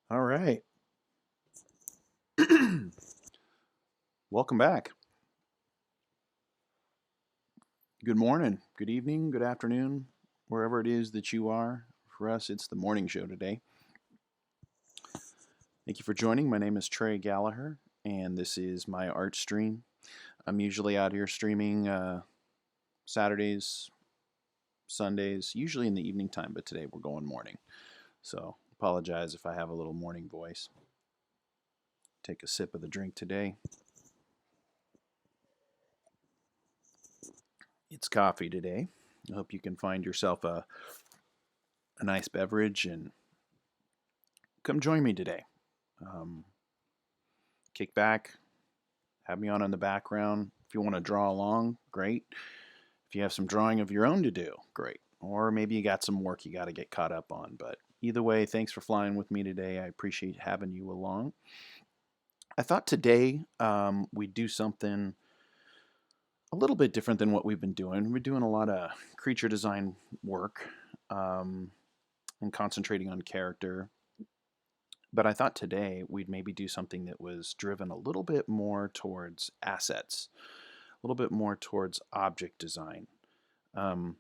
All right. Welcome back. Good morning, good evening, good afternoon, wherever it is that you are. For us, it's the morning show today. Thank you for joining. My name is Trey Gallaher, and this is my art stream. I'm usually out here streaming Saturdays, Sundays, usually in the evening time, but today we're going morning. So apologize if I have a little morning voice. Take a sip of the drink today. It's coffee today. I hope you can find yourself a nice beverage and come join me today. Um, Kick back, have me on in the background. If you want to draw along, great. If you have some drawing of your own to do, great. Or maybe you got some work you got to get caught up on. But either way, thanks for flying with me today. I appreciate having you along. I thought today we'd do something a little bit different than what we've been doing. We're doing a lot of creature design work um, and concentrating on character. But I thought today we'd maybe do something that was driven a little bit more towards assets, a little bit more towards object design. Um,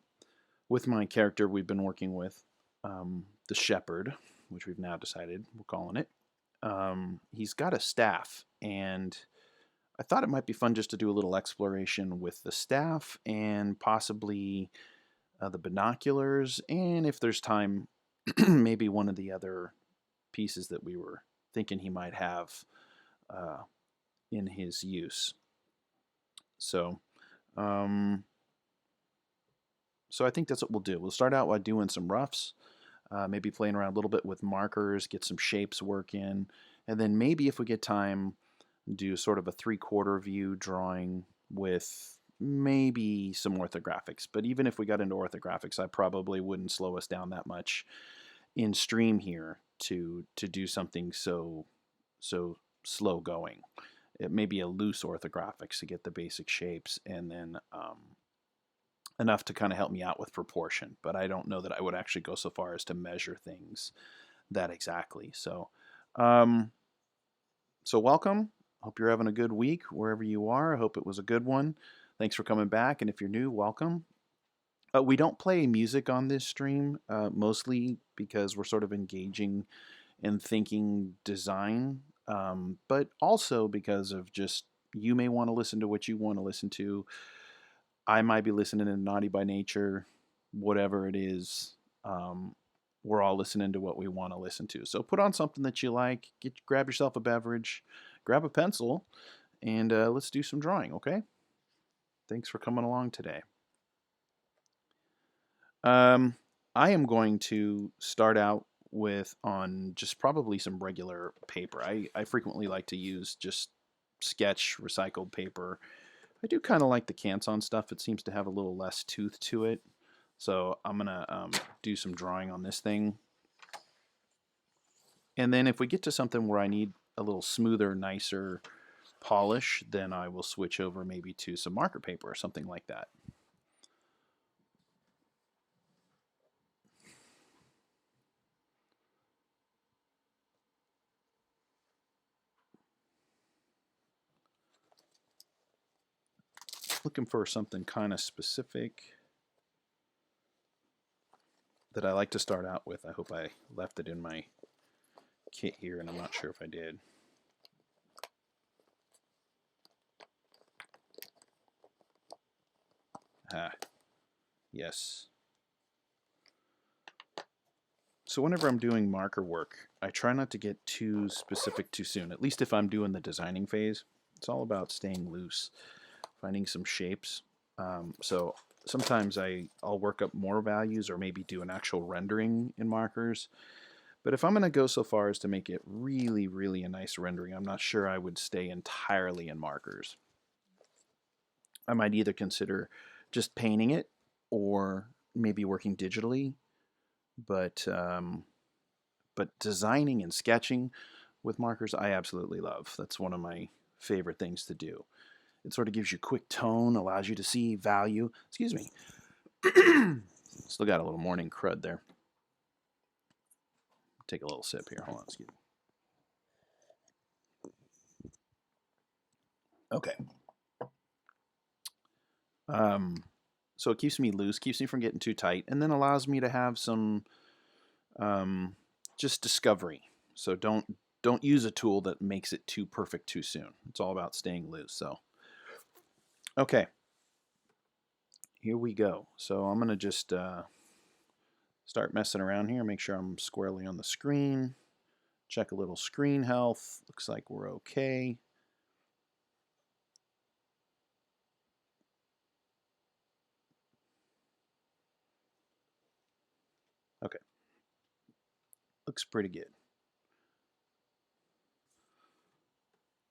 with my character, we've been working with the shepherd, which we've now decided we're calling it. He's got a staff, and I thought it might be fun just to do a little exploration with the staff and possibly the binoculars, and if there's time, maybe one of the other pieces that we were thinking he might have uh, in his use. So, um, so I think that's what we'll do. We'll start out by doing some roughs, maybe playing around a little bit with markers, get some shapes working, and then maybe if we get time, do sort of a three-quarter view drawing with maybe some orthographics. But even if we got into orthographics, I probably wouldn't slow us down that much in stream here to do something so slow going. It may be a loose orthographics to get the basic shapes, and then enough to kind of help me out with proportion. But I don't know that I would actually go so far as to measure things that exactly. Um, so welcome. Hope you're having a good week wherever you are. I hope it was a good one. Thanks for coming back, and if you're new, welcome. We don't play music on this stream, mostly because we're sort of engaging and thinking design, but also because of just you may want to listen to what you want to listen to. I might be listening to Naughty by Nature, whatever it is. Um, we're all listening to what we want to listen to. So put on something that you like, grab yourself a beverage, grab a pencil, and let's do some drawing, okay? Thanks for coming along today. Um, I am going to start out with on just probably some regular paper. I frequently like to use just sketch recycled paper. I do kind of like the Canson stuff. It seems to have a little less tooth to it. So I'm going to do some drawing on this thing. And then if we get to something where I need a little smoother, nicer polish, then I will switch over maybe to some marker paper or something like that. Looking for something kind of specific that I like to start out with. I hope I left it in my kit here, and I'm not sure if I did. Ah, yes. So whenever I'm doing marker work, I try not to get too specific too soon, at least if I'm doing the designing phase. It's all about staying loose, finding some shapes. So sometimes I'll work up more values or maybe do an actual rendering in markers. But if I'm going to go so far as to make it really, really a nice rendering, I'm not sure I would stay entirely in markers. I might either consider just painting it or maybe working digitally, but but designing and sketching with markers I absolutely love. That's one of my favorite things to do. It sort of gives you quick tone, allows you to see value. Excuse me. Still got a little morning crud there. Take a little sip here. Hold on. Excuse me. Okay. So it keeps me loose, keeps me from getting too tight, and then allows me to have some just discovery. So don't use a tool that makes it too perfect too soon. It's all about staying loose. So okay, here we go. So I'm gonna just start messing around here. Make sure I'm squarely on the screen. Check a little screen health. Looks like we're okay. Okay, looks pretty good.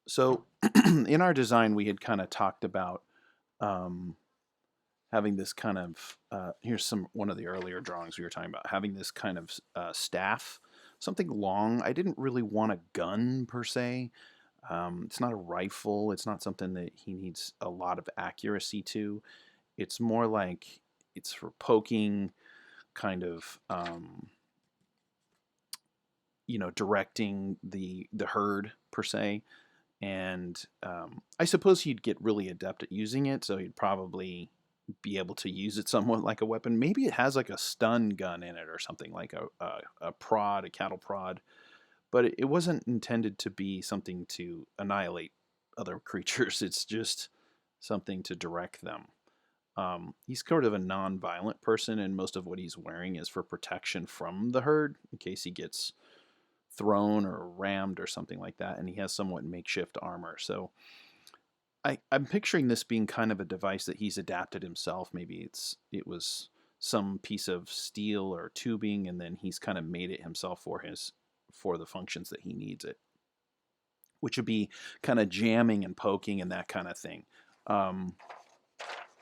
So in our design, we had kind of talked about um, having this kind of here's one of the earlier drawings we were talking about, having this kind of staff, something long. I didn't really want a gun per se. It's not a rifle. It's not something that he needs a lot of accuracy to. It's more like it's for poking, kind of directing the herd per se. And I suppose he'd get really adept at using it, so he'd probably be able to use it somewhat like a weapon. Maybe it has like a stun gun in it or something, like a prod, a cattle prod. But it wasn't intended to be something to annihilate other creatures. It's just something to direct them. He's sort of a non-violent person, and most of what he's wearing is for protection from the herd in case he gets thrown or rammed or something like that. And he has somewhat makeshift armor. So I'm picturing this being kind of a device that he's adapted himself. Maybe it was some piece of steel or tubing, and then he's kind of made it himself for the functions that he needs it, which would be kind of jamming and poking and that kind of thing. Um,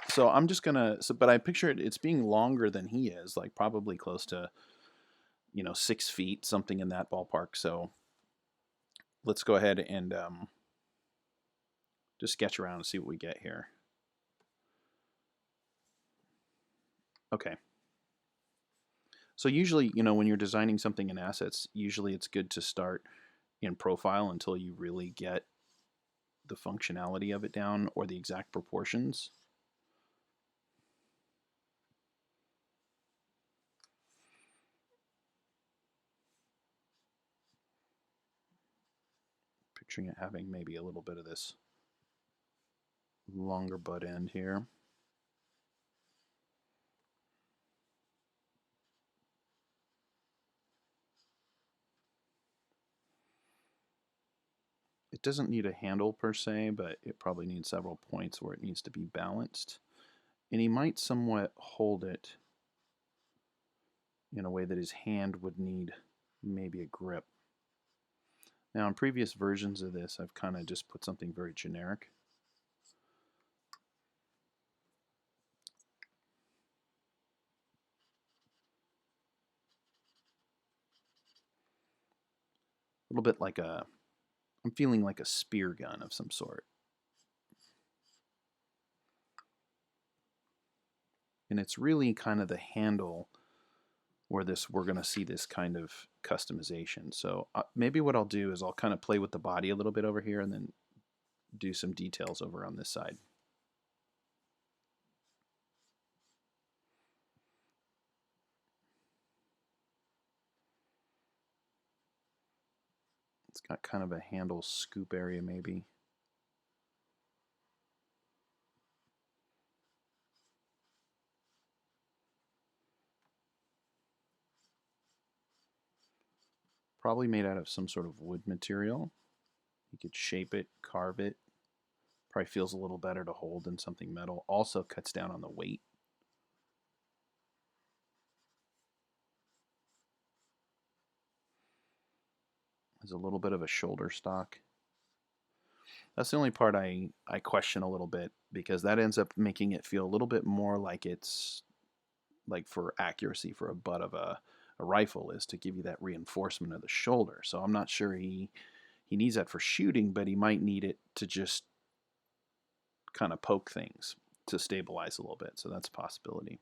so I'm just gonna. But I picture it's being longer than he is, like probably close to 6 feet, something in that ballpark. So let's go ahead and just sketch around and see what we get here. Okay. So usually, when you're designing something in assets, usually it's good to start in profile until you really get the functionality of it down or the exact proportions. Picturing it having maybe a little bit of this longer butt end here. It doesn't need a handle per se, but it probably needs several points where it needs to be balanced. And he might somewhat hold it in a way that his hand would need maybe a grip. Now, in previous versions of this, I've kind of just put something very generic. A little bit like I'm feeling like a spear gun of some sort. And it's really kind of the handle where we're going to see this kind of customization. So maybe what I'll do is I'll kind of play with the body a little bit over here and then do some details over on this side. It's got kind of a handle scoop area maybe. Probably made out of some sort of wood material. You could shape it, carve it. Probably feels a little better to hold than something metal. Also cuts down on the weight. There's a little bit of a shoulder stock. That's the only part I question a little bit because that ends up making it feel a little bit more like it's like for accuracy for a butt of a rifle is to give you that reinforcement of the shoulder. So I'm not sure he needs that for shooting, but he might need it to just kind of poke things to stabilize a little bit. So that's a possibility.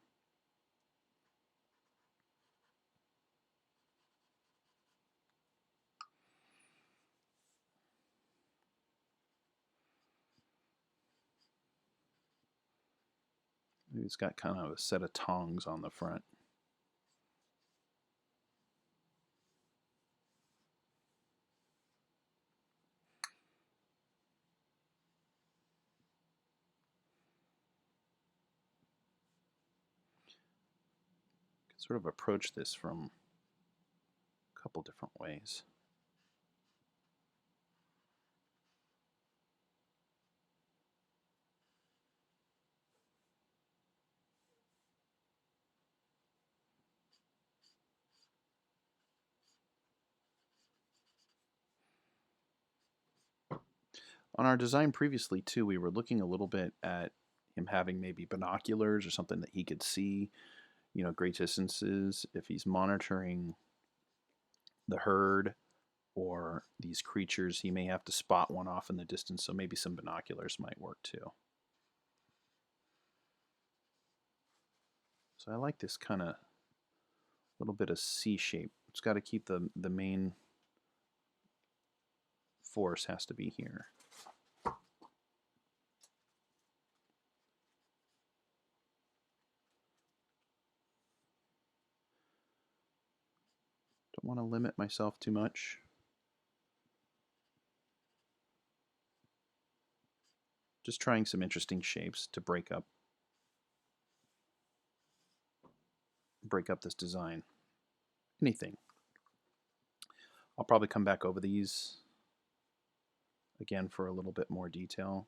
It's got kind of a set of tongs on the front. Sort of approach this from a couple different ways. On our design previously too, we were looking a little bit at him having maybe binoculars or something that he could see, great distances. If he's monitoring the herd or these creatures, he may have to spot one off in the distance, so maybe some binoculars might work too. So I like this kind of little bit of C shape. It's got to keep the main force has to be here. Don't want to limit myself too much. Just trying some interesting shapes to break up this design. Anything. I'll probably come back over these again for a little bit more detail.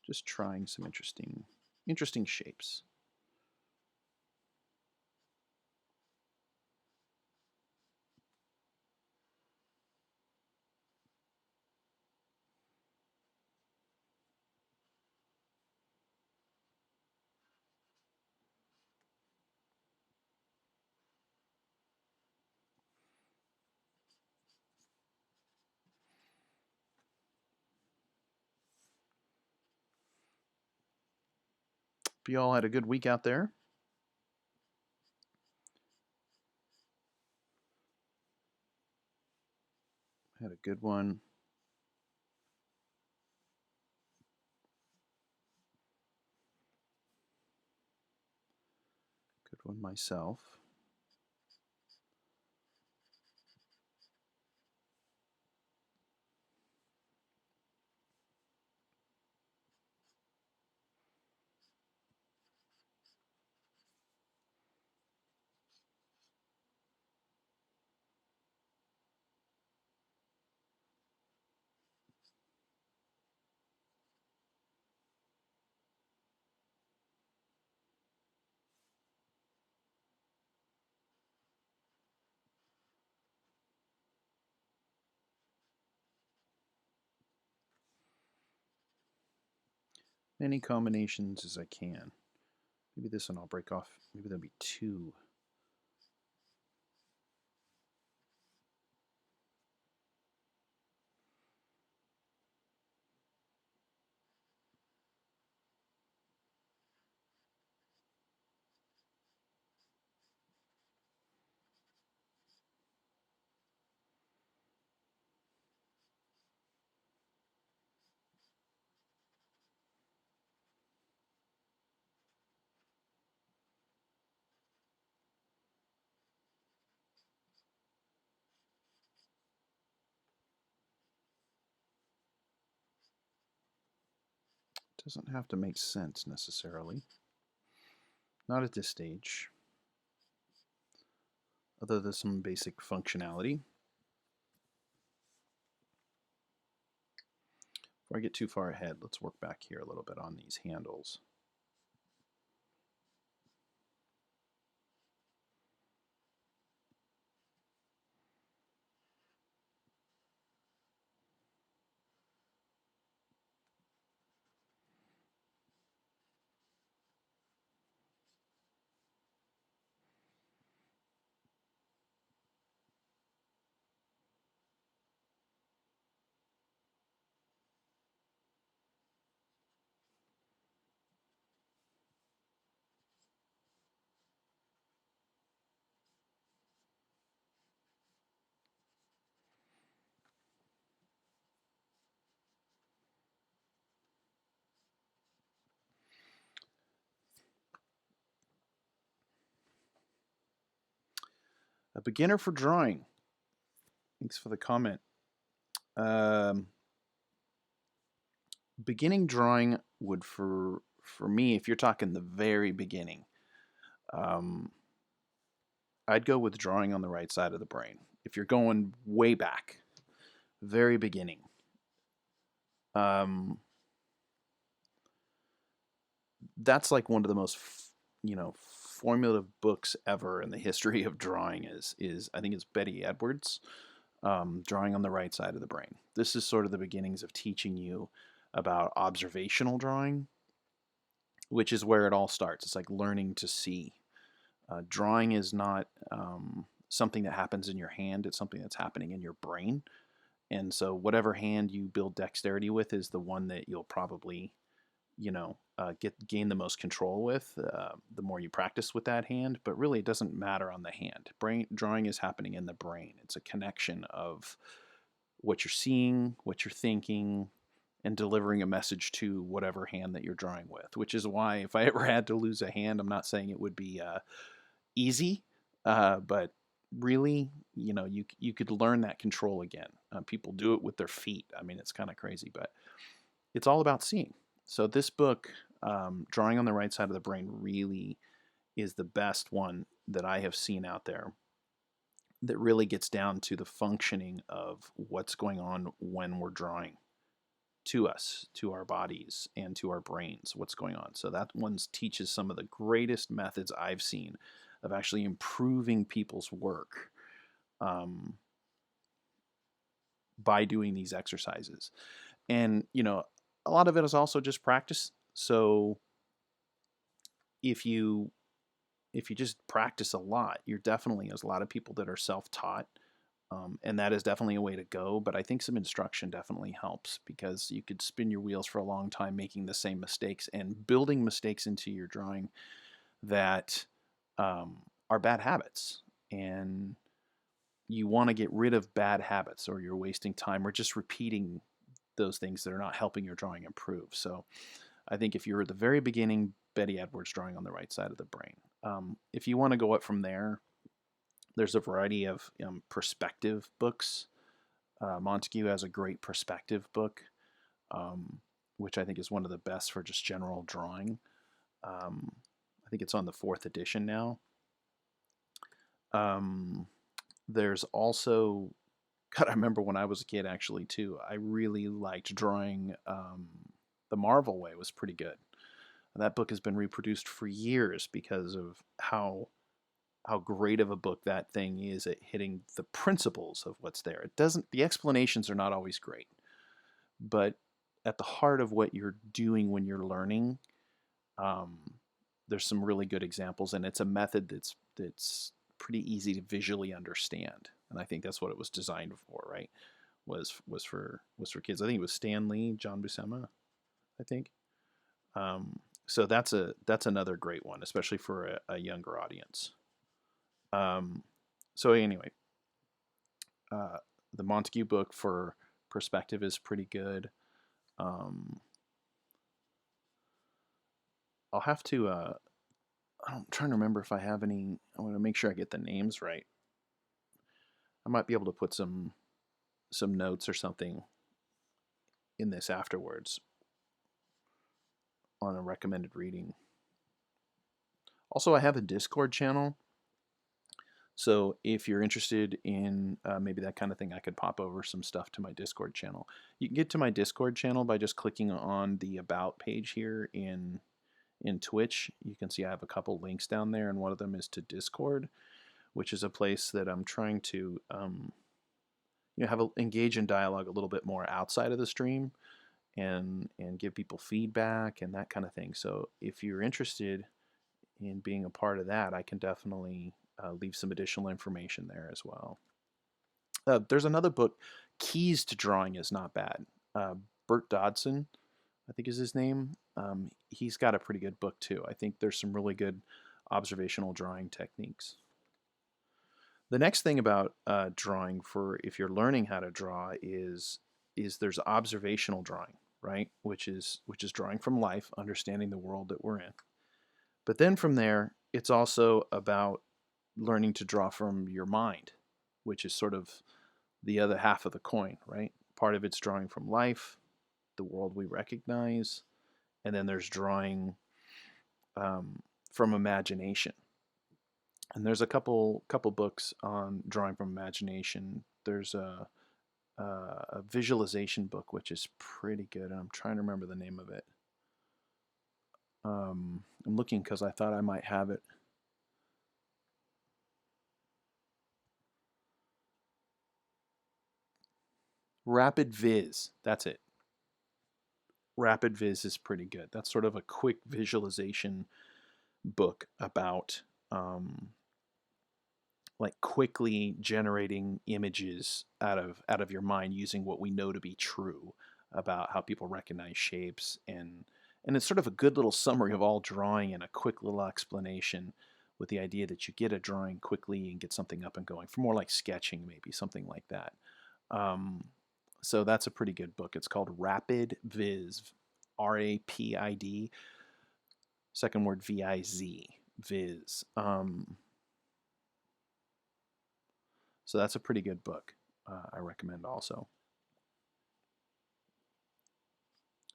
Just trying some interesting shapes. Hope you all had a good week out there. Had a good one. Good one myself. Many combinations as I can. Maybe this one I'll break off. Maybe there'll be two. Doesn't have to make sense necessarily. Not at this stage. Other than some basic functionality. Before I get too far ahead, let's work back here a little bit on these handles. A beginner for drawing. Thanks for the comment. Um, Beginning drawing would, for me, if you're talking the very beginning, um, I'd go with drawing on the right side of the brain. If you're going way back, very beginning, um, that's like one of the most, formative books ever in the history of drawing. Is I think it's Betty Edwards, Drawing on the Right Side of the Brain. This is sort of the beginnings of teaching you about observational drawing, which is where it all starts. It's like learning to see. Drawing is not something that happens in your hand, it's something that's happening in your brain. And so, whatever hand you build dexterity with is the one that you'll probably, gain the most control with. The more you practice with that hand, but really, it doesn't matter on the hand. Brain drawing is happening in the brain. It's a connection of what you're seeing, what you're thinking, and delivering a message to whatever hand that you're drawing with. Which is why, if I ever had to lose a hand, I'm not saying it would be easy, but really, you could learn that control again. People do it with their feet. I mean, it's kind of crazy, but it's all about seeing. So this book, Drawing on the Right Side of the Brain, really is the best one that I have seen out there, that really gets down to the functioning of what's going on when we're drawing, to us, to our bodies, and to our brains, what's going on. So that one teaches some of the greatest methods I've seen of actually improving people's work, by doing these exercises. And, a lot of it is also just practice. So if you just practice a lot, you're definitely, there's a lot of people that are self-taught, and that is definitely a way to go. But I think some instruction definitely helps, because you could spin your wheels for a long time making the same mistakes and building mistakes into your drawing that are bad habits. And you want to get rid of bad habits, or you're wasting time, or just repeating those things that are not helping your drawing improve. So I think if you're at the very beginning, Betty Edwards, Drawing on the Right Side of the Brain. If you want to go up from there, there's a variety of perspective books. Montague has a great perspective book, which I think is one of the best for just general drawing. I think it's on the 4th edition now. There's also, God, I remember when I was a kid, actually, too, I really liked drawing. The Marvel Way was pretty good. That book has been reproduced for years because of how great of a book that thing is at hitting the principles of what's there. The explanations are not always great, but at the heart of what you're doing when you're learning, there's some really good examples, and it's a method that's pretty easy to visually understand. And I think that's what it was designed for, right? Was for kids. I think it was Stan Lee, John Buscema, I think. So that's another great one, especially for a younger audience. So anyway, the Montague book for perspective is pretty good. I'll have to. I'm trying to remember if I have any. I want to make sure I get the names right. I might be able to put some notes or something in this afterwards on a recommended reading. Also, I have a Discord channel. So if you're interested in maybe that kind of thing, I could pop over some stuff to my Discord channel. You can get to my Discord channel by just clicking on the About page here in Twitch. You can see I have a couple links down there, and one of them is to Discord, which is a place that I'm trying to engage in dialogue a little bit more outside of the stream, and give people feedback and that kind of thing. So if you're interested in being a part of that, I can definitely leave some additional information there as well. There's another book, Keys to Drawing is Not Bad. Bert Dodson, I think is his name. He's got a pretty good book too. I think there's some really good observational drawing techniques. The next thing about drawing, for if you're learning how to draw, is there's observational drawing, right? Which is drawing from life, understanding the world that we're in. But then from there, it's also about learning to draw from your mind, which is sort of the other half of the coin, right? Part of it's drawing from life, the world we recognize, and then there's drawing from imagination. And there's a couple books on drawing from imagination. There's a visualization book which is pretty good, and I'm trying to remember the name of it. I'm looking because I thought I might have it. Rapid Viz, that's it. Rapid Viz is pretty good. That's sort of a quick visualization book about like quickly generating images out of your mind using what we know to be true about how people recognize shapes, and it's sort of a good little summary of all drawing and a quick little explanation with the idea that you get a drawing quickly and get something up and going for more like sketching, maybe something like that. So that's a pretty good book. It's called Rapid Viz, RAPID, second word VIZ, Viz. So that's a pretty good book. I recommend also.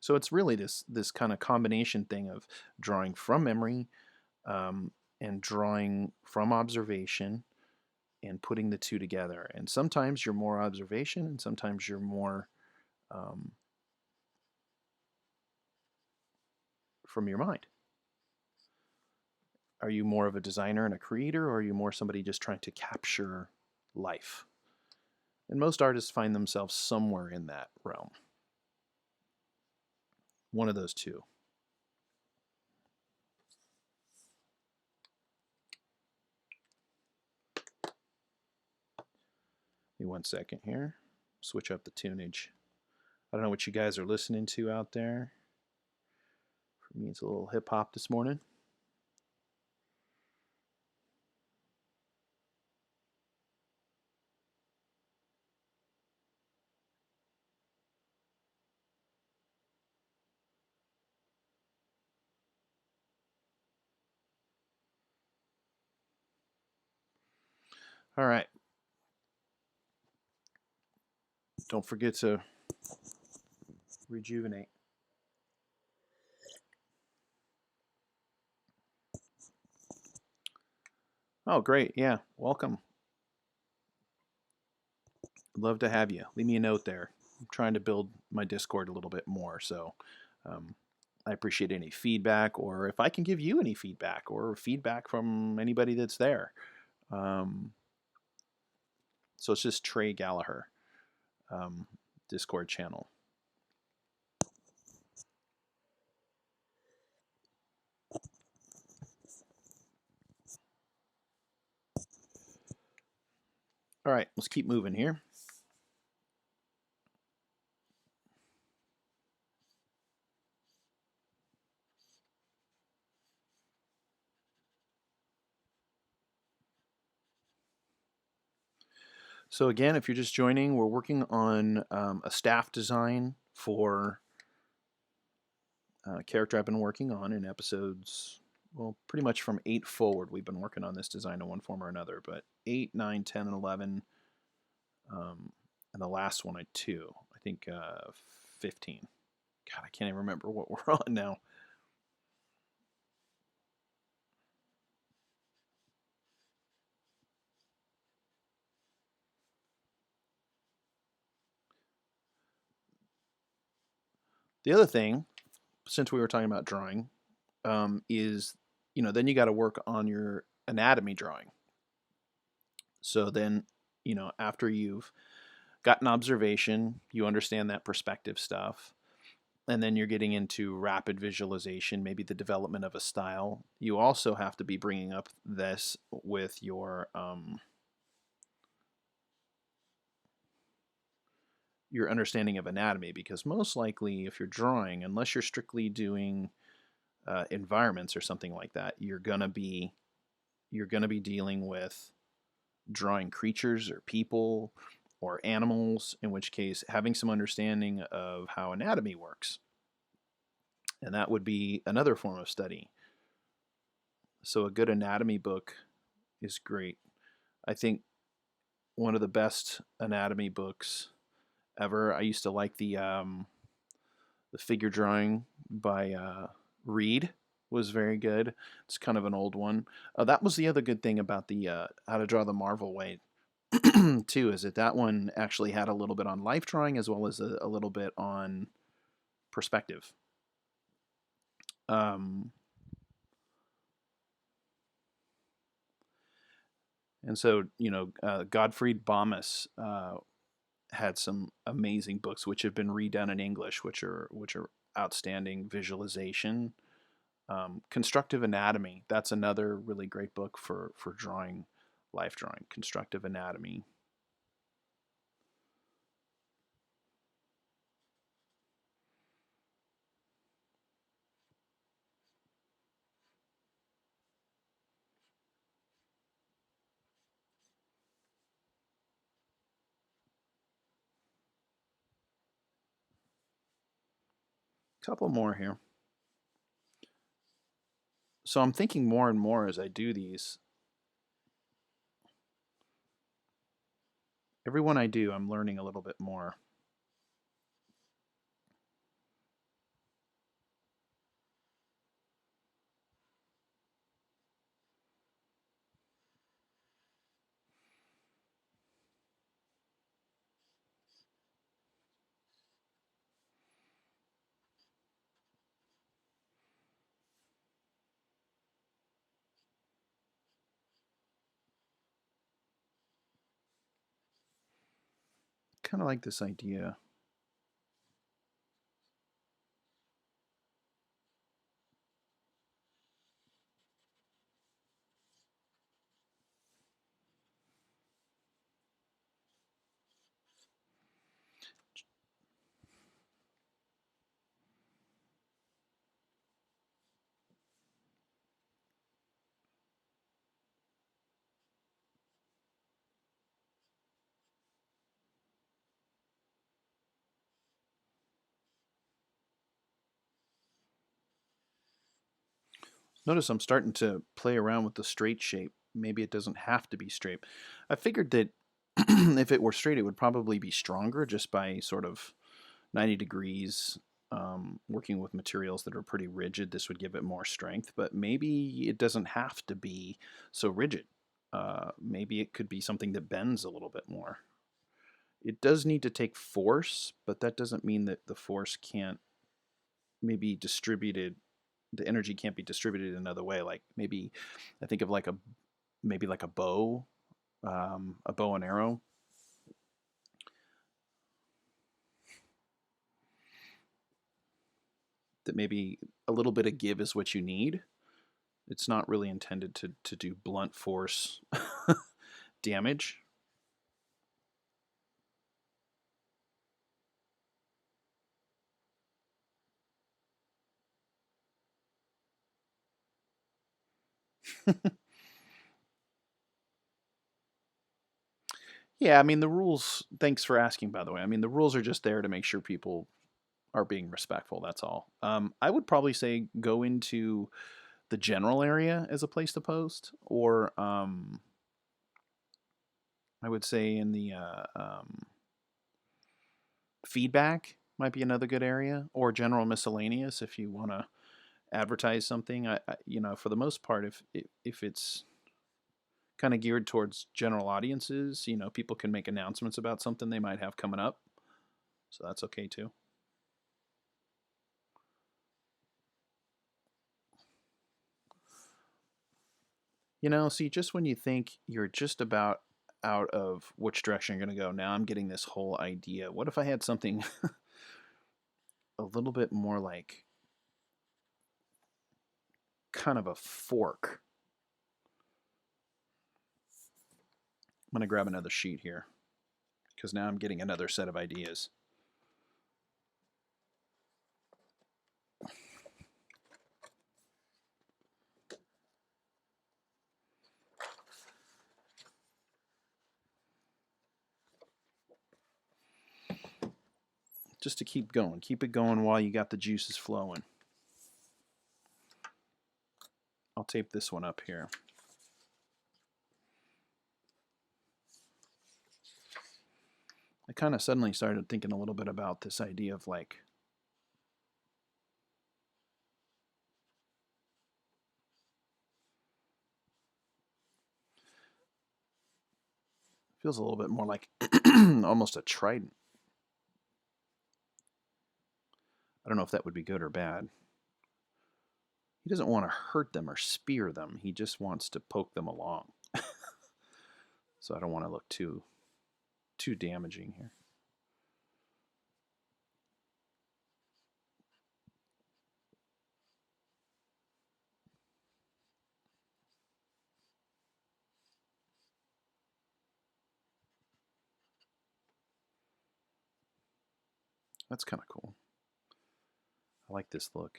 So it's really this kind of combination thing of drawing from memory and drawing from observation and putting the two together. And sometimes you're more observation, and sometimes you're more from your mind. Are you more of a designer and a creator, or are you more somebody just trying to capture life? And most artists find themselves somewhere in that realm. One of those two. Give me 1 second here. Switch up the tunage. I don't know what you guys are listening to out there. For me, it's a little hip hop this morning. All right. Don't forget to rejuvenate. Oh, great. Yeah. Welcome. I'd love to have you. Leave me a note there. I'm trying to build my Discord a little bit more. So I appreciate any feedback, or if I can give you any feedback or feedback from anybody that's there. So it's just Trey Gallaher Discord channel. All right, let's keep moving here. So again, if you're just joining, we're working on a staff design for a character I've been working on in episodes, well, pretty much from 8 forward. We've been working on this design in one form or another, but 8, 9, 10, and 11, and the last one at 2. I think 15. God, I can't even remember what we're on now. The other thing, since we were talking about drawing, is, then you got to work on your anatomy drawing. So then, after you've gotten observation, you understand that perspective stuff, and then you're getting into rapid visualization, maybe the development of a style. You also have to be bringing up this with your understanding of anatomy, because most likely if you're drawing, unless you're strictly doing environments or something like that, you're gonna be dealing with drawing creatures or people or animals, in which case having some understanding of how anatomy works, and that would be another form of study. So a good anatomy book is great. I think one of the best anatomy books ever. I used to like the figure drawing by Reed was very good. It's kind of an old one. That was the other good thing about the How to Draw the Marvel Way too, is that that one actually had a little bit on life drawing as well as a little bit on perspective. Um, and so, Gottfried Bomis had some amazing books which have been redone in English, which are outstanding. Visualization, Constructive Anatomy. That's another really great book for drawing, life drawing. Constructive Anatomy. Couple more here. So I'm thinking more and more as I do these. Every one I do, I'm learning a little bit more. Kind of like this idea. Notice I'm starting to play around with the straight shape. Maybe it doesn't have to be straight. I figured that if it were straight, it would probably be stronger just by sort of 90 degrees, working with materials that are pretty rigid. This would give it more strength, but maybe it doesn't have to be so rigid. Maybe it could be something that bends a little bit more. It does need to take force, but that doesn't mean that the force can't maybe distributed, the energy can't be distributed another way. Like maybe I think of like a bow, a bow and arrow. That maybe a little bit of give is what you need. It's not really intended to do blunt force damage. Yeah, I mean the rules. Thanks for asking, by the way. I mean the rules are just there to make sure people are being respectful. That's all. I would probably say go into the general area as a place to post, or I would say in the feedback might be another good area, or general miscellaneous if you want to advertise something. For the most part, if it's kind of geared towards general audiences, people can make announcements about something they might have coming up, so that's okay too. See, just when you think you're just about out of which direction you're going to go, now I'm getting this whole idea. What if I had something a little bit more like kind of a fork? I'm going to grab another sheet here because now I'm getting another set of ideas. Just to keep going. Keep it going while you got the juices flowing. I'll tape this one up here. kind of suddenly started thinking a little bit about this idea of like, feels a little bit more like almost a trident. I don't know if that would be good or bad. He doesn't want to hurt them or spear them. He just wants to poke them along. So I don't want to look too damaging here. That's kind of cool. I like this look.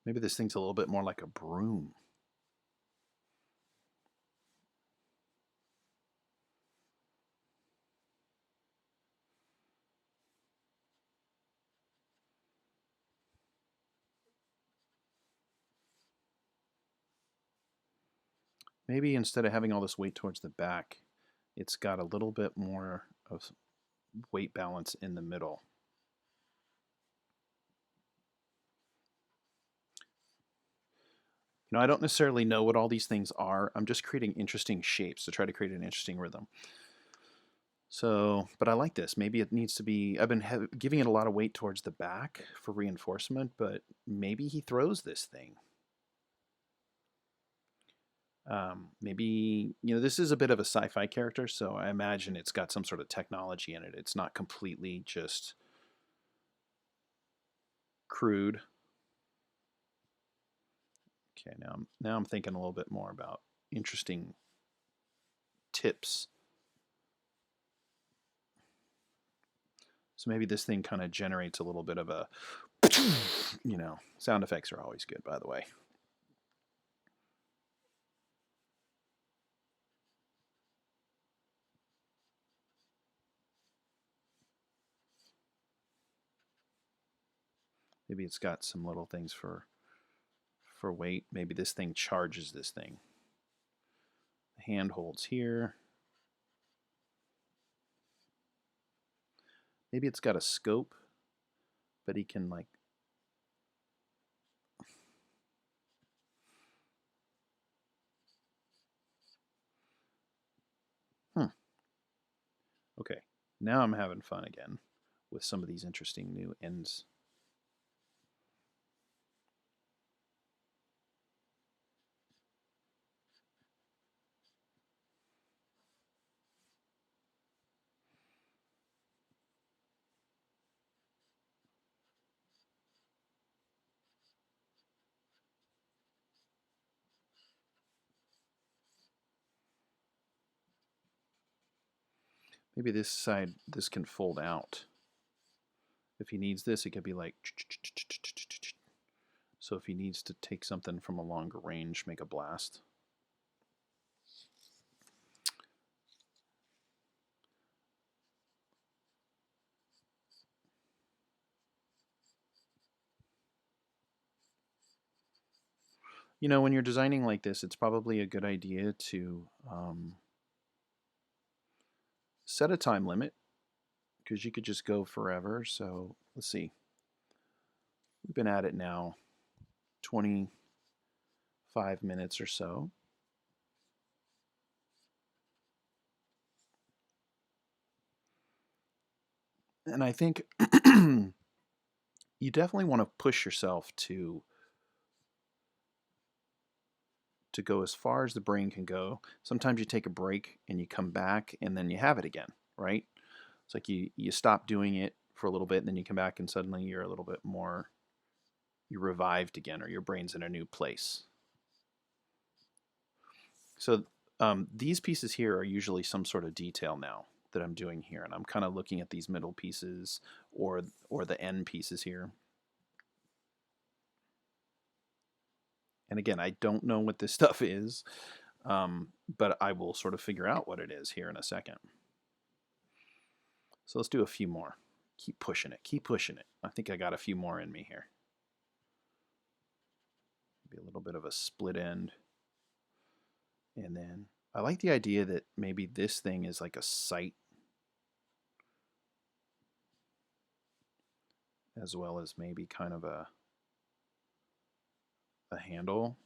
Maybe this thing's a little bit more like a broom. Maybe instead of having all this weight towards the back, it's got a little bit more of weight balance in the middle. I don't necessarily know what all these things are. I'm just creating interesting shapes to try to create an interesting rhythm. So, but I like this. Maybe it needs to be, I've been giving it a lot of weight towards the back for reinforcement, but maybe he throws this thing. Maybe, this is a bit of a sci-fi character, so I imagine it's got some sort of technology in it. It's not completely just crude. Okay, now I'm thinking a little bit more about interesting tips. So maybe this thing kind of generates a little bit of a, sound effects are always good, by the way. Maybe it's got some little things for weight. Maybe this thing charges this thing. The hand holds here. Maybe it's got a scope, but he can like Okay, now I'm having fun again with some of these interesting new ends. Maybe this side, this can fold out. If he needs this, it could be like, so if he needs to take something from a longer range, make a blast. When you're designing like this, it's probably a good idea to set a time limit, because you could just go forever. So let's see. We've been at it now 25 minutes or so. And I think you definitely want to push yourself to go as far as the brain can go. Sometimes you take a break and you come back and then you have it again, right? It's like you stop doing it for a little bit, and then you come back, and suddenly you're a little bit more, you're revived again, or your brain's in a new place. So these pieces here are usually some sort of detail now that I'm doing here, and I'm kind of looking at these middle pieces or the end pieces here. And again, I don't know what this stuff is, but I will sort of figure out what it is here in a second. So let's do a few more. Keep pushing it. Keep pushing it. I think I got a few more in me here. Maybe a little bit of a split end. And then I like the idea that maybe this thing is like a sight as well as maybe kind of a handle.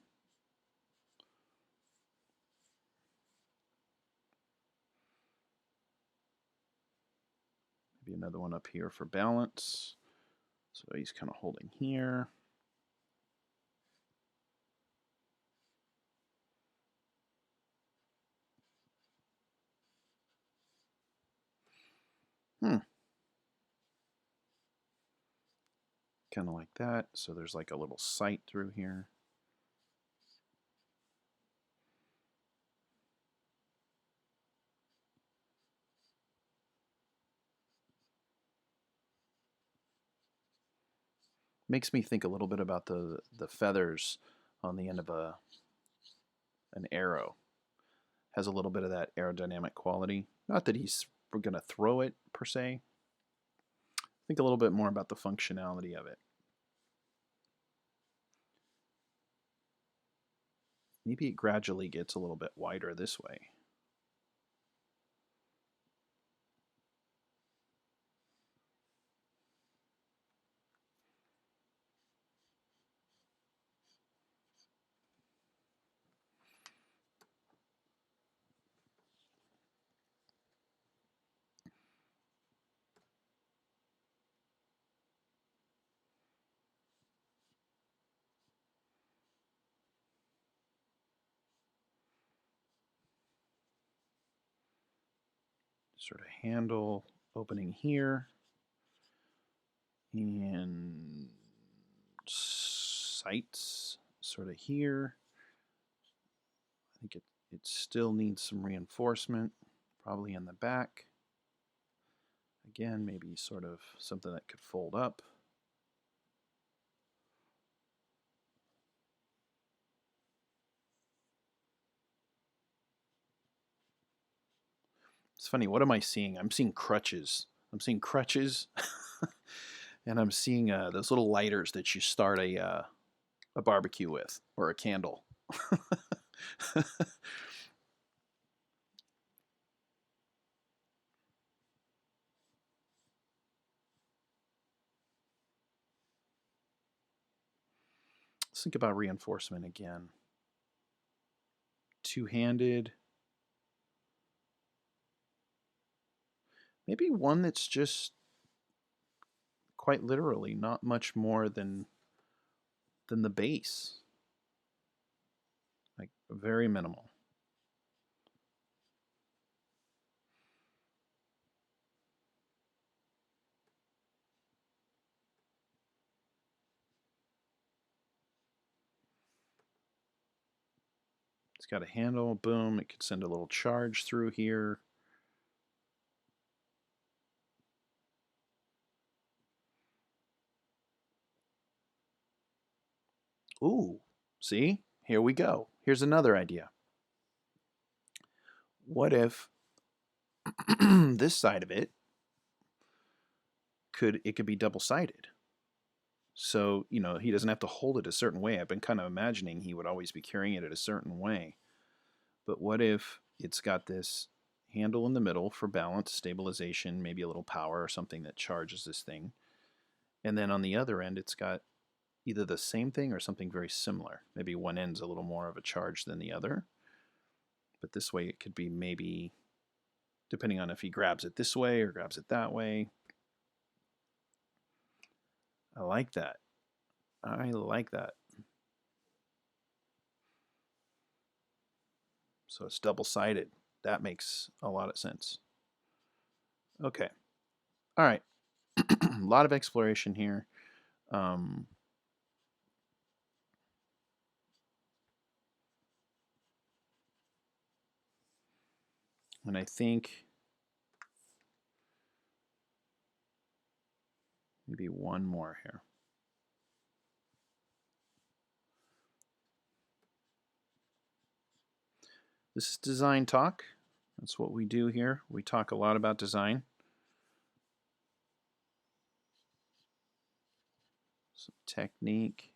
Maybe another one up here for balance. So he's kind of holding here. Kind of like that. So there's like a little sight through here. Makes me think a little bit about the feathers on the end of an arrow. Has a little bit of that aerodynamic quality. Not that he's going to throw it per se. Think a little bit more about the functionality of it. Maybe it gradually gets a little bit wider this way. Sort of handle opening here. And sights sort of here. I think it still needs some reinforcement, probably in the back. Again, maybe sort of something that could fold up. It's funny, what am I seeing? I'm seeing crutches. I'm seeing crutches, and I'm seeing those little lighters that you start a barbecue with, or a candle. Let's think about reinforcement again. Two-handed. Maybe one that's just quite literally not much more than the base. Like very minimal. It's got a handle, boom, it could send a little charge through here. Ooh, see? Here we go. Here's another idea. What if this side of it could be double-sided? So, you know, he doesn't have to hold it a certain way. I've been kind of imagining he would always be carrying it a certain way. But what if it's got this handle in the middle for balance, stabilization, maybe a little power or something that charges this thing. And then on the other end, it's got either the same thing or something very similar. Maybe one end's a little more of a charge than the other. But this way it could be maybe, depending on if he grabs it this way or grabs it that way. I like that. I like that. So it's double-sided. That makes a lot of sense. Okay, All right. A lot of exploration here. Um, and I think maybe one more here. This is design talk. That's what we do here. We talk a lot about design. Some technique.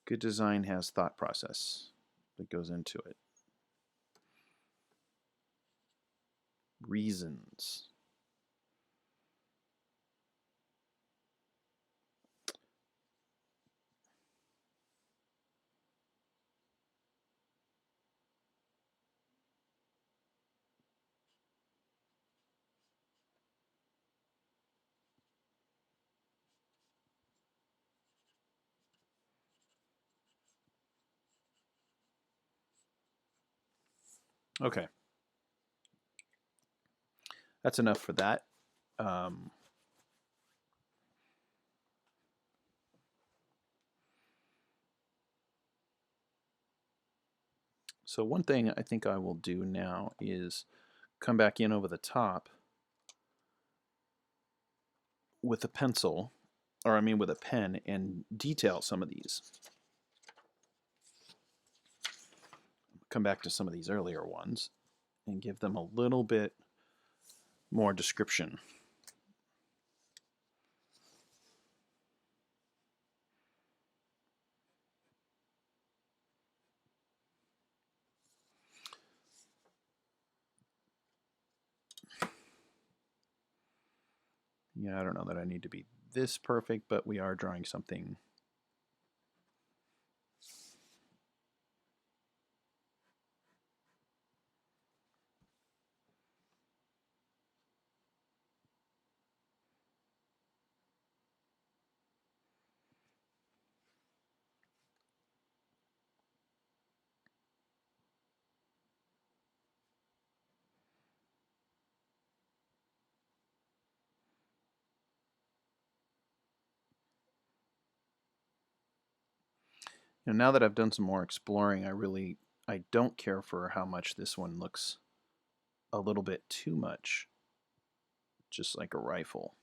Good design has thought process that goes into it. Reasons. Okay. That's enough for that. Um, so one thing I think I will do now is come back in over the top with a pencil, or I mean with a pen, and detail some of these. Come back to some of these earlier ones and give them a little bit more description. Yeah, I don't know that I need to be this perfect, but we are drawing something. Now that I've done some more exploring, I don't care for how much this one looks a little bit too much, just like a rifle.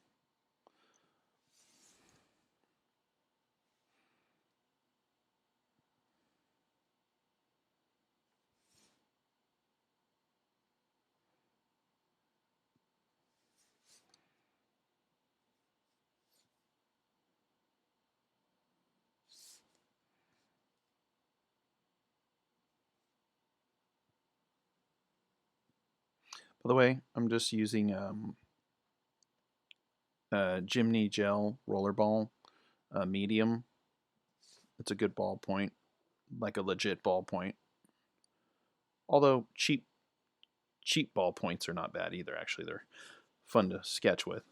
By the way, I'm just using Jimny Gel Rollerball medium. It's a good ballpoint, like a legit ballpoint. Although cheap ballpoints are not bad either. Actually, they're fun to sketch with.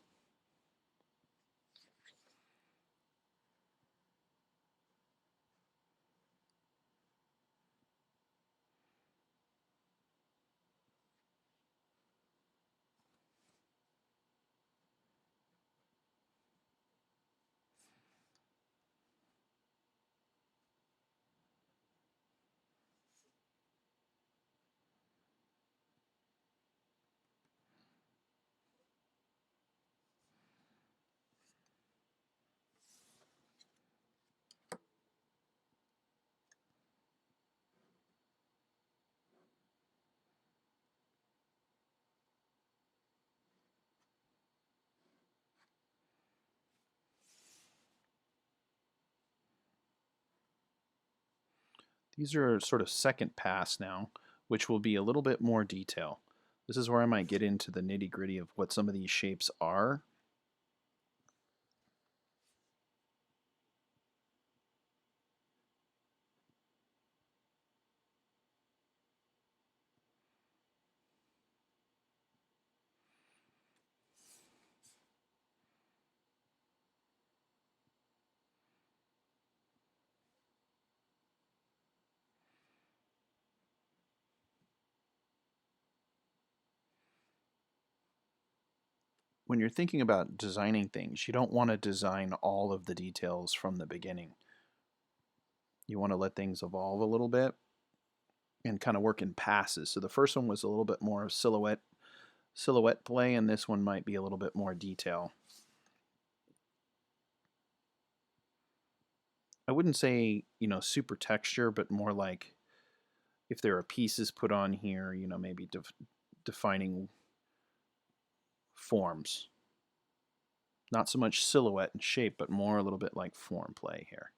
These are sort of second pass now, which will be a little bit more detail. This is where I might get into the nitty gritty of what some of these shapes are. when you're thinking about designing things, you don't want to design all of the details from the beginning. You want to let things evolve a little bit and kind of work in passes. So the first one was a little bit more silhouette play, and this one might be a little bit more detail. I wouldn't say, super texture, but more like if there are pieces put on here, maybe defining forms. Not so much silhouette and shape, but more a little bit like form play here.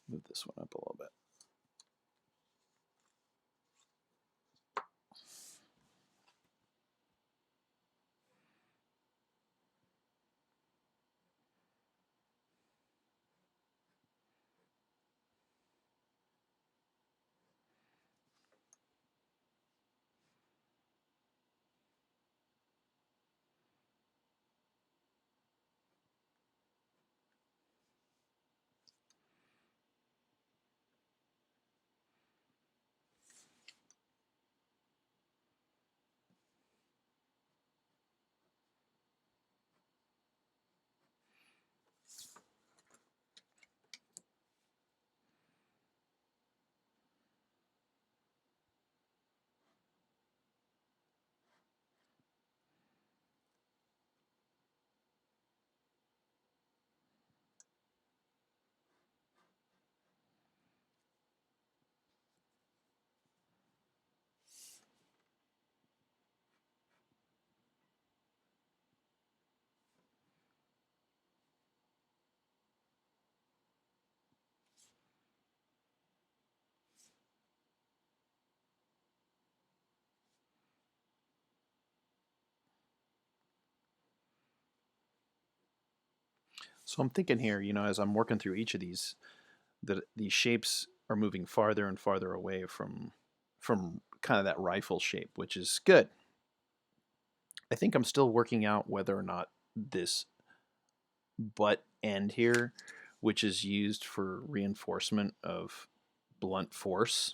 Move this one up a little bit. So I'm thinking here, as I'm working through each of these, that these shapes are moving farther and farther away from kind of that rifle shape, which is good. I think I'm still working out whether or not this butt end here, which is used for reinforcement of blunt force,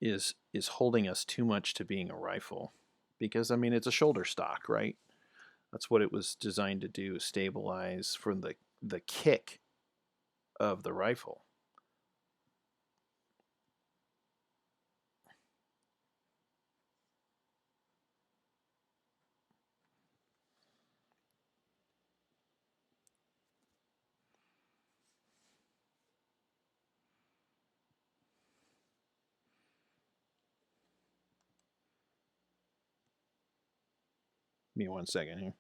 is holding us too much to being a rifle. Because it's a shoulder stock, right? That's what it was designed to do, stabilize from the kick of the rifle. Give me 1 second here.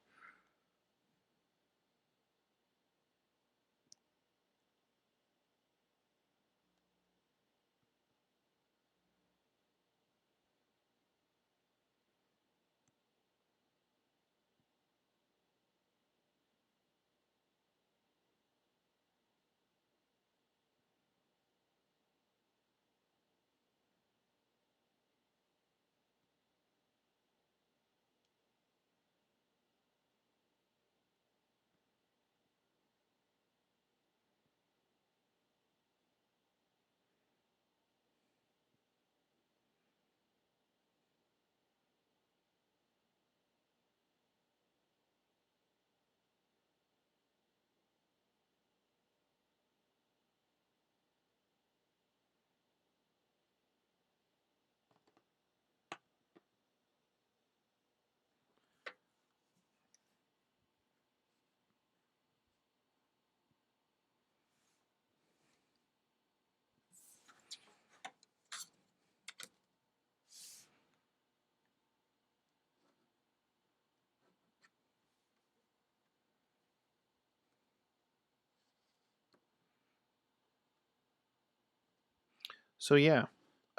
So yeah,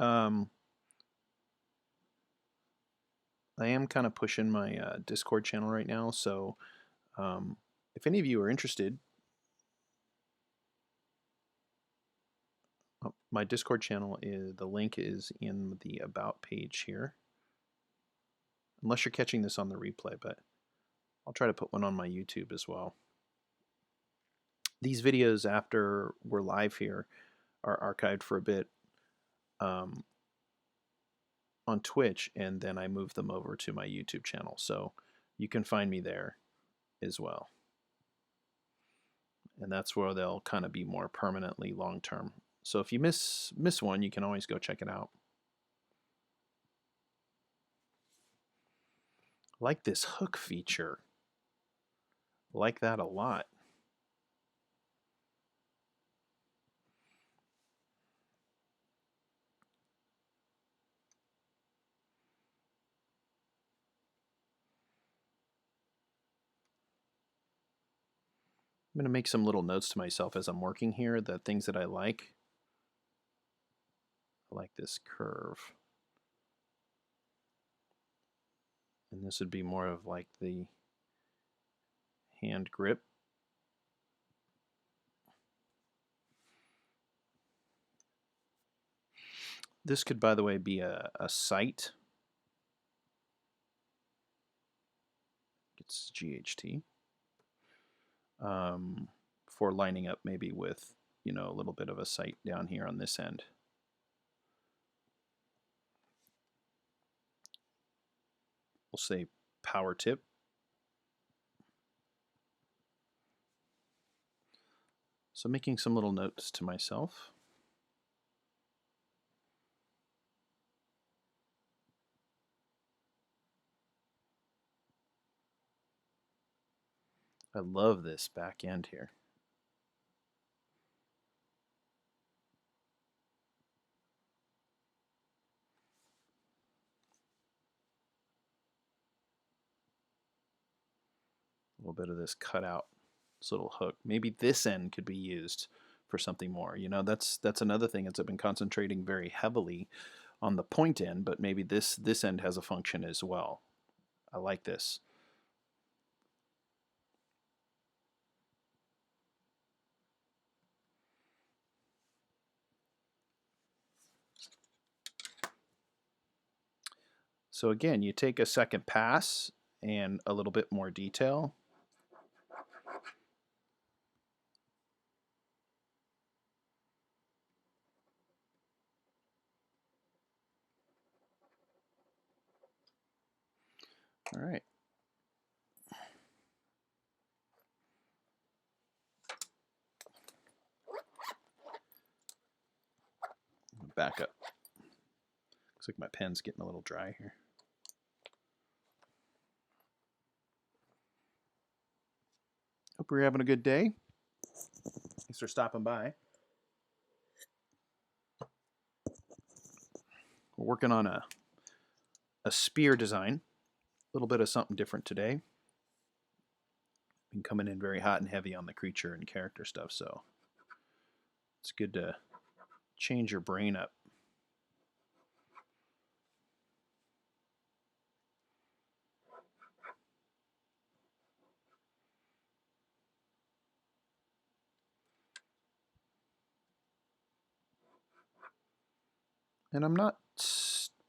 um, I am kind of pushing my Discord channel right now. So if any of you are interested, my Discord channel is the link is in the about page here. unless you're catching this on the replay, but I'll try to put one on my YouTube as well. These videos, after we're live here, are archived for a bit on Twitch, and then I move them over to my YouTube channel. So you can find me there as well. And that's where they'll kind of be more permanently long-term. So if you miss one, you can always go check it out. I like this hook feature. I like that a lot. I'm going to make some little notes to myself as I'm working here, the things that I like. I like this curve. And this would be more of like the hand grip. This could, by the way, be a sight. It's GHT. For lining up maybe with, you know, a little bit of a sight down here on this end. We'll say power tip. So making some little notes to myself. I love this back end here. A little bit of this cutout, this little hook. Maybe this end could be used for something more. You know, that's another thing. I've been concentrating very heavily on the point end, but maybe this end has a function as well. I like this. So again, you take a second pass and a little bit more detail. All right. Back up. Looks like my pen's getting a little dry here. Hope you're having a good day. Thanks for stopping by. We're working on a spear design. A little bit of something different today. Been coming in very hot and heavy on the creature and character stuff, so it's good to change your brain up. And I'm not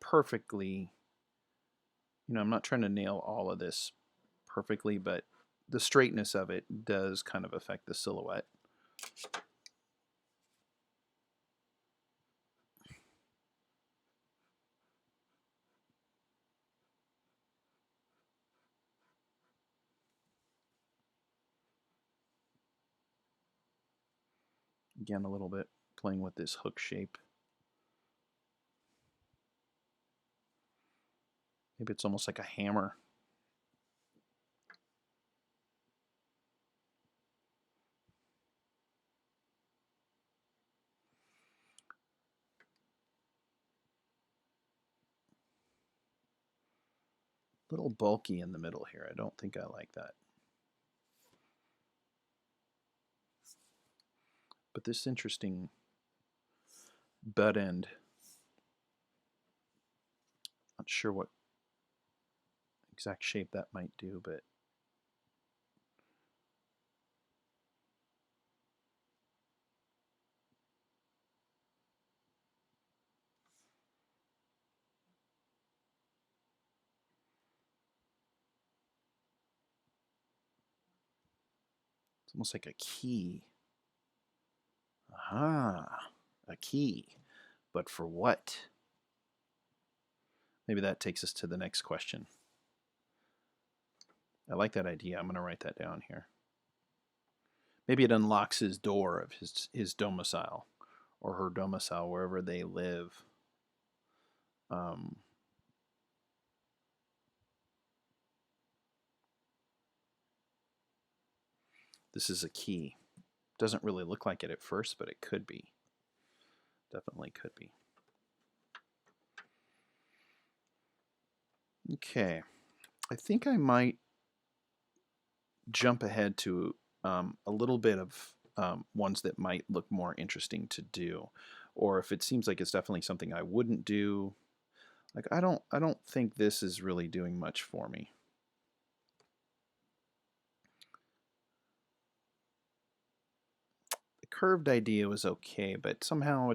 perfectly, you know, I'm not trying to nail all of this perfectly, but the straightness of it does kind of affect the silhouette. Again, a little bit playing with this hook shape. Maybe it's almost like a hammer. A little bulky in the middle here. I don't think I like that. But this interesting butt end. Not sure what exact shape that might do, but almost like a key. Aha, a key. But for what? Maybe that takes us to the next question. I like that idea. I'm going to write that down here. Maybe it unlocks his door of his domicile or her domicile, wherever they live. This is a key. Doesn't really look like it at first, but it could be. Definitely could be. Okay. I think I might jump ahead to a little bit of ones that might look more interesting to do, or if it seems like it's definitely something I wouldn't do. Like I don't think this is really doing much for me. The curved idea was okay, but somehow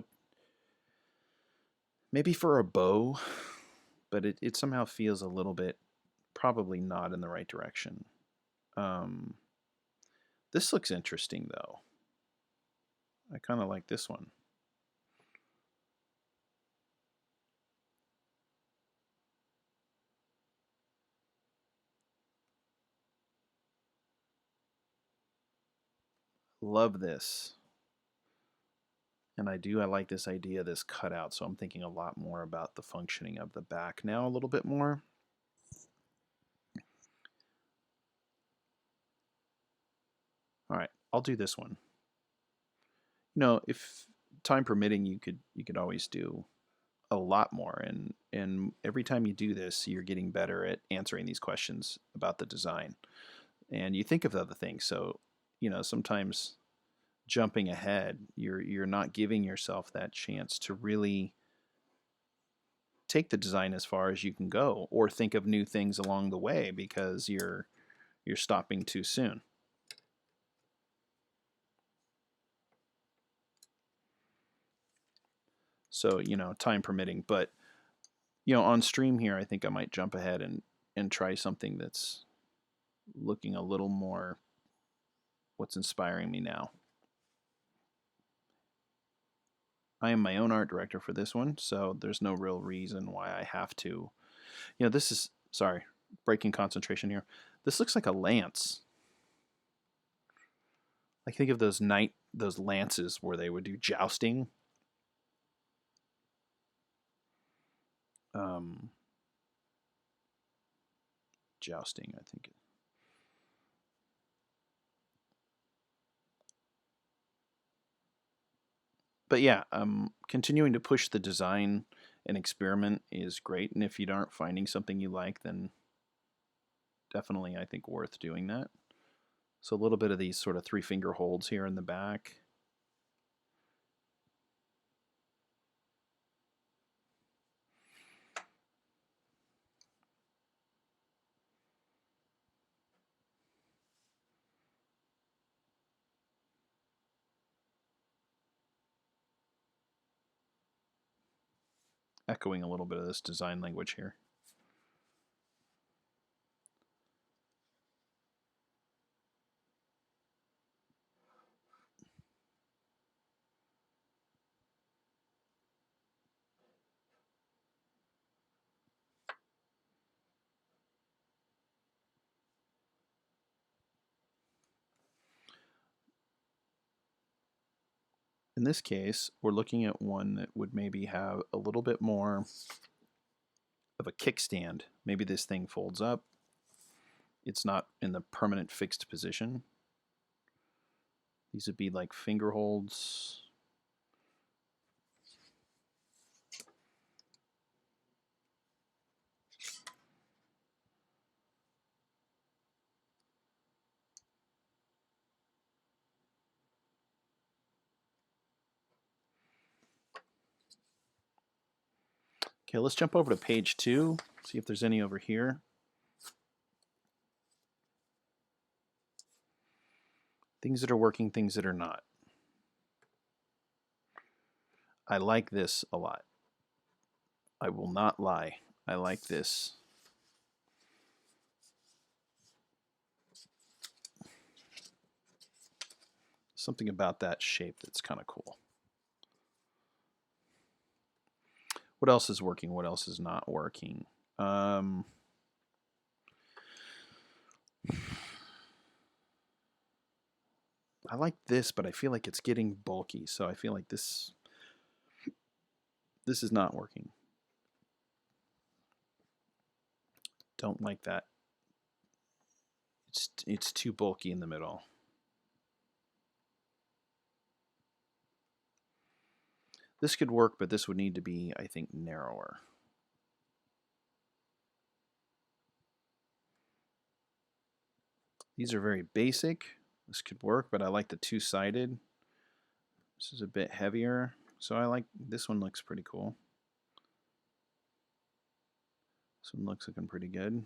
maybe for a bow, but it somehow feels a little bit probably not in the right direction. This looks interesting though. I kind of like this one. Love this. And I like this idea, this cutout, so I'm thinking a lot more about the functioning of the back now a little bit more. All right, I'll do this one. You know, if time permitting, you could always do a lot more, and every time you do this, you're getting better at answering these questions about the design, and you think of other things. So, you know, sometimes jumping ahead, you're not giving yourself that chance to really take the design as far as you can go, or think of new things along the way because you're stopping too soon. So, you know, time permitting, but you know, on stream here, I think I might jump ahead and try something that's looking a little more what's inspiring me now. I am my own art director for this one, so there's no real reason why I have to. You know, this is, sorry, breaking concentration here. This looks like a lance. I think of those lances where they would do jousting. Jousting, I think. But yeah, continuing to push the design and experiment is great. And if you aren't finding something you like, then definitely I think worth doing that. So a little bit of these sort of 3-finger holds here in the back. Echoing a little bit of this design language here. In this case, we're looking at one that would maybe have a little bit more of a kickstand. Maybe this thing folds up. It's not in the permanent fixed position. These would be like finger holds. Okay, let's jump over to page 2, see if there's any over here. Things that are working, things that are not. I like this a lot. I will not lie. I like this. something about that shape that's kind of cool. What else is working? What else is not working? I like this, but I feel like it's getting bulky, so I feel like this is not working. Don't like that. It's too bulky in the middle. This could work, but this would need to be, I think, narrower. These are very basic. This could work, but I like the two-sided. This is a bit heavier, so I like this one. Looks pretty cool. This one looks looking pretty good.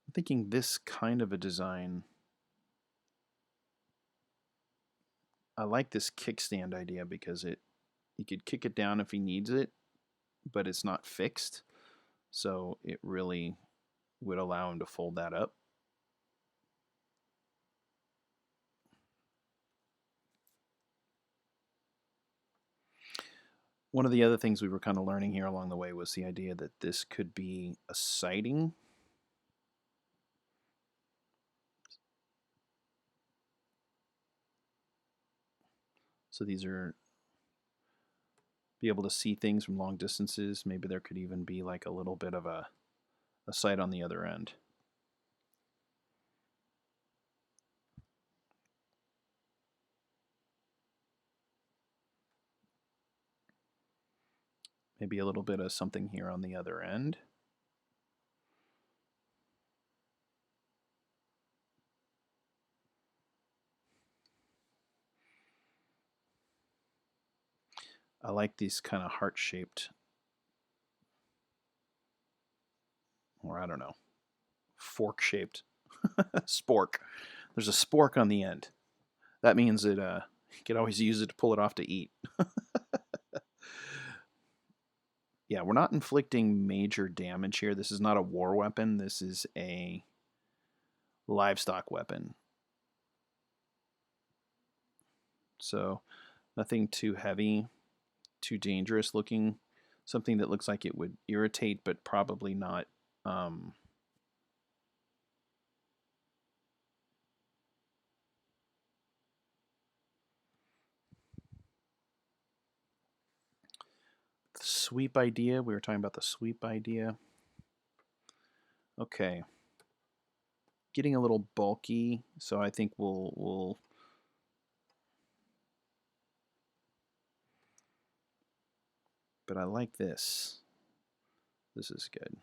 I'm thinking this kind of a design. I like this kickstand idea because you could kick it down if he needs it, but it's not fixed, so it really would allow him to fold that up. One of the other things we were kind of learning here along the way was the idea that this could be a siding. So these are be able to see things from long distances. Maybe there could even be like a little bit of a sight on the other end. Maybe a little bit of something here on the other end. I like these kind of heart-shaped, or I don't know, fork-shaped spork. There's a spork on the end. That means that you could always use it to pull it off to eat. Yeah, we're not inflicting major damage here. This is not a war weapon. This is a livestock weapon. So nothing too heavy, too dangerous looking. Something that looks like it would irritate, but probably not. Sweep idea. We were talking about the sweep idea. Okay. Getting a little bulky, so I think we'll but I like this. This is good.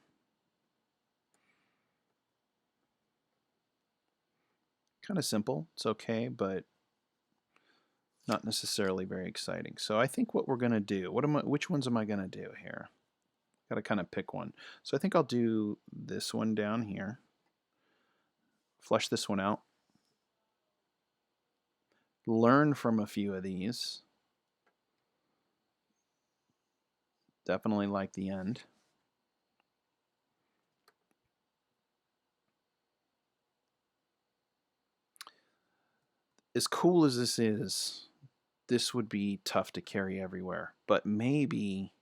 Kind of simple. It's okay, but not necessarily very exciting. So I think what we're gonna do. Which ones am I gonna do here? Got to kind of pick one. So I think I'll do this one down here. Flush this one out. Learn from a few of these. Definitely like the end. As cool as this would be tough to carry everywhere. But maybe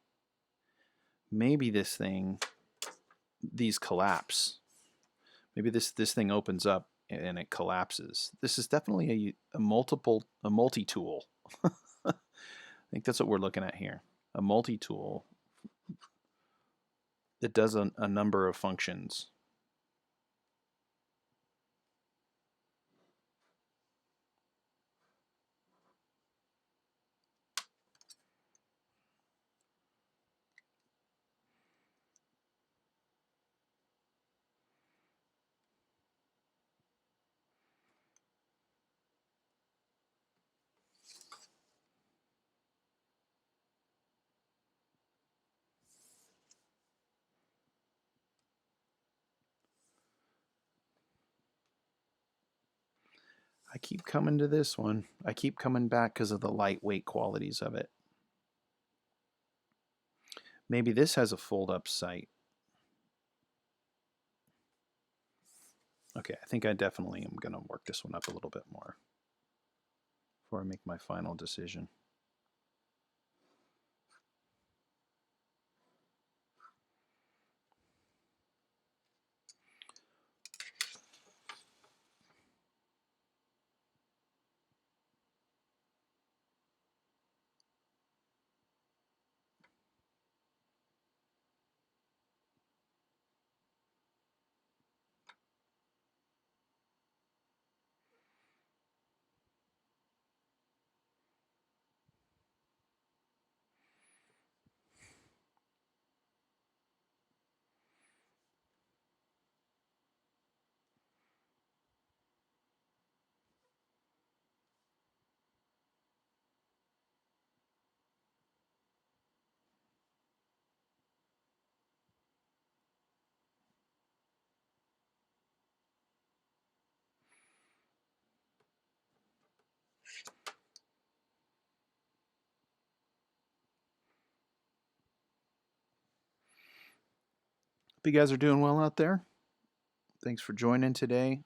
this thing, these collapse. Maybe this thing opens up and it collapses. This is definitely a multi-tool. I think that's what we're looking at here. A multi-tool that does a number of functions. I keep coming to this one. I keep coming back because of the lightweight qualities of it. Maybe this has a fold-up sight. Okay, I think I definitely am going to work this one up a little bit more before I make my final decision. Hope you guys are doing well out there. Thanks for joining today.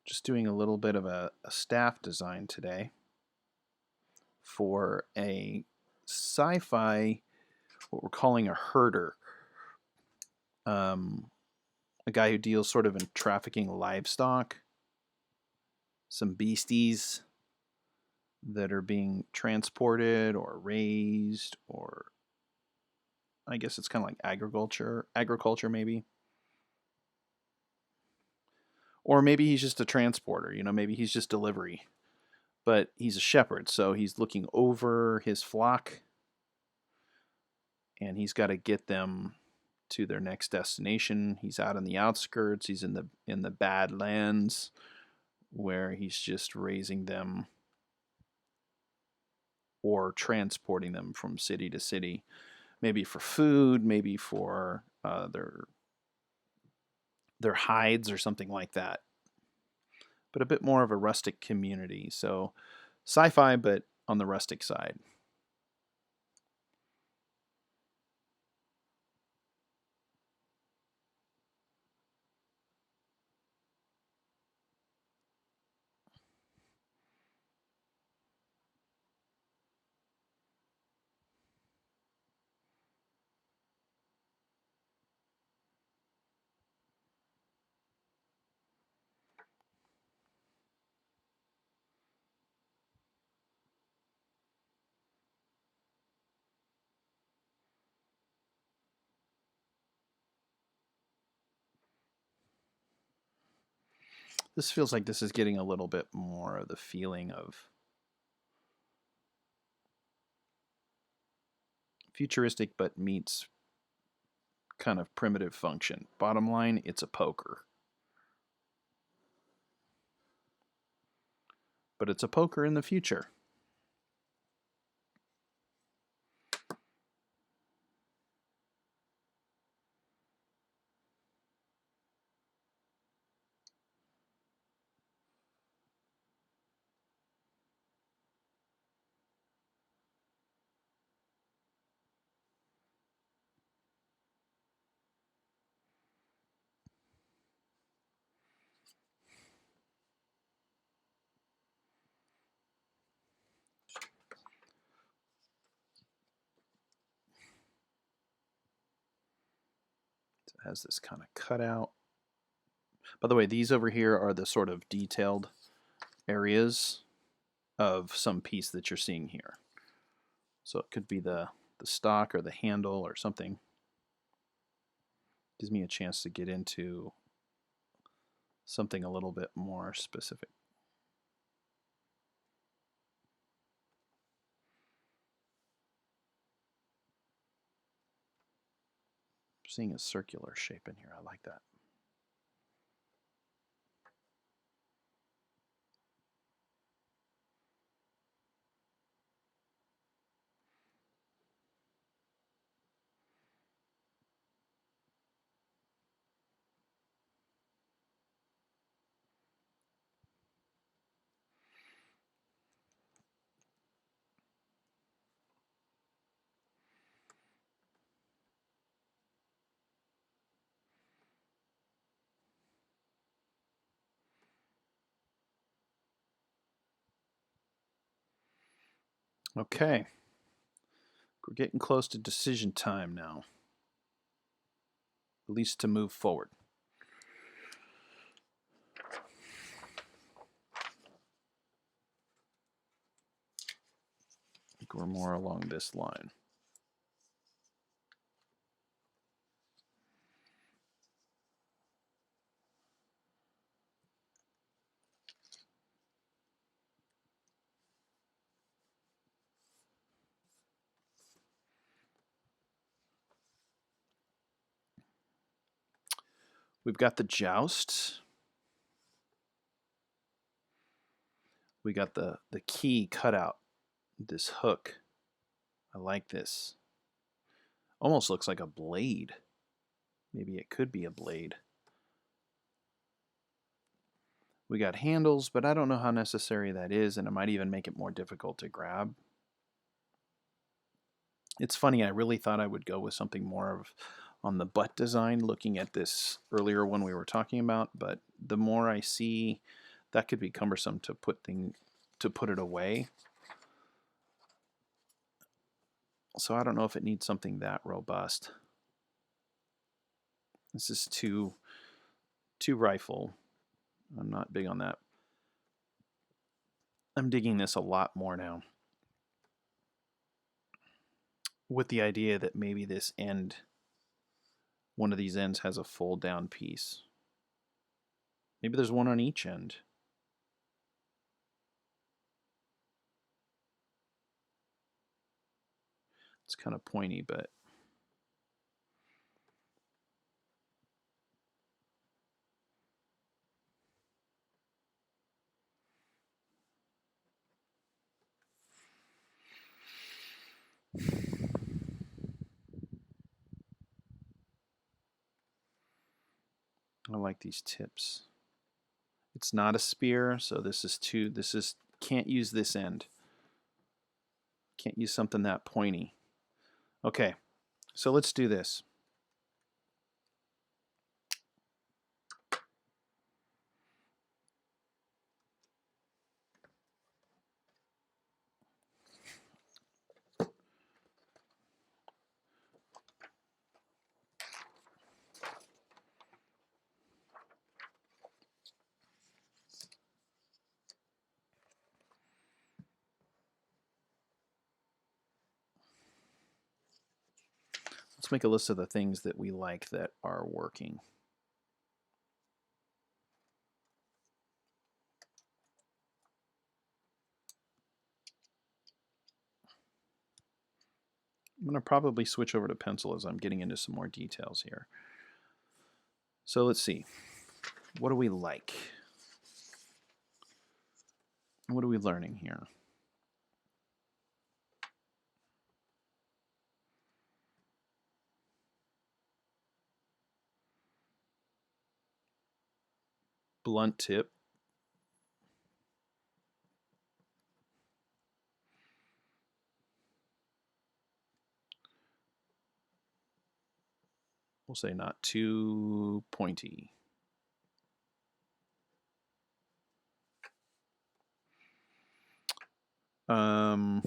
Just doing a little bit of a staff design today for a sci-fi, what we're calling a herder. A guy who deals sort of in trafficking livestock, some beasties that are being transported or raised, or I guess it's kind of like agriculture maybe. Or maybe he's just a transporter, maybe he's just delivery. But he's a shepherd, so he's looking over his flock and he's got to get them to their next destination. He's out on the outskirts, he's in the bad lands where he's just raising them or transporting them from city to city, maybe for food, maybe for their hides or something like that. But a bit more of a rustic community. So sci-fi, but on the rustic side. This feels like this is getting a little bit more of the feeling of futuristic but meets kind of primitive function. Bottom line, it's a poker. But it's a poker in the future. It has this kind of cutout. By the way, these over here are the sort of detailed areas of some piece that you're seeing here. So it could be the stock or the handle or something. Gives me a chance to get into something a little bit more specific. I'm seeing a circular shape in here. I like that. Okay. We're getting close to decision time now. At least to move forward. I think we're more along this line. We've got the joust. We got the key cutout, this hook. I like this. Almost looks like a blade. Maybe it could be a blade. We got handles, but I don't know how necessary that is, and it might even make it more difficult to grab. It's funny, I really thought I would go with something more of on the butt design, looking at this earlier one we were talking about, but the more I see, that could be cumbersome to put it away. So I don't know if it needs something that robust. This is too rifle. I'm not big on that. I'm digging this a lot more now, with the idea that maybe this end, one of these ends has a fold down piece. Maybe there's one on each end. It's kind of pointy, but I like these tips. It's not a spear, so this is can't use this end. Can't use something that pointy. Okay, so let's do this. Let's make a list of the things that we like that are working. I'm going to probably switch over to pencil as I'm getting into some more details here. So let's see. What do we like? What are we learning here? Blunt tip. We'll say not too pointy. Not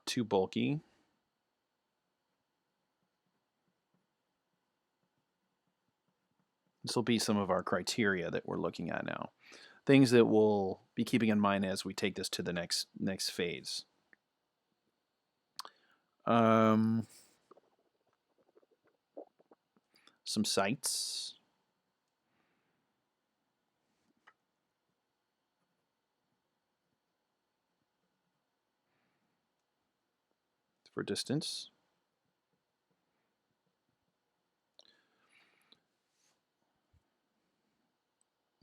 too bulky. This will be some of our criteria that we're looking at now. Things that we'll be keeping in mind as we take this to the next phase. Some sights. For distance.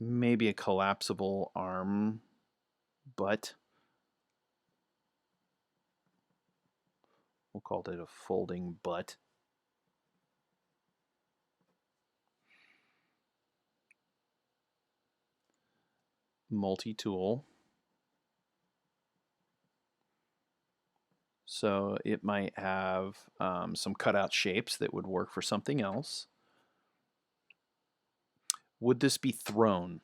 Maybe a collapsible arm butt. We'll call it a folding butt. Multi-tool. So it might have some cutout shapes that would work for something else. Would this be thrown?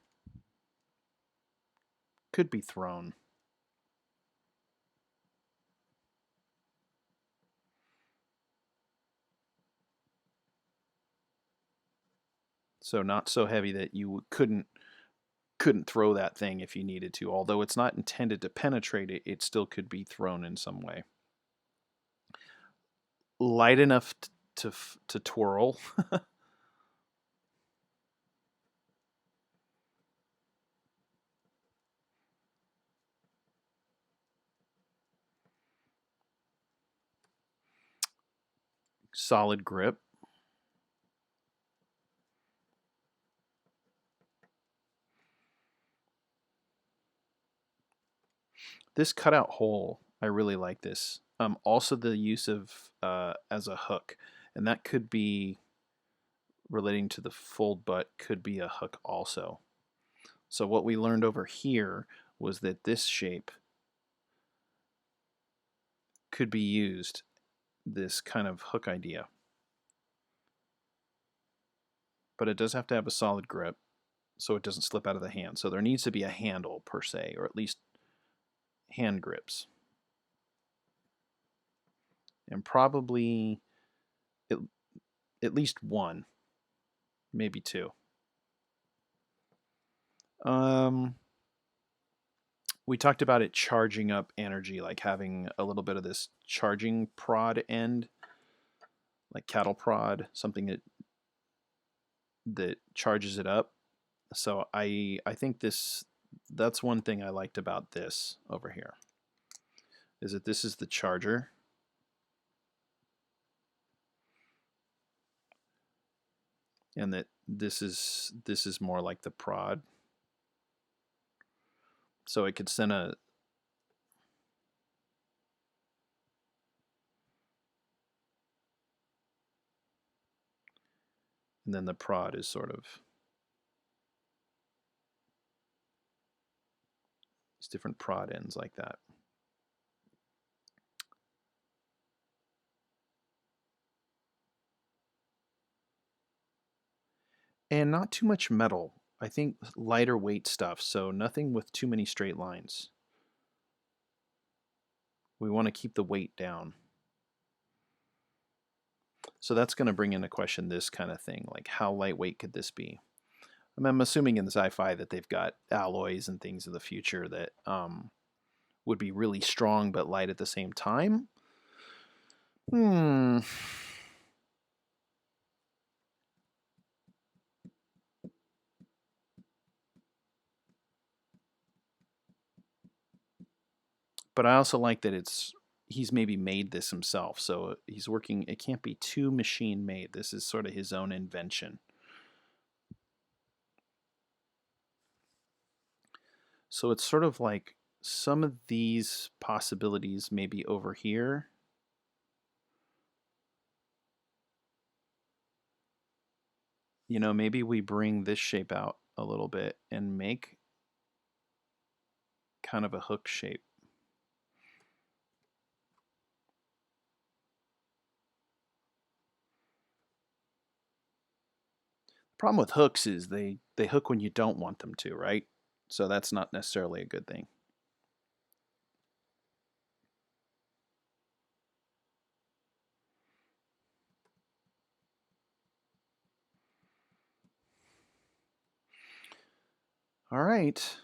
could be thrown. So not so heavy that you couldn't throw that thing if you needed to. Although it's not intended to penetrate it, it still could be thrown in some way. Light enough to twirl. Solid grip. This cutout hole, I really like this. Also the use of as a hook, and that could be relating to the fold butt, could be a hook also. So what we learned over here was that this shape could be used, this kind of hook idea. But it does have to have a solid grip so it doesn't slip out of the hand. So there needs to be a handle per se, or at least hand grips. And probably at least one, maybe two. We talked about it charging up energy, like having a little bit of this charging prod end, like cattle prod, something that charges it up. So I think that's one thing I liked about this over here, is that this is the charger. And that this is more like the prod. So it could send a and then the prod is sort of these different prod ends like that. And not too much metal. I think lighter weight stuff, so nothing with too many straight lines. We want to keep the weight down. So that's going to bring into question this kind of thing, like how lightweight could this be? I mean, I'm assuming in the sci-fi that they've got alloys and things of the future that would be really strong but light at the same time. But I also like that he's maybe made this himself, so he's working. It can't be too machine made. This is sort of his own invention. So it's sort of like some of these possibilities maybe over here. You know, maybe we bring this shape out a little bit and make kind of a hook shape. The problem with hooks is they hook when you don't want them to, right? So that's not necessarily a good thing. All right.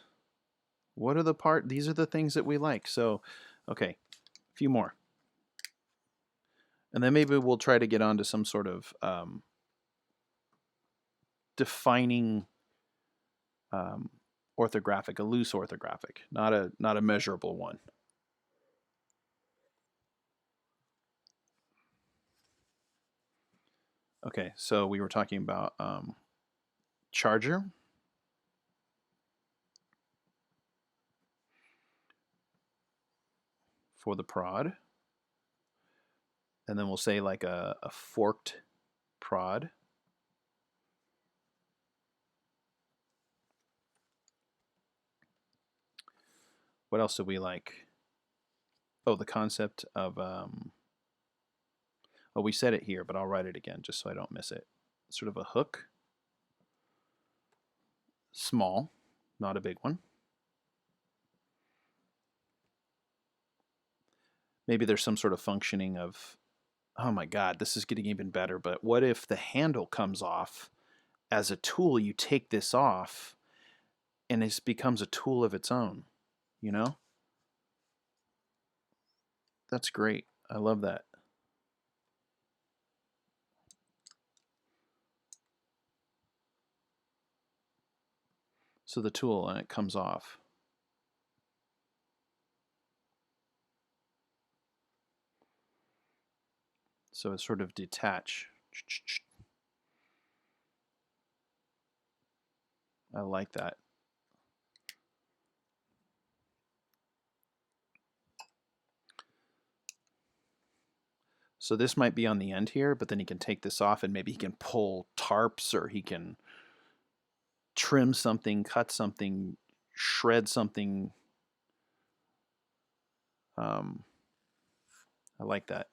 What are these are the things that we like. So, okay, a few more. And then maybe we'll try to get onto some sort of defining orthographic, a loose orthographic, not a measurable one. Okay, so we were talking about charger. For the prod. And then we'll say like a forked prod. What else do we like? Oh, the concept of, oh, we said it here, but I'll write it again just so I don't miss it. Sort of a hook. Small, not a big one. maybe there's some sort of functioning of, oh my God, this is getting even better, but what if the handle comes off as a tool? You take this off and it becomes a tool of its own, you know? That's great. I love that. So the tool and it comes off. So it's sort of detach. I like that. So this might be on the end here, but then he can take this off and maybe he can pull tarps, or he can trim something, cut something, shred something. I like that.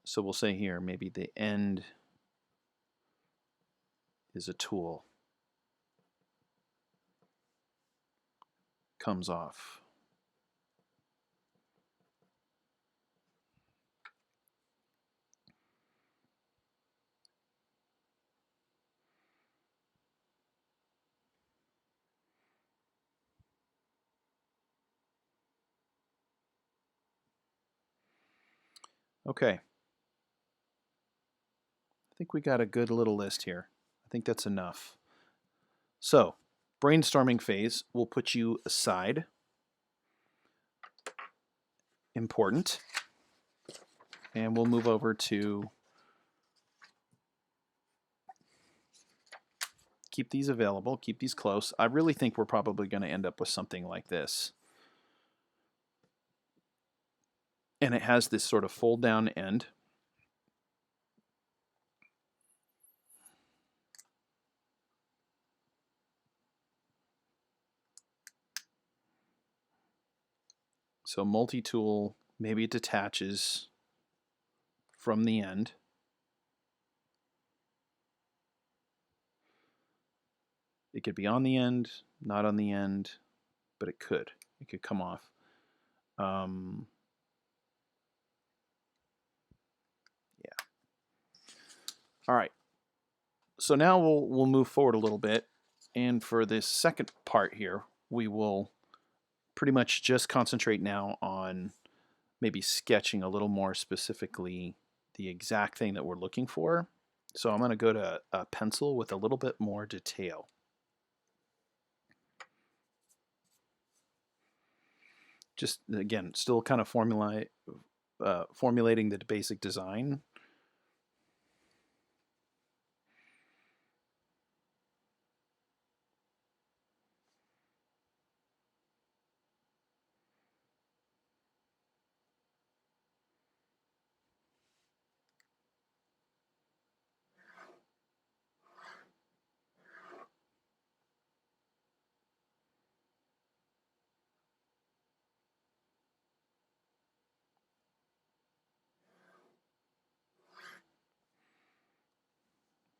So we'll say here, maybe the end is a tool. Comes off. Okay. I think we got a good little list here. I think that's enough. So, brainstorming phase, we'll put you aside. Important. And we'll move over to keep these available, keep these close. I really think we're probably going to end up with something like this. And it has this sort of fold down end. So multi-tool, maybe it detaches from the end. It could be on the end, not on the end, but it could. It could come off. Yeah. All right. So now we'll move forward a little bit, and for this second part here, we will pretty much just concentrate now on maybe sketching a little more specifically the exact thing that we're looking for. So I'm going to go to a pencil with a little bit more detail. Just again, still kind of formulating the basic design.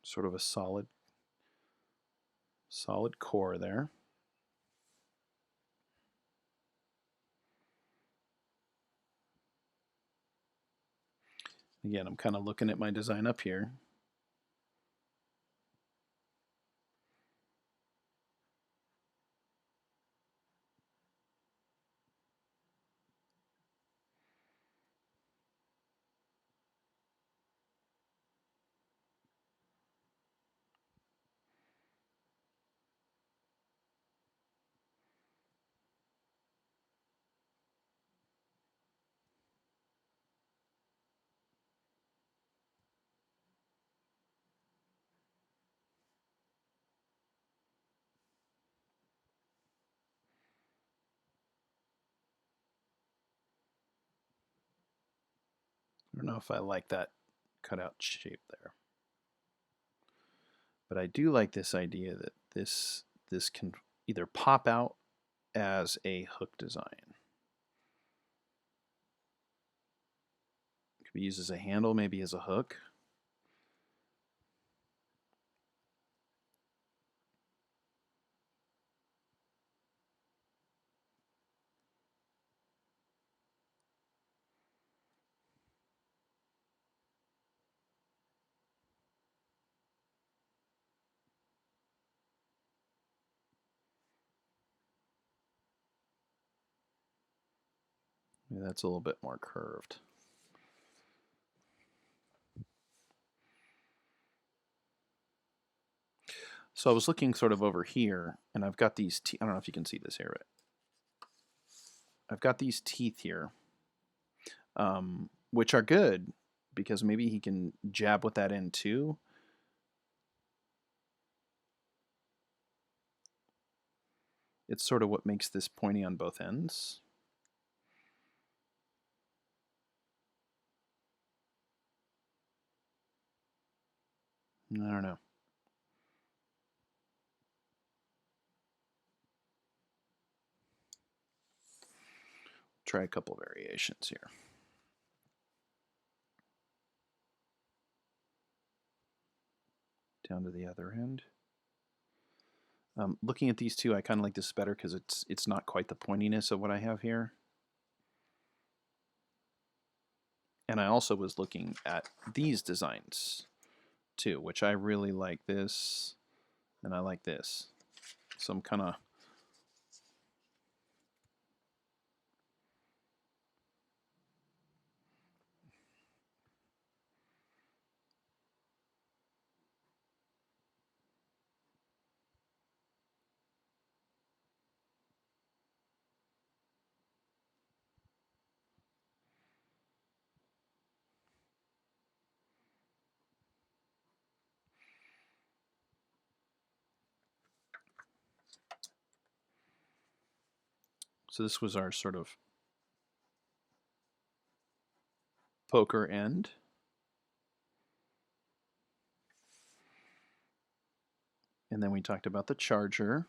Sort of a solid core there. Again, I'm kind of looking at my design up here. I don't know if I like that cutout shape there. But I do like this idea that this can either pop out as a hook design. It could be used as a handle, maybe as a hook. Maybe that's a little bit more curved. So I was looking sort of over here, and I've got these, I don't know if you can see this here, but I've got these teeth here, which are good, because maybe he can jab with that end too. It's sort of what makes this pointy on both ends. I don't know. Try a couple variations here. Down to the other end. Looking at these two, I kind of like this better because it's not quite the pointiness of what I have here. And I also was looking at these designs too, which I really like this, and I like this. So I'm kind of so this was our sort of poker end. And then we talked about the charger.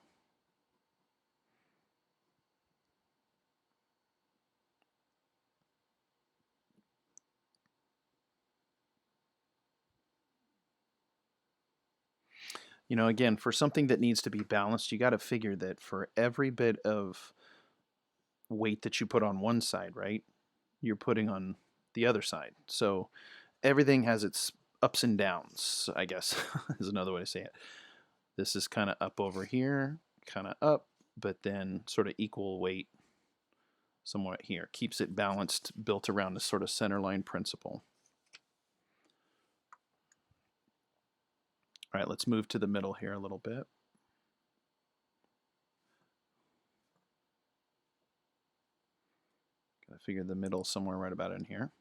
You know, again, for something that needs to be balanced, you got to figure that for every bit of weight that you put on one side, right, you're putting on the other side. So everything has its ups and downs, I guess, is another way to say it. This is kind of up over here, kind of up, but then sort of equal weight somewhat here. Keeps it balanced, built around this sort of centerline principle. All right, let's move to the middle here a little bit. I figure the middle somewhere right about in here.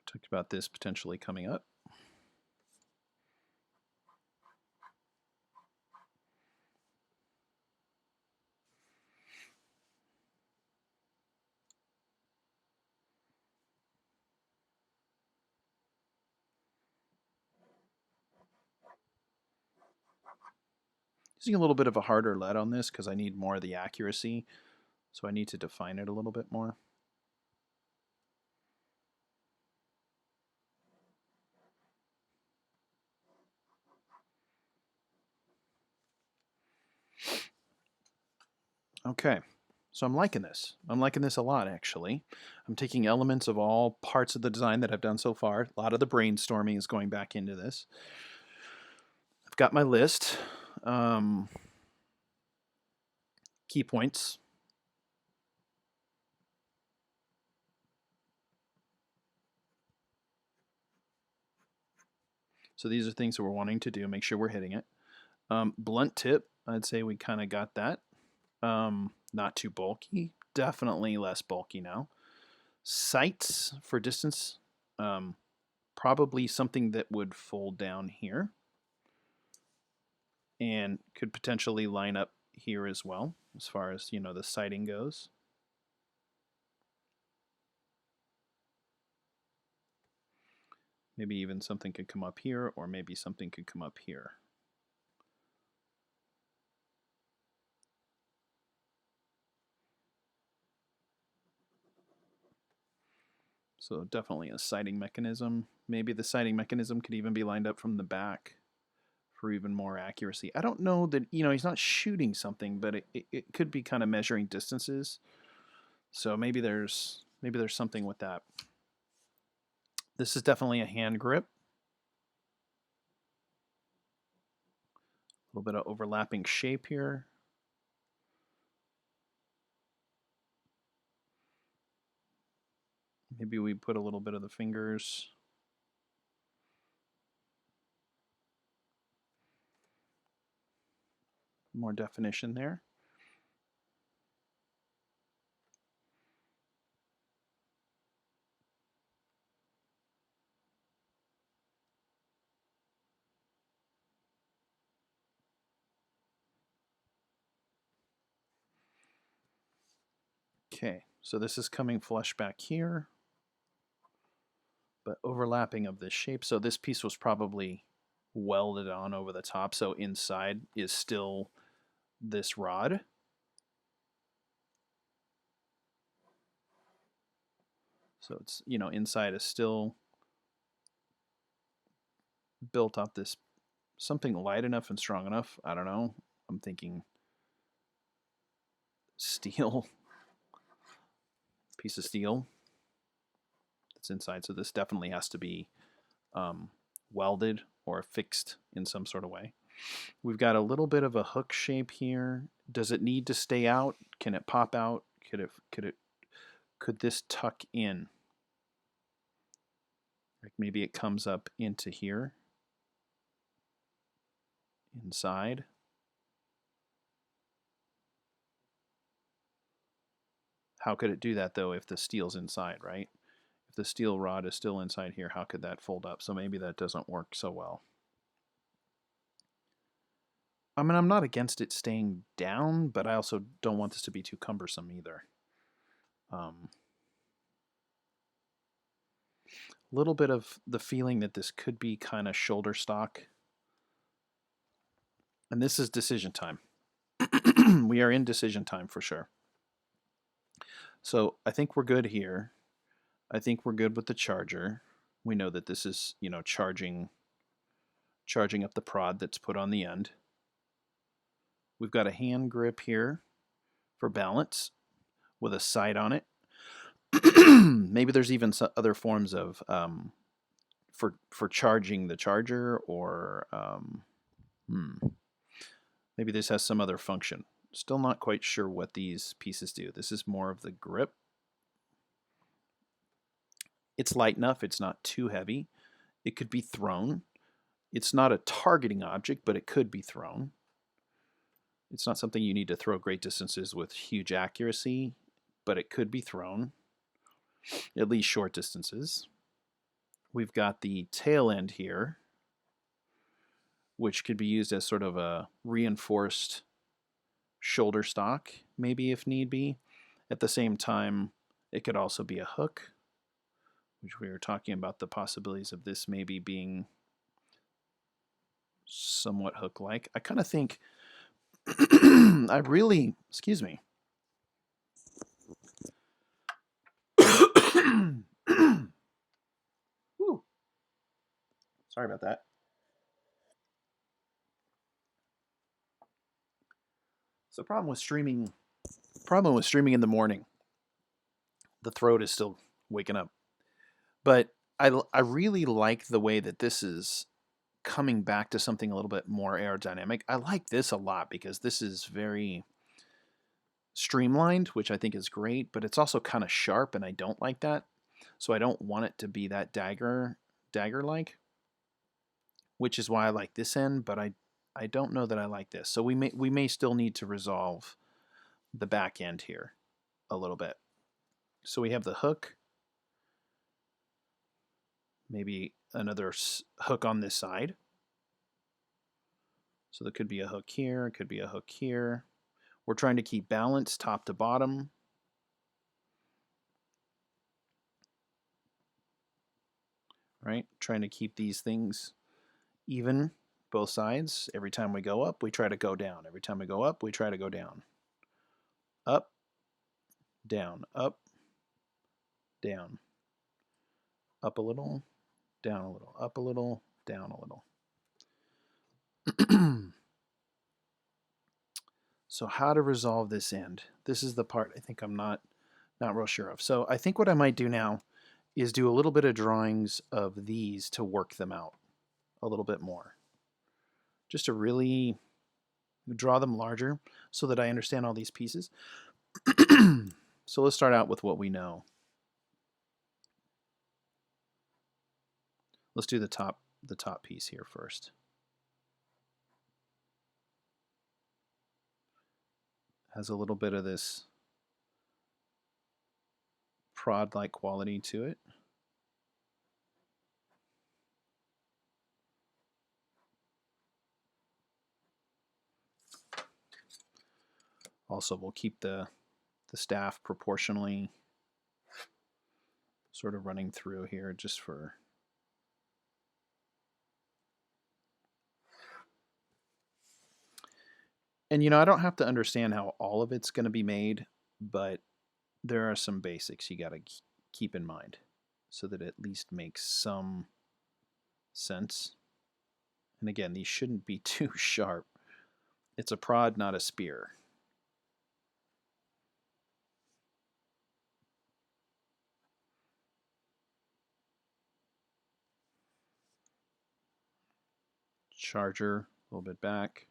Talked about this potentially coming up. Using a little bit of a harder lead on this because I need more of the accuracy, so I need to define it a little bit more. Okay, so I'm liking this. I'm liking this a lot, actually. I'm taking elements of all parts of the design that I've done so far. A lot of the brainstorming is going back into this. I've got my list. Key points. So these are things that we're wanting to do. Make sure we're hitting it. Blunt tip I'd say we kind of got that. Not too bulky. Definitely less bulky now. Sights for distance. Probably something that would fold down here and could potentially line up here as well, as far as, you know, the sighting goes. Maybe even something could come up here, or maybe something could come up here. So definitely a sighting mechanism. Maybe the sighting mechanism could even be lined up from the back for even more accuracy. I don't know that, you know, he's not shooting something, but it could be kind of measuring distances. So maybe there's something with that. This is definitely a hand grip. A little bit of overlapping shape here. Maybe we put a little bit of the fingers. More definition there. Okay, so this is coming flush back here, but overlapping of this shape. So this piece was probably welded on over the top, so inside is still this rod. So it's, you know, inside is still built up this something light enough and strong enough. I don't know. I'm thinking steel, piece of steel that's inside. So this definitely has to be welded or fixed in some sort of way. We've got a little bit of a hook shape here. Does it need to stay out? Can it pop out? Could this tuck in? Like maybe it comes up into here, inside. How could it do that though if the steel's inside, right? If the steel rod is still inside here, how could that fold up? So maybe that doesn't work so well. I mean, I'm not against it staying down, but I also don't want this to be too cumbersome either. Little bit of the feeling that this could be kind of shoulder stock. And this is decision time. We are in decision time for sure. So I think we're good here. I think we're good with the charger. We know that this is, you know, charging up the prod that's put on the end. We've got a hand grip here for balance with a sight on it. Maybe there's even some other forms of for charging the charger, or maybe this has some other function. Still not quite sure what these pieces do. This is more of the grip. It's light enough. It's not too heavy. It could be thrown. It's not a targeting object, but it could be thrown. It's not something you need to throw great distances with huge accuracy, but it could be thrown, at least short distances. We've got the tail end here, which could be used as sort of a reinforced shoulder stock, maybe if need be. At the same time, it could also be a hook, which we were talking about the possibilities of this maybe being somewhat hook-like. I kind of think excuse me. Sorry about that. So problem with streaming in the morning. The throat is still waking up. But I really like the way that this is coming back to something a little bit more aerodynamic. I like this a lot because this is very streamlined, which I think is great, but it's also kind of sharp, and I don't like that. So I don't want it to be that dagger-like, which is why I like this end, but I don't know that I like this. So we may still need to resolve the back end here a little bit. So we have the hook, maybe another hook on this side. So there could be a hook here, it could be a hook here. We're trying to keep balance top to bottom. Right? Trying to keep these things even, both sides. Every time we go up, we try to go down. Every time we go up, we try to go down. Up, down, up, down. Up a little, down a little, up a little, down a little. So how to resolve this end? This is the part I think I'm not real sure of. So I think what I might do now is do a little bit of drawings of these to work them out a little bit more. Just to really draw them larger so that I understand all these pieces. So let's start out with what we know. Let's do the top piece here first. Has a little bit of this prod-like quality to it. Also, we'll keep the staff proportionally sort of running through here just for and you know, I don't have to understand how all of it's going to be made, but there are some basics you got to keep in mind so that it at least makes some sense. And again, these shouldn't be too sharp. It's a prod, not a spear. Charger, a little bit back.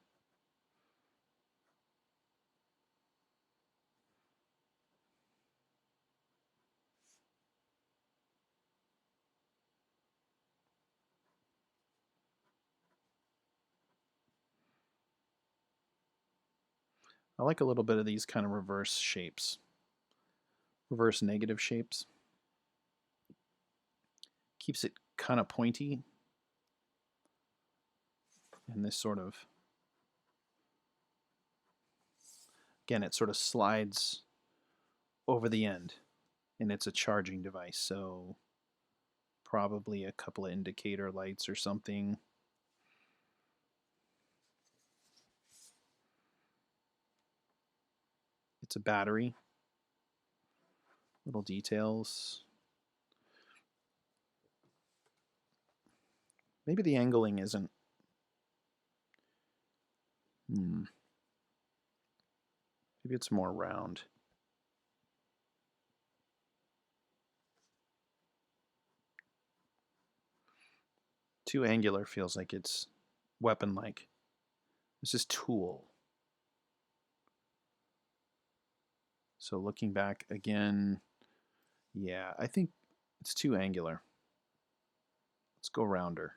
I like a little bit of these kind of reverse shapes, reverse negative shapes. Keeps it kind of pointy. And this sort of, again, it sort of slides over the end. And it's a charging device, so probably a couple of indicator lights or something. It's a battery. Little details. Maybe the angling isn't. Maybe it's more round. Too angular feels like it's weapon-like. This is tool. So looking back again, yeah, I think it's too angular. Let's go rounder.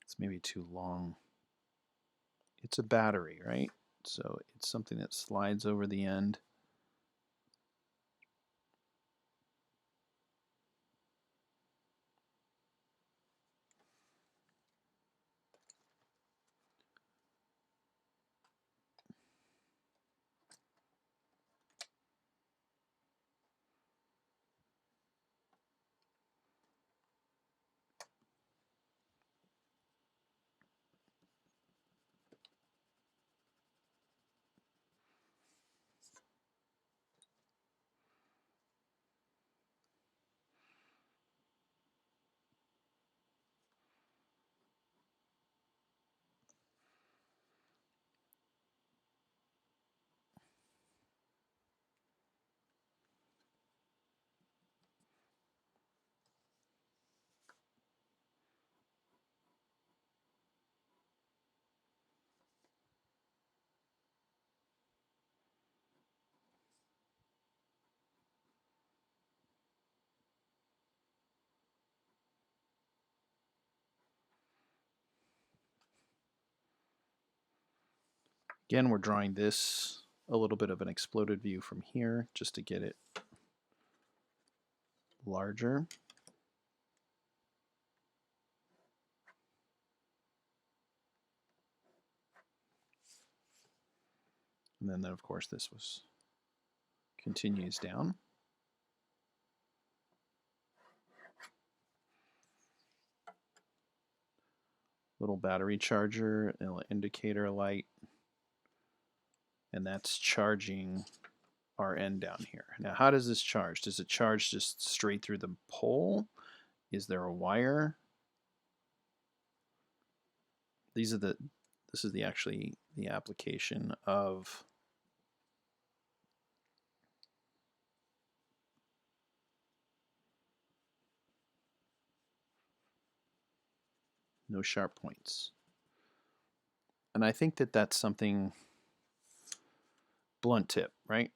It's maybe too long. It's a battery, right? So it's something that slides over the end. Again, we're drawing this a little bit of an exploded view from here just to get it larger. And then of course, this continues down. Little battery charger, indicator light, and that's charging our end down here. Now, how does this charge? Does it charge just straight through the pole? Is there a wire? This is actually the application of no sharp points. And I think that that's something blunt tip, right?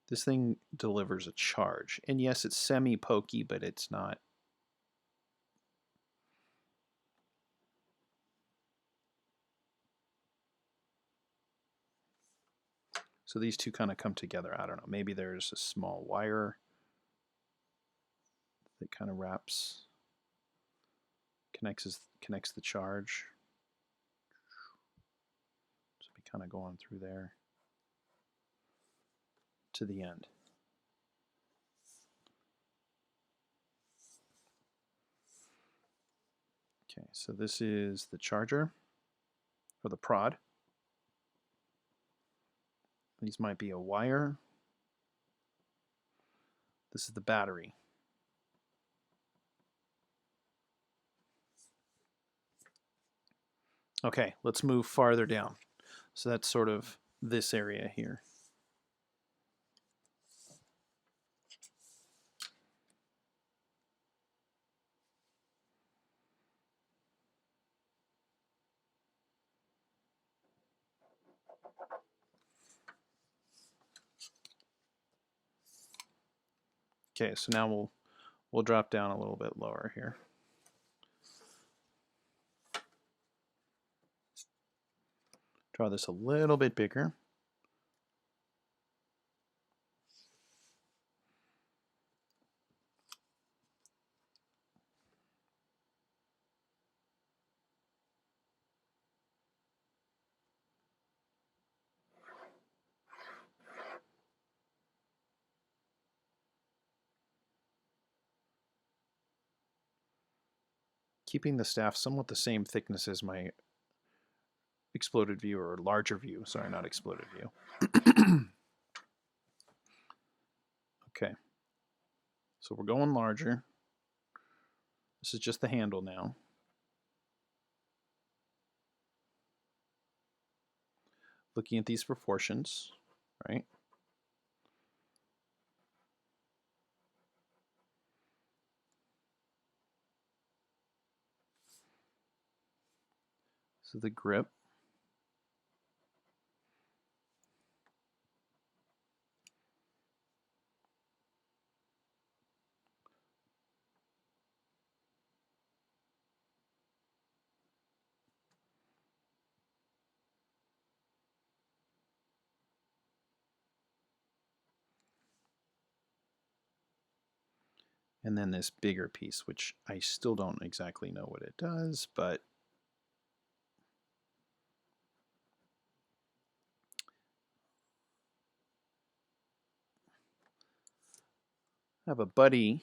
This thing delivers a charge. And yes, it's semi-pokey, but it's not. So these two kind of come together. I don't know. Maybe there's a small wire that kind of connects the charge. So be kind of going through there to the end. Okay, so this is the charger or the prod. These might be a wire. This is the battery. Okay, let's move farther down. So that's sort of this area here. Okay, so now we'll drop down a little bit lower here. Draw this a little bit bigger. Keeping the staff somewhat the same thickness as my exploded view, or larger view. Sorry, not exploded view. Okay. So we're going larger. This is just the handle now. Looking at these proportions, right? So the grip. And then this bigger piece, which I still don't exactly know what it does, but I have a buddy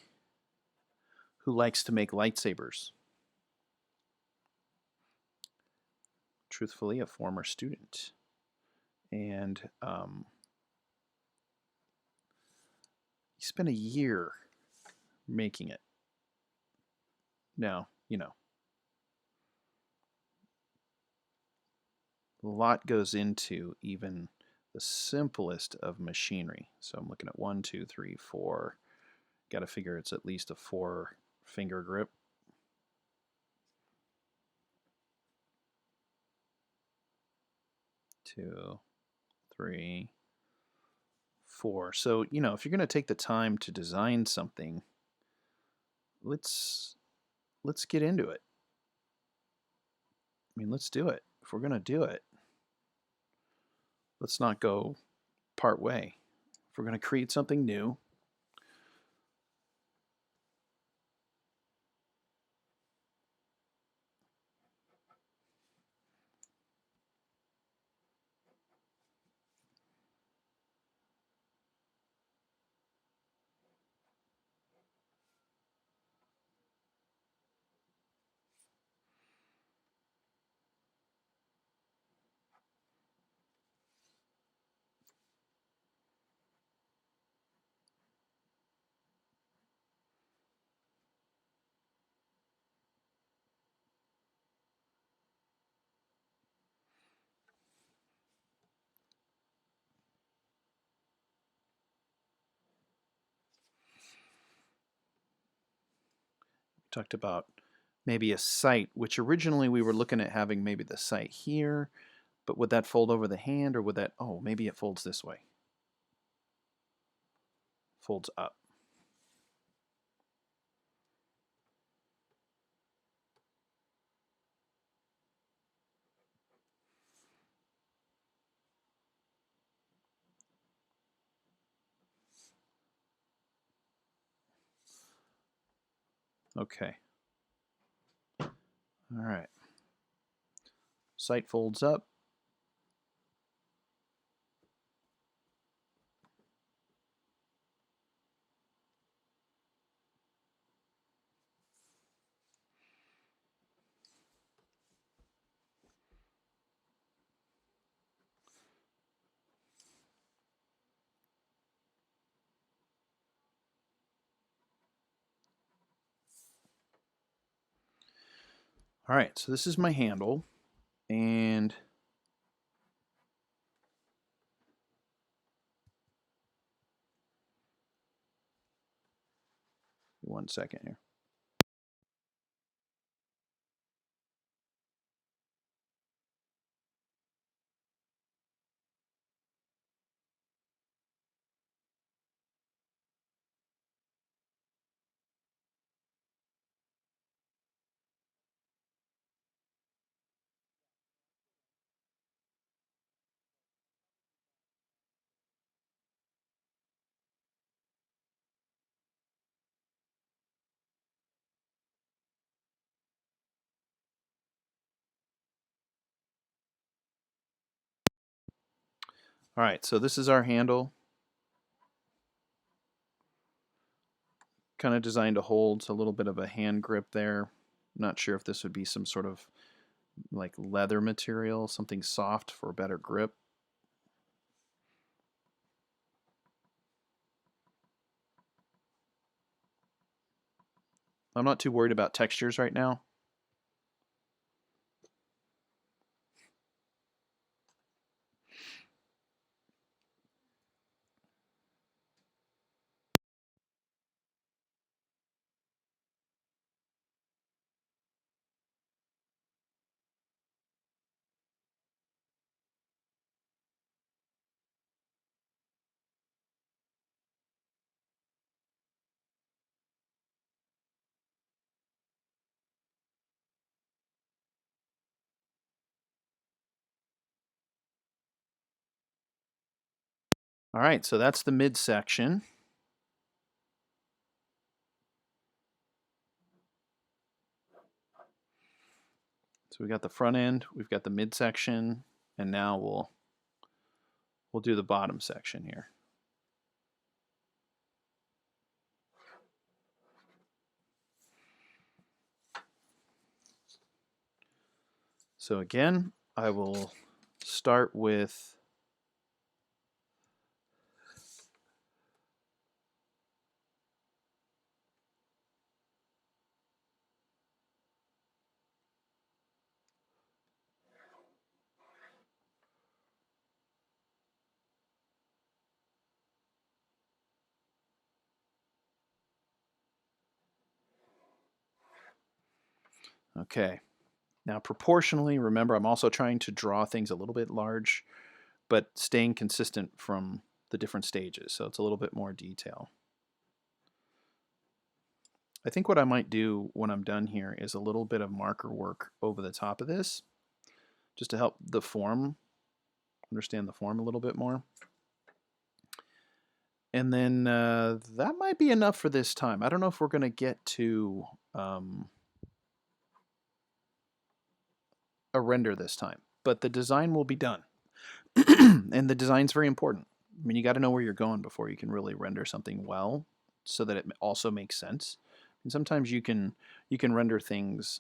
who likes to make lightsabers. Truthfully, a former student. And he spent a year making it. Now, you know, a lot goes into even the simplest of machinery. So I'm looking at 1, 2, 3, 4. Got to figure it's at least a 4-finger grip. Two, 3, 4. So, you know, if you're going to take the time to design something, let's get into it. mean, let's do it. If we're going to do it, let's not go part way. If we're going to create something new, talked about maybe a sight, which originally we were looking at having maybe the sight here, but would that fold over the hand, or would that, oh, maybe it folds this way. Folds up. Okay. All right. Sight folds up. All right, so this is my handle, and one second here. All right, so this is our handle. Kind of designed to hold, so a little bit of a hand grip there. Not sure if this would be some sort of like leather material, something soft for better grip. I'm not too worried about textures right now. All right, so that's the midsection. So we got the front end, we've got the midsection, and now we'll do the bottom section here. So again, I will start with okay. Now proportionally, remember I'm also trying to draw things a little bit large, but staying consistent from the different stages, so it's a little bit more detail. I think what I might do when I'm done here is a little bit of marker work over the top of this, just to help the form, understand the form a little bit more. And then that might be enough for this time. I don't know if we're going to get to a render this time, but the design will be done. And the design's very important. I mean, you got to know where you're going before you can really render something well, so that it also makes sense. And sometimes you can render things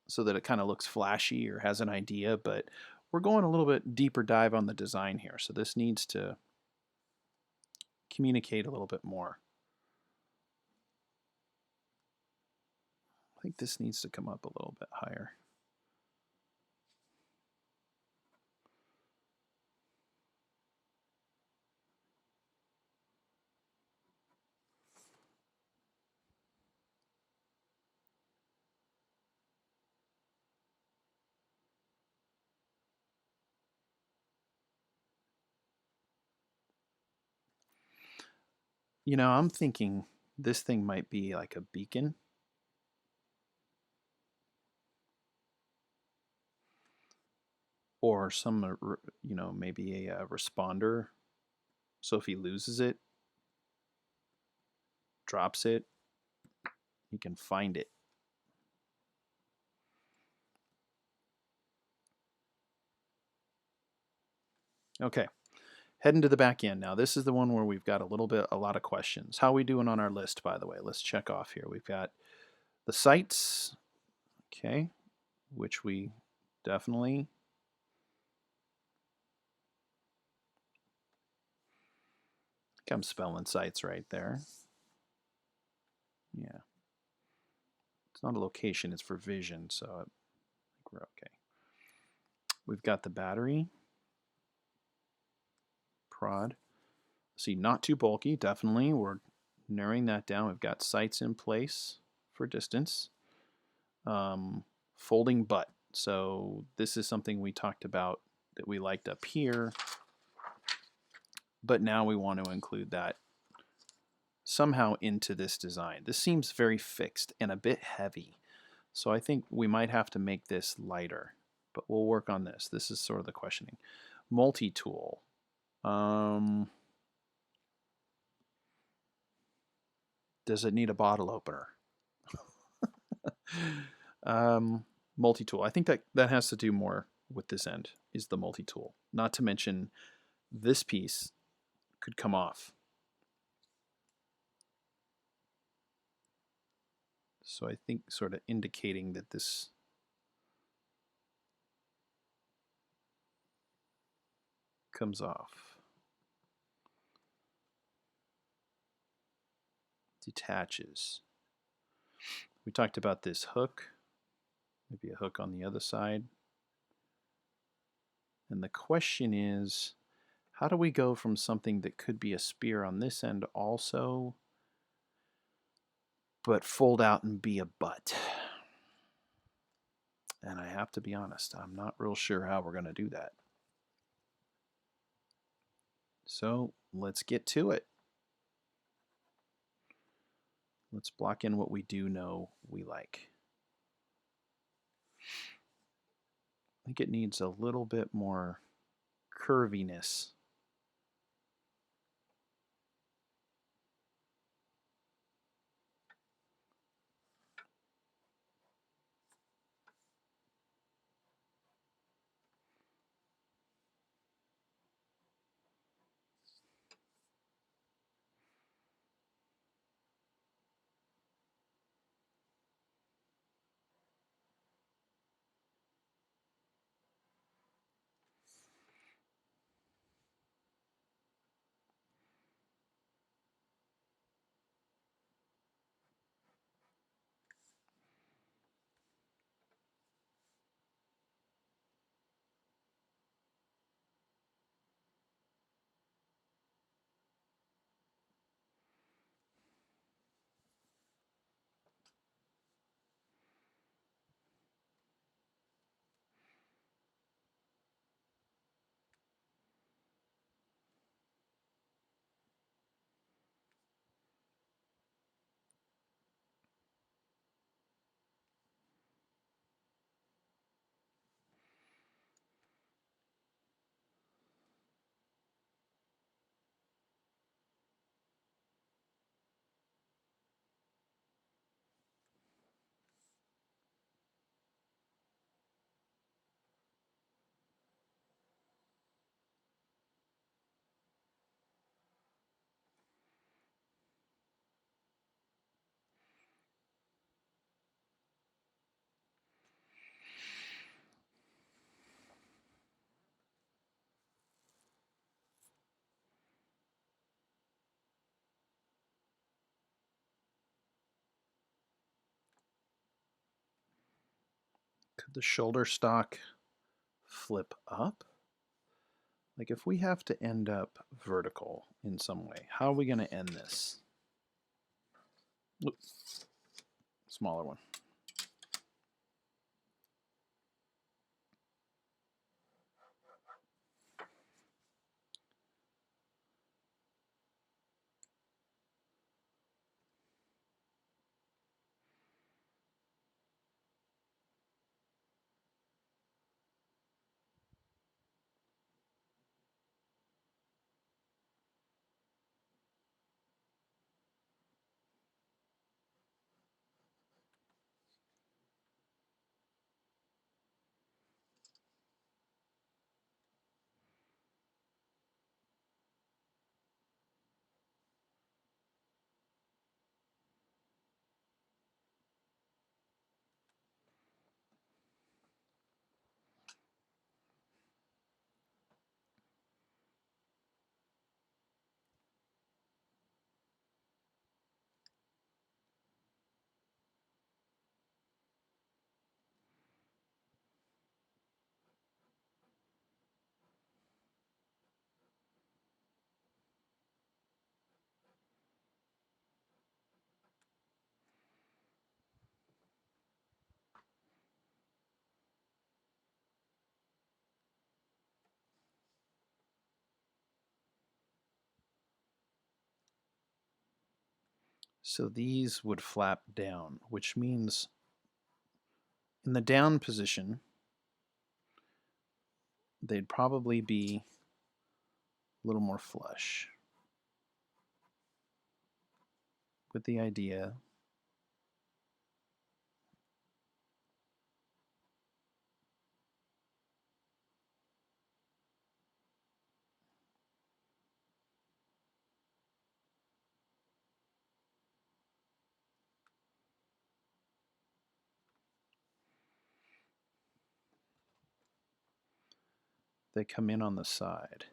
so that it kind of looks flashy or has an idea, but we're going a little bit deeper dive on the design here. So this needs to communicate a little bit more. I think this needs to come up a little bit higher. You know, I'm thinking this thing might be like a beacon. Or some, you know, maybe a responder. So if he loses it, drops it, he can find it. Okay, heading to the back end now. This is the one where we've got a lot of questions. How are we doing on our list, by the way? Let's check off here. We've got the sites, okay, which we definitely. I think I'm spelling sites right there. Yeah. It's not a location, it's for vision, so I think we're okay. We've got the battery. Prod. See, not too bulky, definitely. We're narrowing that down. We've got sights in place for distance. Folding butt. So this is something we talked about that we liked up here, but now we want to include that somehow into this design. This seems very fixed and a bit heavy, so I think we might have to make this lighter, but we'll work on this. This is sort of the questioning. Multi-tool. Does it need a bottle opener? Multi-tool. I think that has to do more with this end, is the multi-tool. Not to mention this piece could come off. So I think sort of indicating that this comes off. Detaches. We talked about this hook. Maybe a hook on the other side. And the question is, how do we go from something that could be a spear on this end also, but fold out and be a butt? And I have to be honest, I'm not real sure how we're going to do that. So let's get to it. Let's block in what we do know we like. I think it needs a little bit more curviness. Could the shoulder stock flip up? Like if we have to end up vertical in some way, how are we going to end this? Oops. Smaller one. So these would flap down, which means in the down position, they'd probably be a little more flush, with the idea they come in on the side.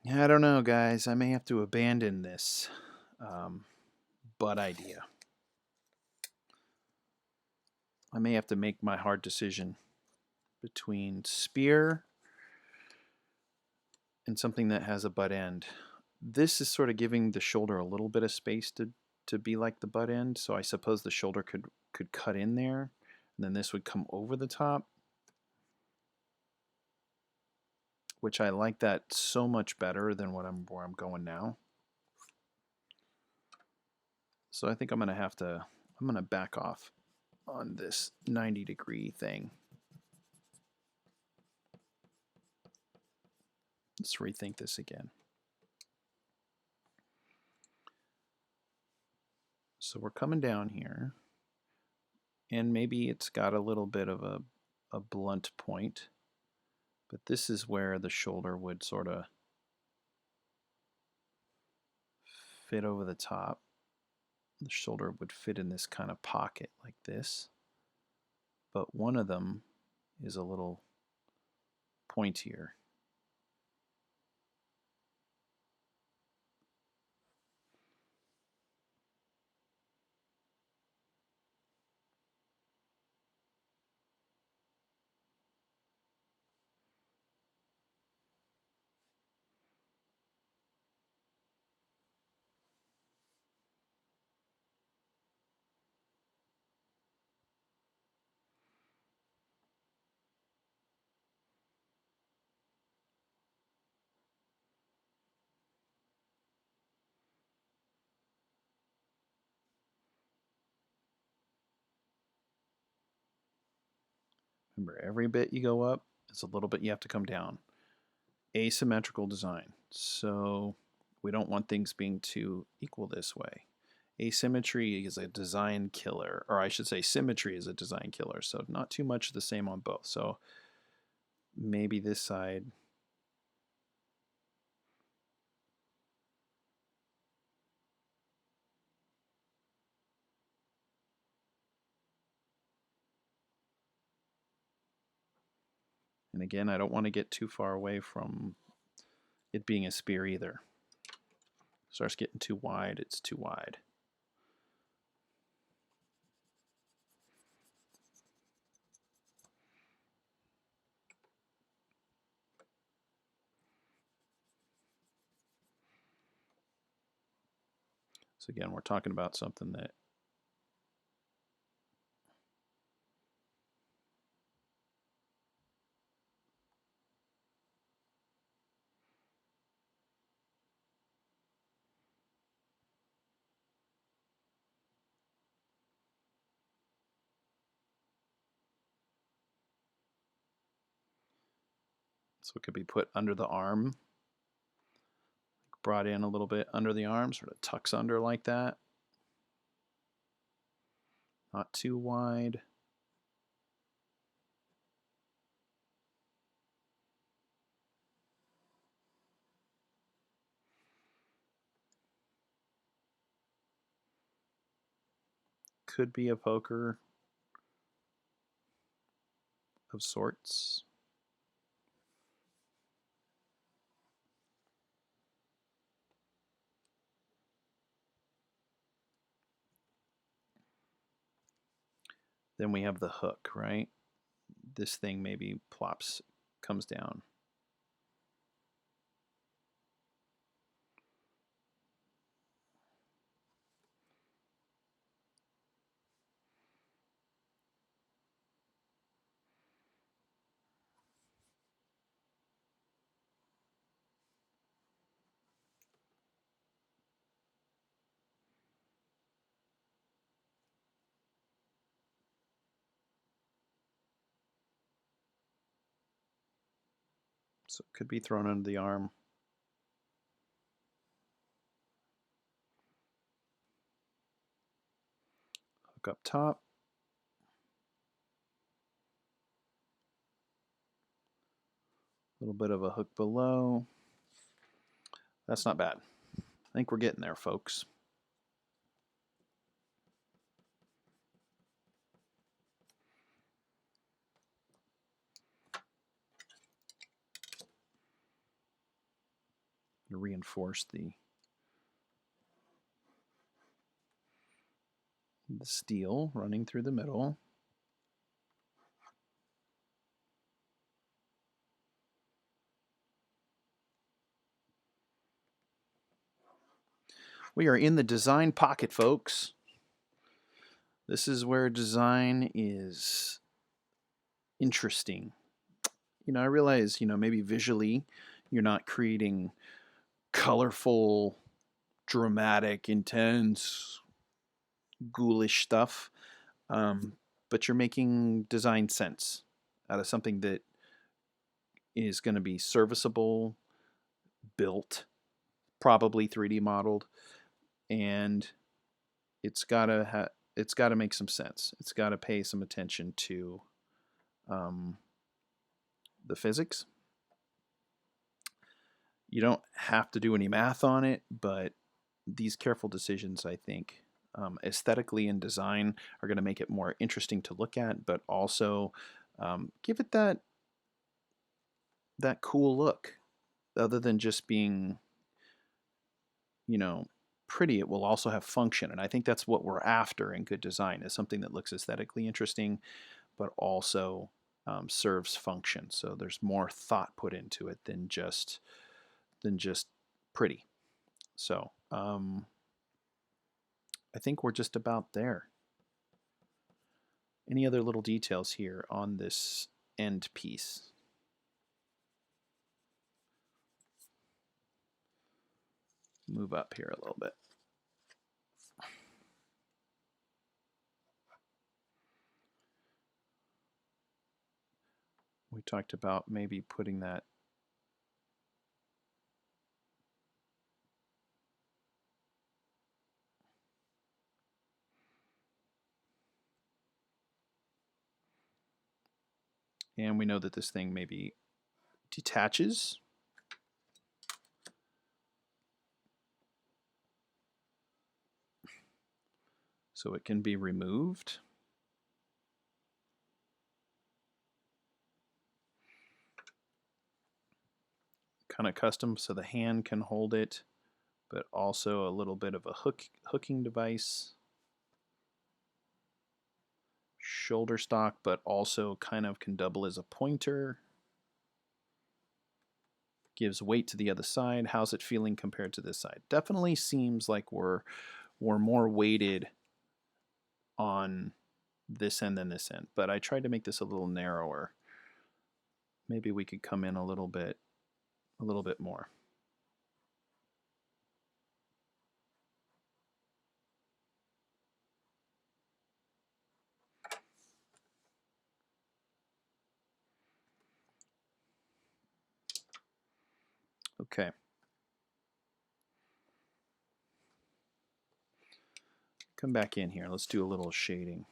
I don't know, guys. I may have to abandon this butt idea. I may have to make my hard decision between spear and something that has a butt end. This is sort of giving the shoulder a little bit of space to be like the butt end, so I suppose the shoulder could cut in there, and then this would come over the top, which I like that so much better than where I'm going now. So I think I'm gonna back off on this 90-degree thing. Let's rethink this again. So we're coming down here, and maybe it's got a little bit of a blunt point, but this is where the shoulder would sort of fit over the top. The shoulder would fit in this kind of pocket like this, but one of them is a little pointier. Remember, every bit you go up, it's a little bit you have to come down. Asymmetrical design. So we don't want things being too equal this way. Asymmetry is a design killer, or I should say symmetry is a design killer, so not too much the same on both. So maybe this side. And again, I don't want to get too far away from it being a spear either. Starts getting too wide, it's too wide. So again, we're talking about something that so it could be put under the arm, brought in a little bit under the arm, sort of tucks under like that. Not too wide. Could be a poker of sorts. Then we have the hook, right? This thing maybe plops, comes down. So it could be thrown under the arm. Hook up top. A little bit of a hook below. That's not bad. I think we're getting there, folks. Reinforce the steel running through the middle. We are in the design pocket, folks. This is where design is interesting. You know, I realize, you know, maybe visually you're not creating colorful, dramatic, intense, ghoulish stuff, but you're making design sense out of something that is going to be serviceable, built, probably 3D modeled, and it's got to make some sense. It's got to pay some attention to the physics. You don't have to do any math on it, but these careful decisions, I think, aesthetically and design, are going to make it more interesting to look at, but also give it that cool look. Other than just being, you know, pretty, it will also have function, and I think that's what we're after in good design, is something that looks aesthetically interesting, but also serves function. So there's more thought put into it than just pretty. So I think we're just about there. Any other little details here on this end piece? Move up here a little bit. We talked about maybe putting that and we know that this thing maybe detaches. So it can be removed. kind of custom, so the hand can hold it, but also a little bit of a hooking device. Shoulder stock, but also kind of can double as a pointer. Gives weight to the other side. How's it feeling compared to this side? Definitely seems like we're more weighted on this end than this end, but I tried to make this a little narrower. Maybe we could come in a little bit more. Okay. Come back in here. Let's do a little shading.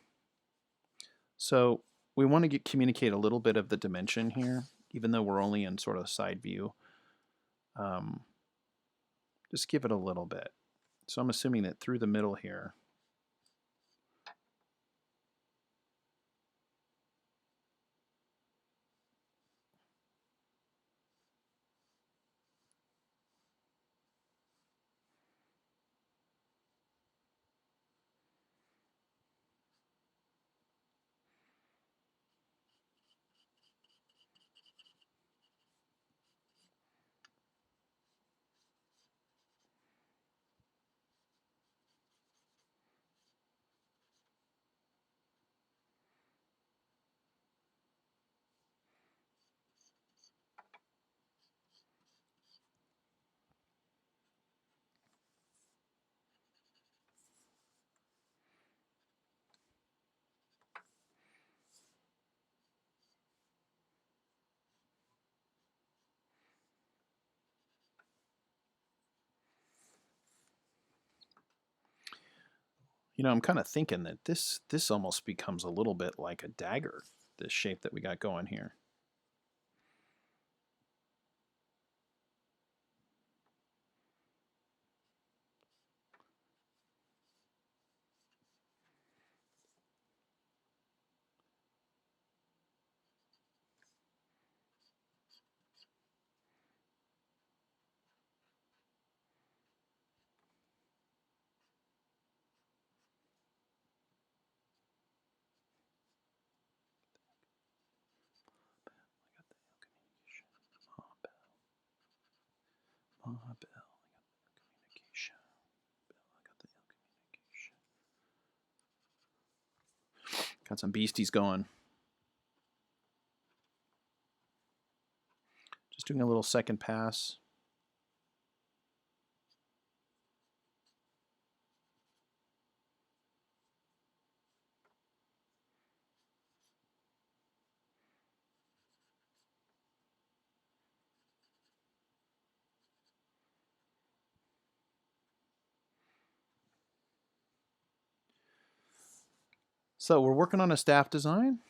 So we want to communicate a little bit of the dimension here, even though we're only in sort of side view. Just give it a little bit. So I'm assuming that through the middle here, I'm kind of thinking that this almost becomes a little bit like a dagger, this shape that we got going here. Got some beasties going. Just doing a little second pass. So we're working on a staff design.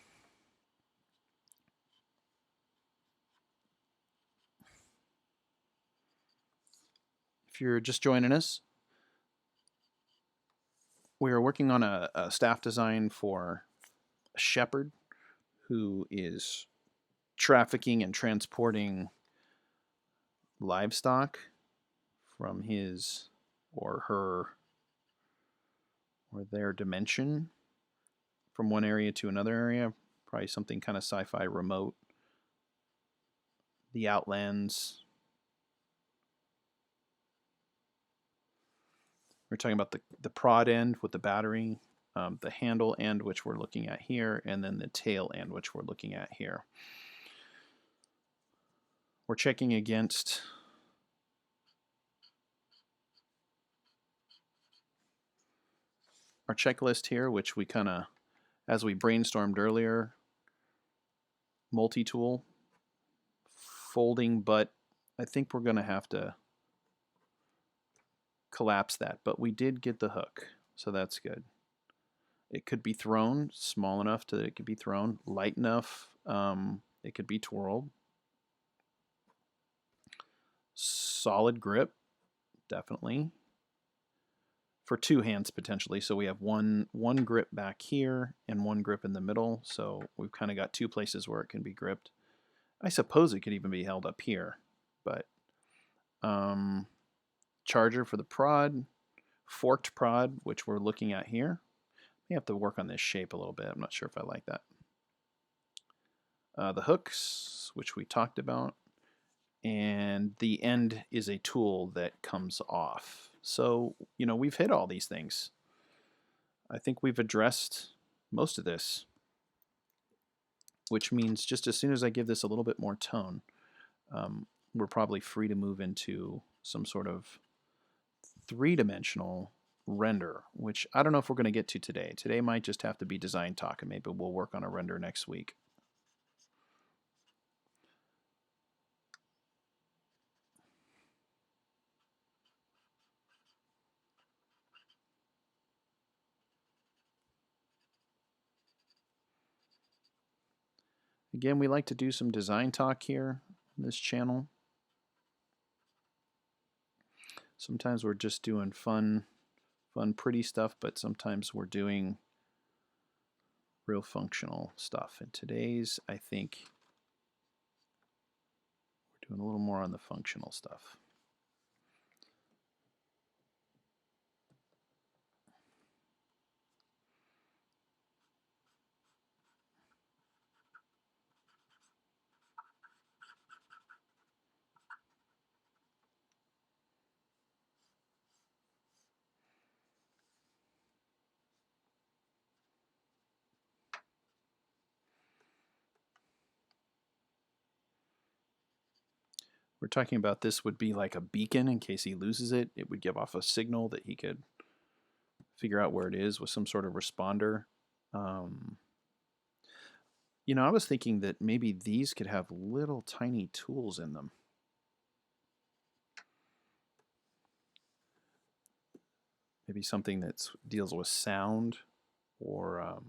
If you're just joining us, we are working on a staff design for a shepherd who is trafficking and transporting livestock from his or her or their dimension from one area to another area. Probably something kind of sci-fi remote. The Outlands. We're talking about the prod end with the battery, the handle end, which we're looking at here, and then the tail end, which we're looking at here. We're checking against our checklist here, which we kind of, as we brainstormed earlier, multi-tool, folding, but I think we're going to have to collapse that, but we did get the hook, so that's good. It could be thrown, small enough that it could be thrown, light enough, it could be twirled. Solid grip, definitely. For two hands potentially, so we have one grip back here and one grip in the middle, so we've kind of got two places where it can be gripped. I suppose it could even be held up here, but charger for the prod, forked prod, which we're looking at here. May have to work on this shape a little bit. I'm not sure if I like that. The hooks, which we talked about, and the end is a tool that comes off. So, you know, we've hit all these things. I think we've addressed most of this, which means just as soon as I give this a little bit more tone, we're probably free to move into some sort of three-dimensional render, which I don't know if we're going to get to today. Today might just have to be design talk, and maybe we'll work on a render next week. Again, we like to do some design talk here on this channel. Sometimes we're just doing fun, pretty stuff, but sometimes we're doing real functional stuff. And today's, I think, we're doing a little more on the functional stuff. We're talking about this would be like a beacon in case he loses it. It would give off a signal that he could figure out where it is with some sort of responder. You know, I was thinking that maybe these could have little tiny tools in them. Maybe something that deals with sound or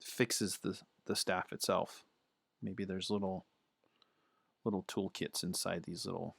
fixes the staff itself. Maybe there's little toolkits inside these little.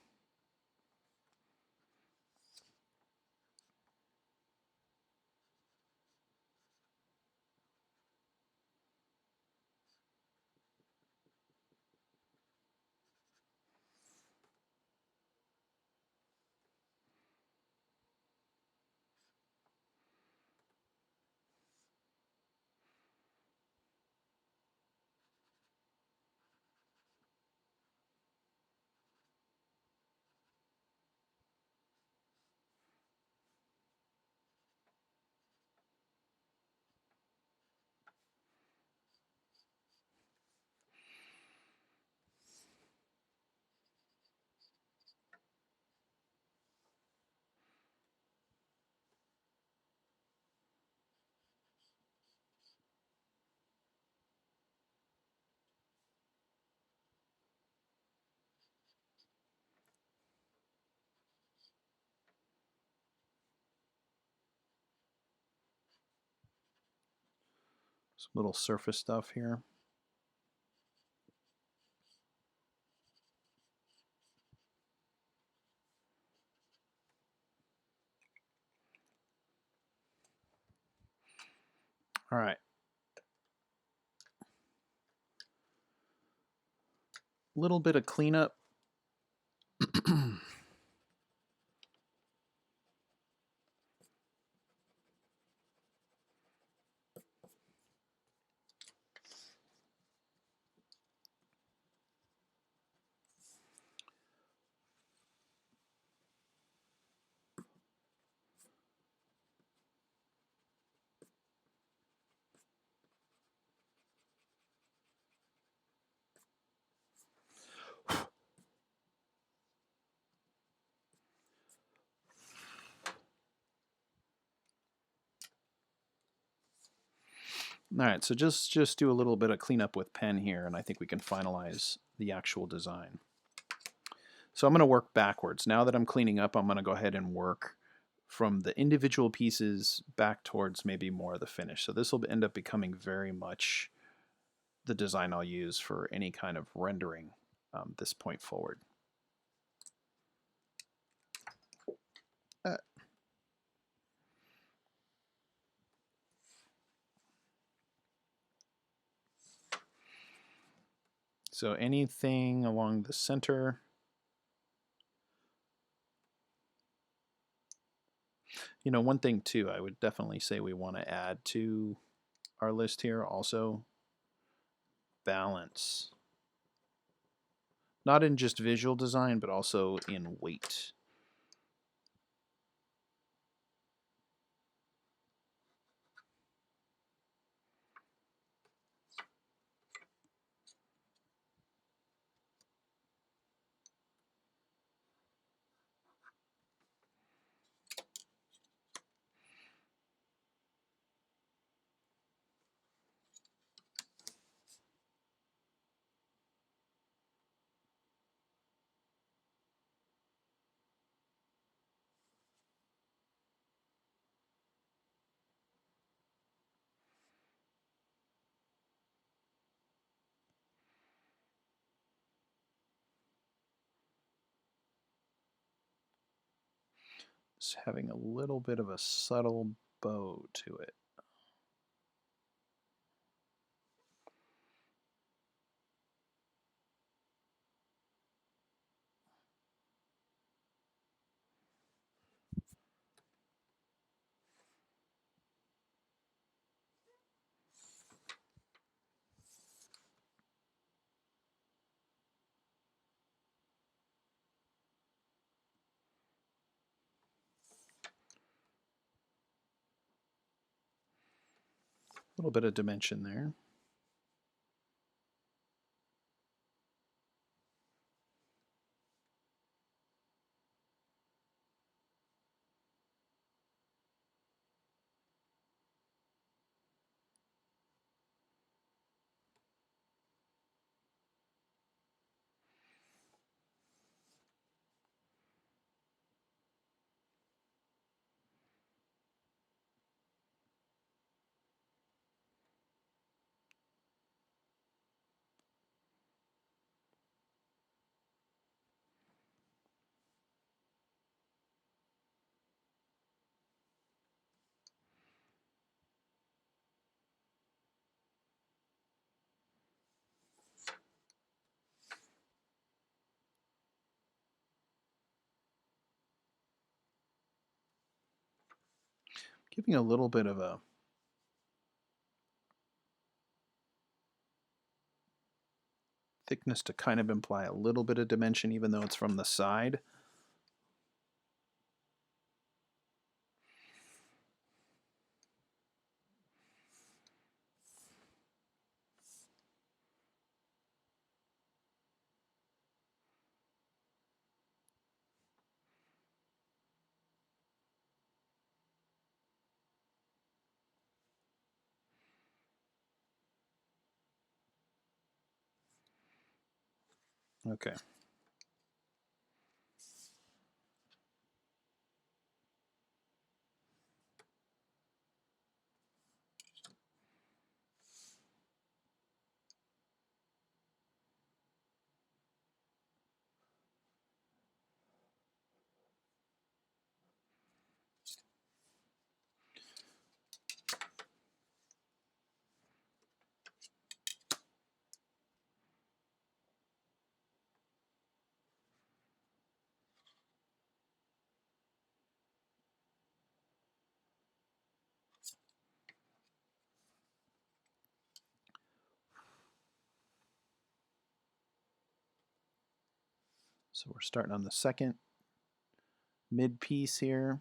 Some little surface stuff here. All right. Little bit of cleanup. All right, so just do a little bit of cleanup with pen here, and I think we can finalize the actual design. So I'm going to work backwards. Now that I'm cleaning up, I'm going to go ahead and work from the individual pieces back towards maybe more of the finish. So this will end up becoming very much the design I'll use for any kind of rendering this point forward. So anything along the center. You know, one thing too, I would definitely say we want to add to our list here also balance. Not in just visual design, but also in weight. It's having a little bit of a subtle bow to it. A little bit of dimension there. Giving a little bit of a thickness to kind of imply a little bit of dimension even though it's from the side. Okay. So we're starting on the second mid piece here.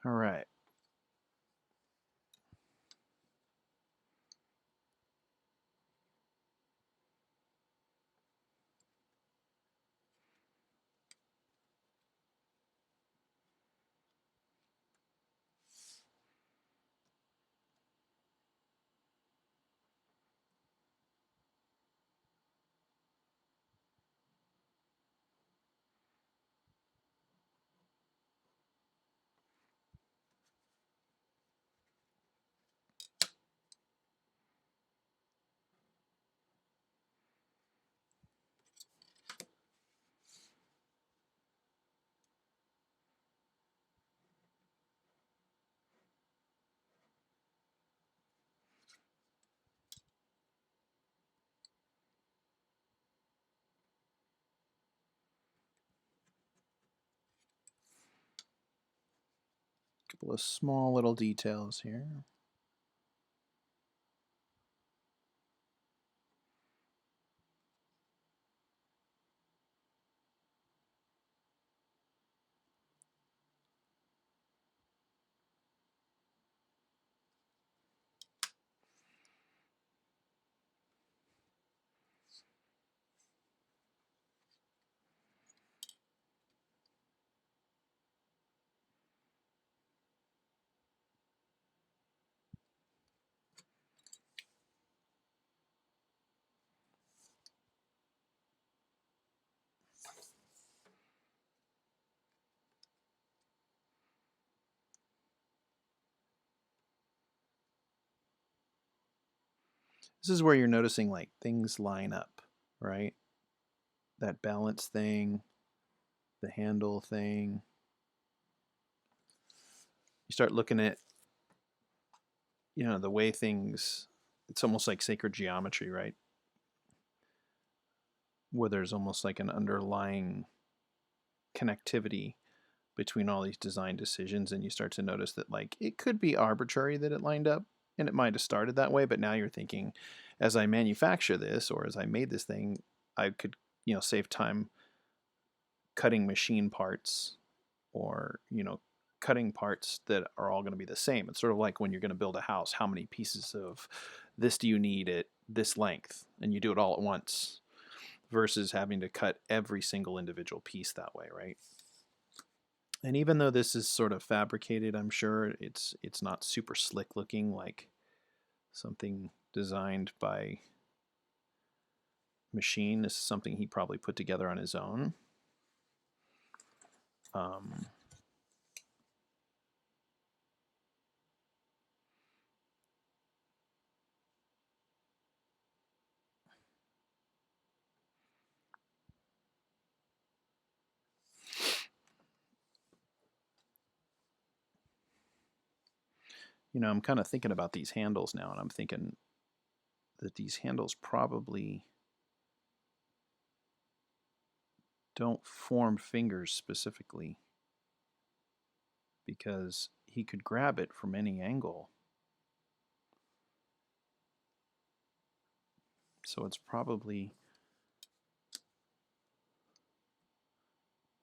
All right. Couple of small little details here. This is where you're noticing like things line up, right? That balance thing, the handle thing. You start looking at, the way things, it's almost like sacred geometry, right? Where there's almost like an underlying connectivity between all these design decisions, and you start to notice that like it could be arbitrary that it lined up and it might have started that way, but now you're thinking, as I manufacture this or as I made this thing, I could save time cutting machine parts, or cutting parts that are all going to be the same. It's sort of like when you're going to build a house, how many pieces of this do you need at this length, and you do it all at once versus having to cut every single individual piece that way, right? And even though this is sort of fabricated, I'm sure it's not super slick looking like something designed by machine. This is something he probably put together on his own. Um, I'm kind of thinking about these handles now, and I'm thinking that these handles probably don't form fingers specifically, because he could grab it from any angle. So it's probably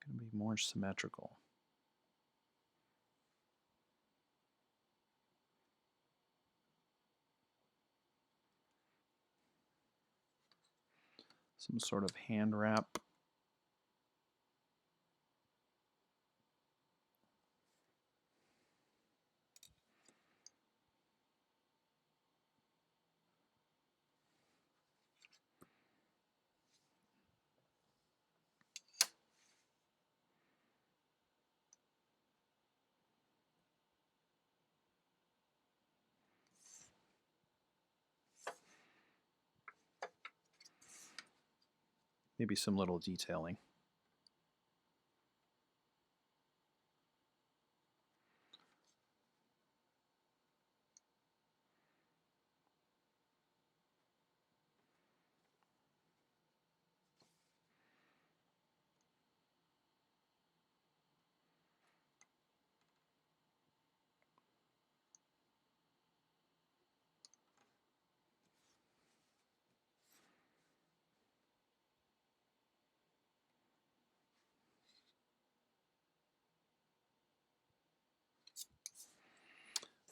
going to be more symmetrical. Some sort of hand wrap. Maybe some little detailing.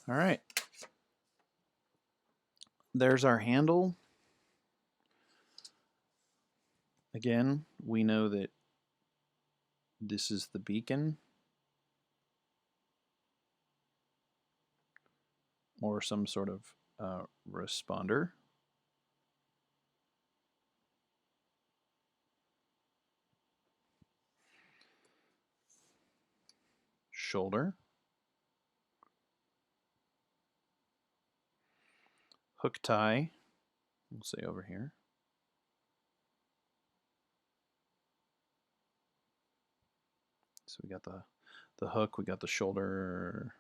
All right. There's our handle. Again, we know that this is the beacon or some sort of responder. Shoulder. Hook tie, we'll say over here. So we got the hook, we got the shoulder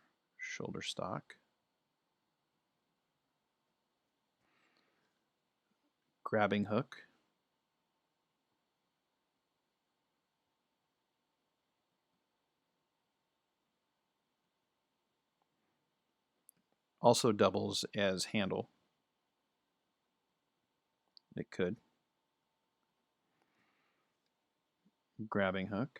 stock. Grabbing hook. Also doubles as handle. It could. Grabbing hook.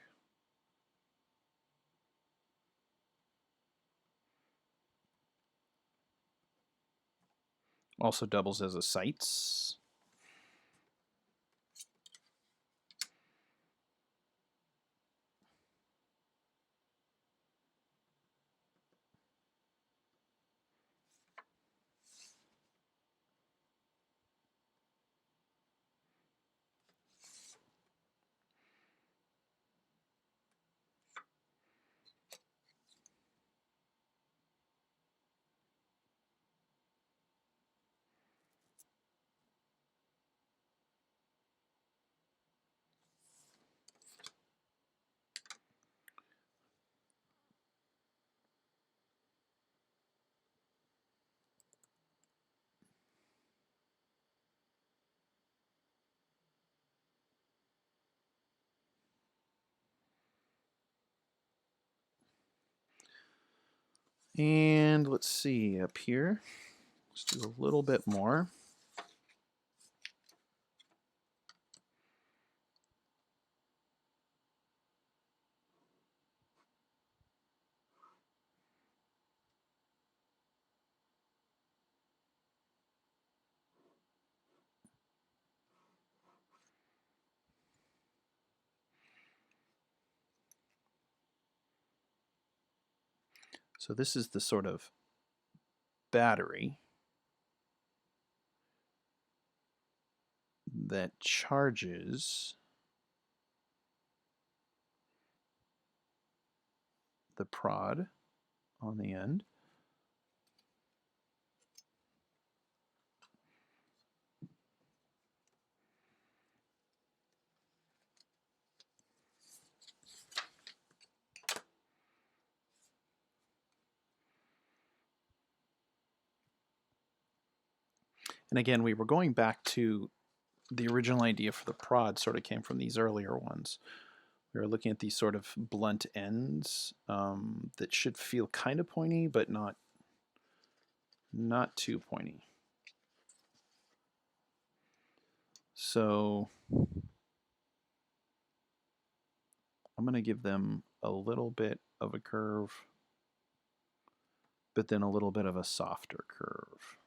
Also doubles as a sights. And let's see up here. Let's do a little bit more. So this is the sort of battery that charges the prod on the end. And again, we were going back to the original idea for the prod sort of came from these earlier ones. We were looking at these sort of blunt ends that should feel kind of pointy, but not too pointy. So I'm going to give them a little bit of a curve, but then a little bit of a softer curve.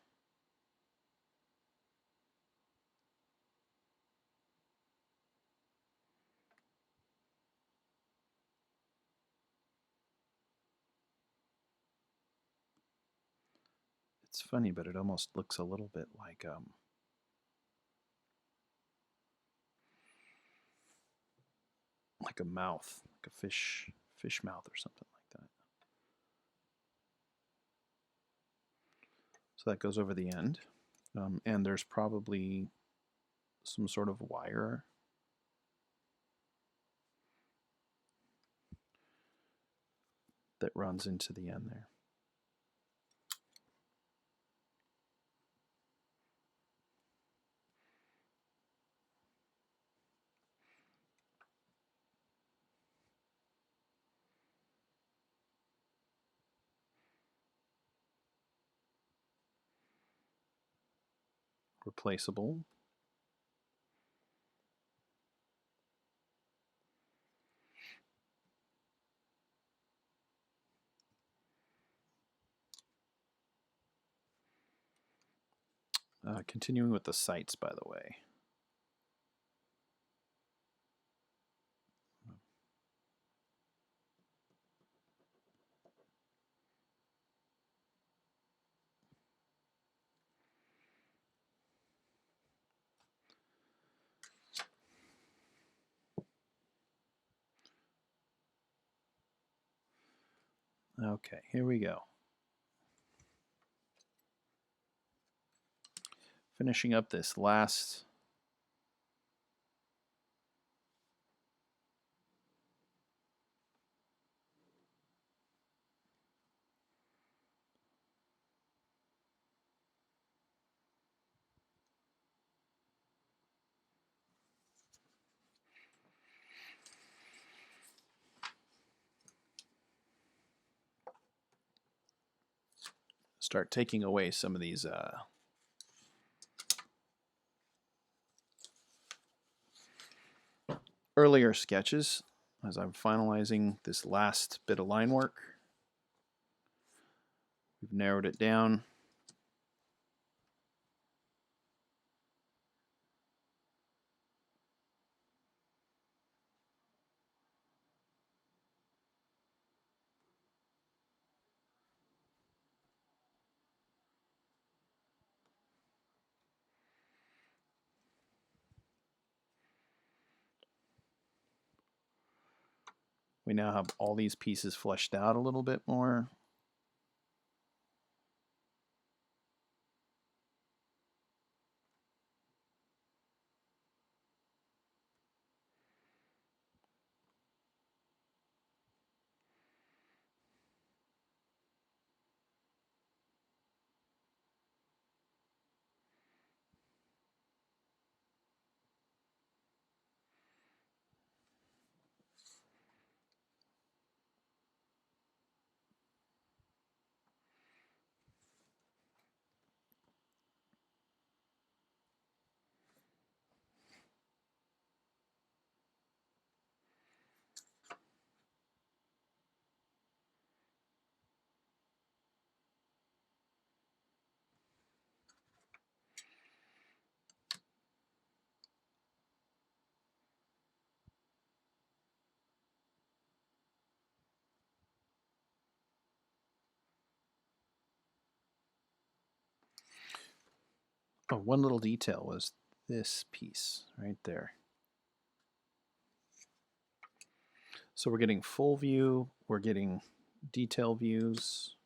It's funny, but it almost looks a little bit like a mouth, like a fish mouth or something like that. So that goes over the end, and there's probably some sort of wire that runs into the end there. Replaceable. Continuing with the sights, by the way. Okay, here we go. Finishing up this last start taking away some of these earlier sketches as I'm finalizing this last bit of line work. We've narrowed it down. We now have all these pieces fleshed out a little bit more. Oh, one little detail was this piece right there. So we're getting full view, we're getting detail views.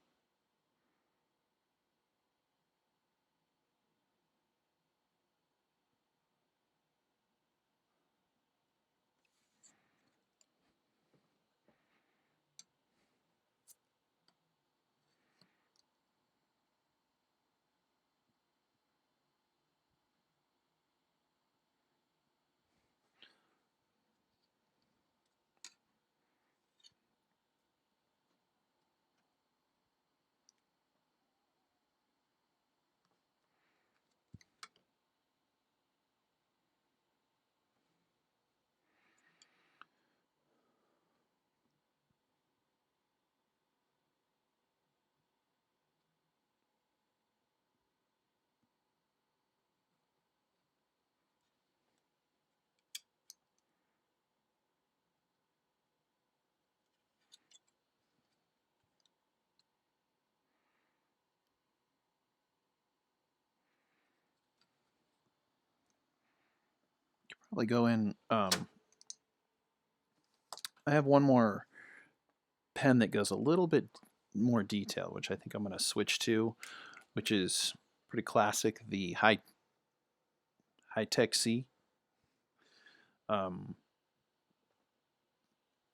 Probably go in. I have one more pen that goes a little bit more detail, which I think I'm going to switch to, which is pretty classic, the high-tech C.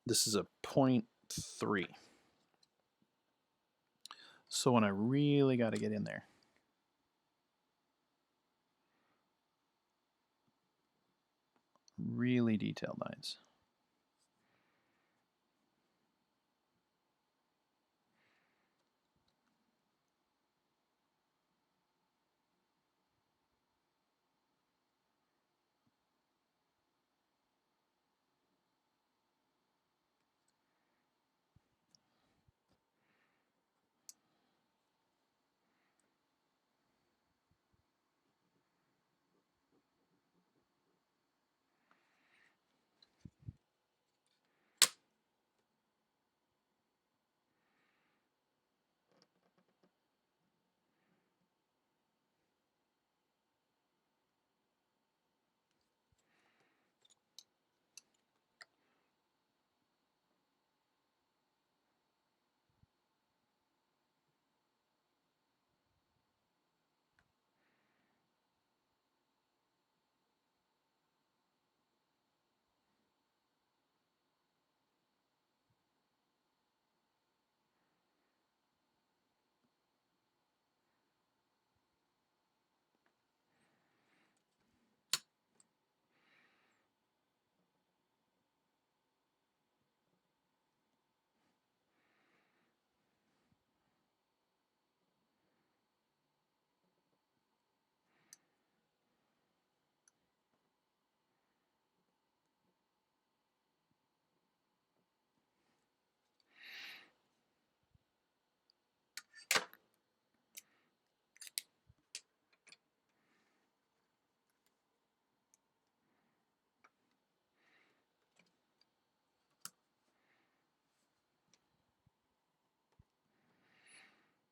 This is a 0.3. So when I really got to get in there, really detailed lines.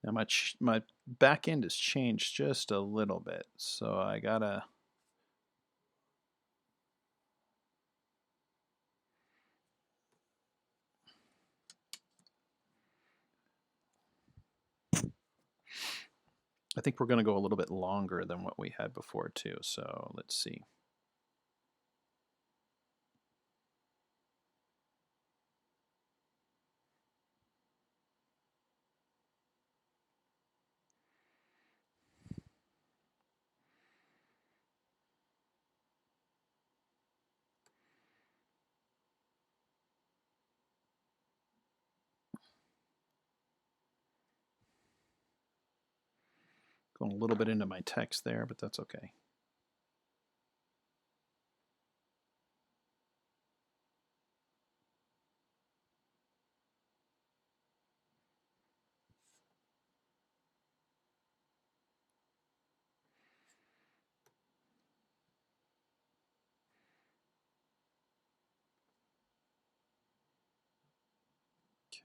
Now my back end has changed just a little bit, so I gotta. I think we're going to go a little bit longer than what we had before too, so let's see. Going a little bit into my text there, but that's okay.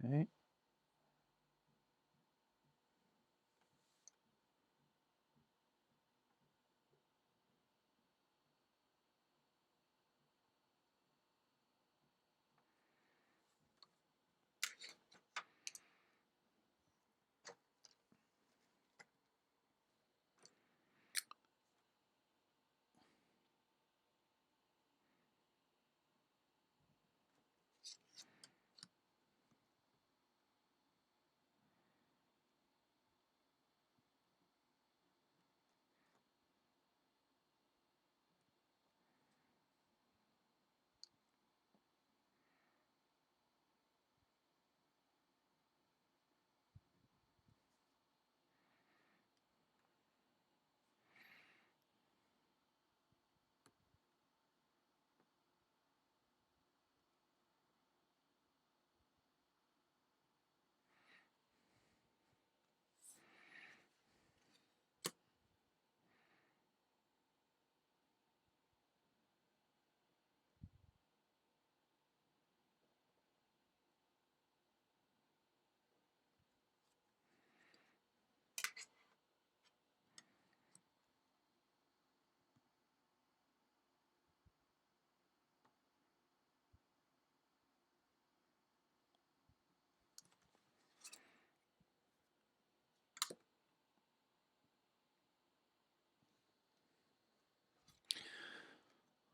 Okay.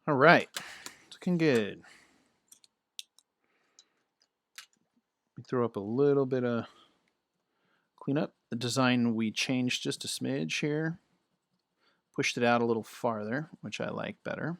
All right. Looking good. Throw up a little bit of cleanup. The design we changed just a smidge here. Pushed it out a little farther, which I like better.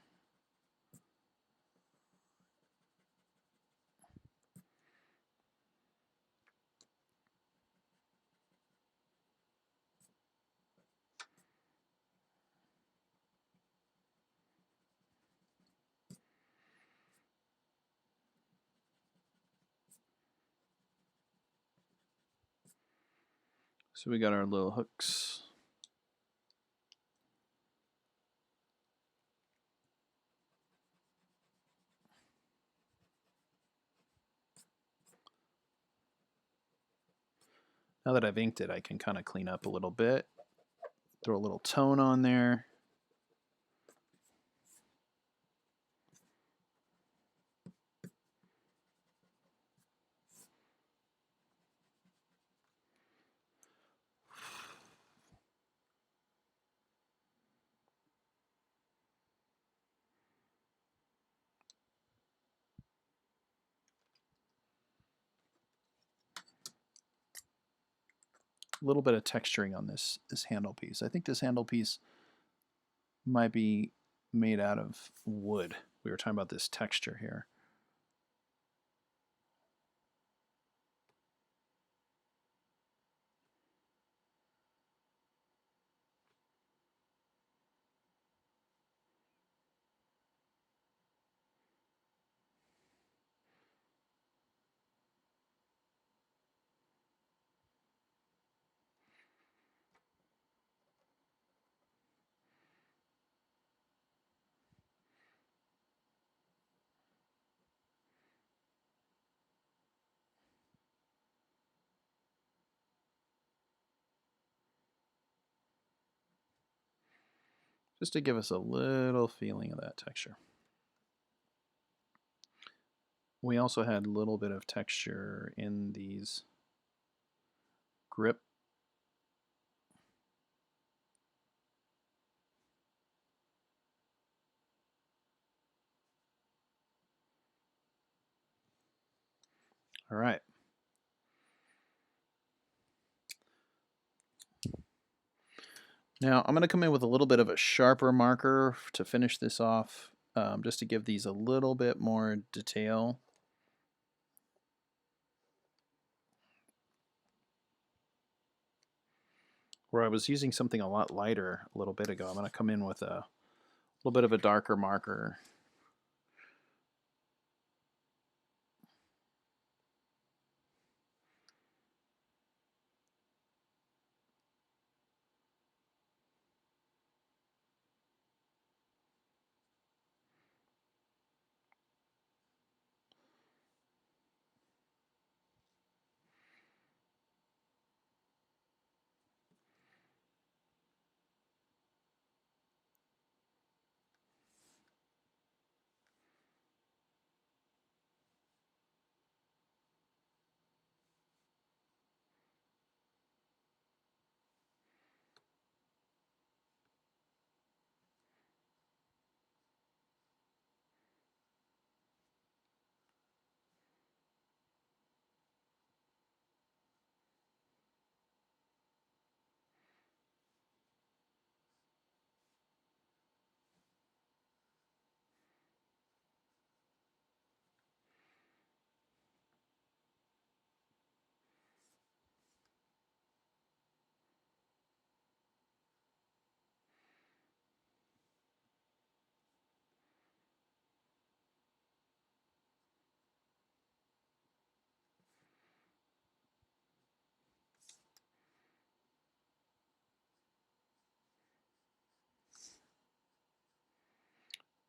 So we got our little hooks. Now that I've inked it, I can kind of clean up a little bit. Throw a little tone on there. A little bit of texturing on this handle piece. I think this handle piece might be made out of wood. We were talking about this texture here. just to give us a little feeling of that texture. We also had a little bit of texture in these grip. All right. Now I'm going to come in with a little bit of a sharper marker to finish this off, just to give these a little bit more detail. Where I was using something a lot lighter a little bit ago, I'm going to come in with a little bit of a darker marker.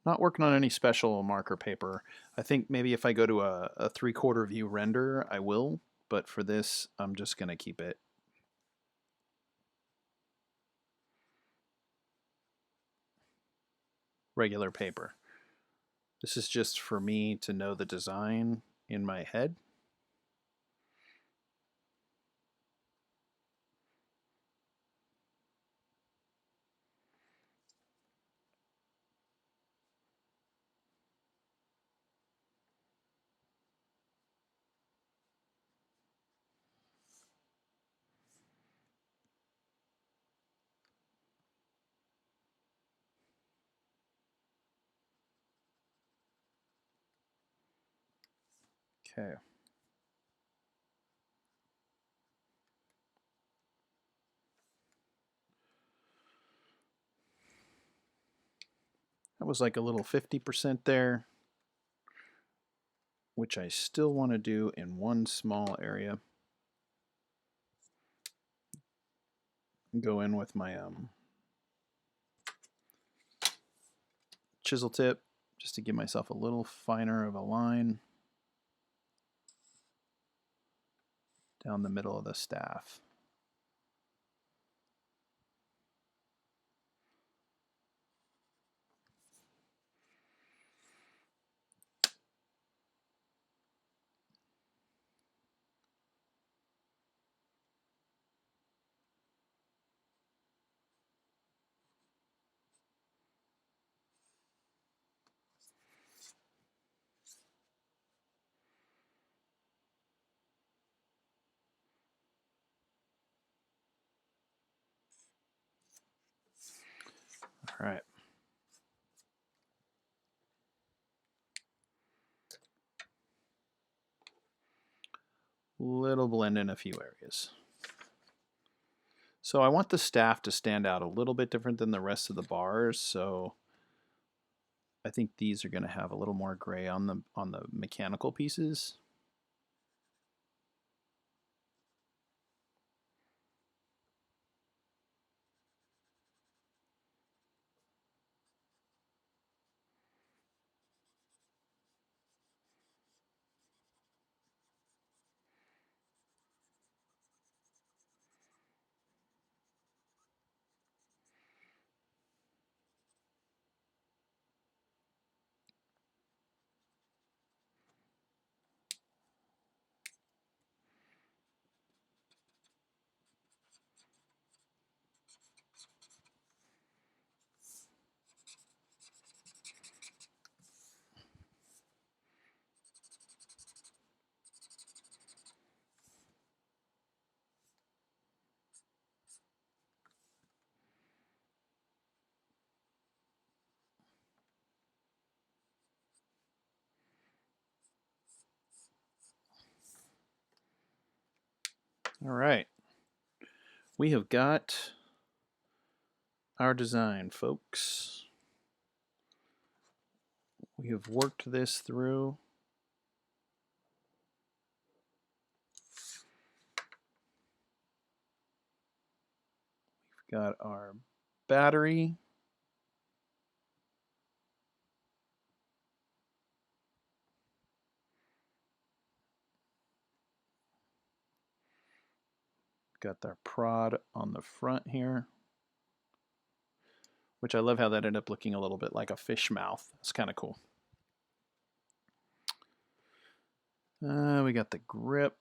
Not working on any special marker paper. I think maybe if I go to a 3/4 view render, I will, but for this, I'm just going to keep it regular paper. This is just for me to know the design in my head. Okay. That was like a little 50% there, which I still want to do in one small area. Go in with my chisel tip just to give myself a little finer of a line down the middle of the staff. All right. Little blend in a few areas. So I want the staff to stand out a little bit different than the rest of the bars, so I think these are going to have a little more gray on the mechanical pieces. All right. We have got our design, folks. We have worked this through. We've got our battery. Got our prod on the front here, which I love how that ended up looking a little bit like a fish mouth. It's kind of cool. We got the grip.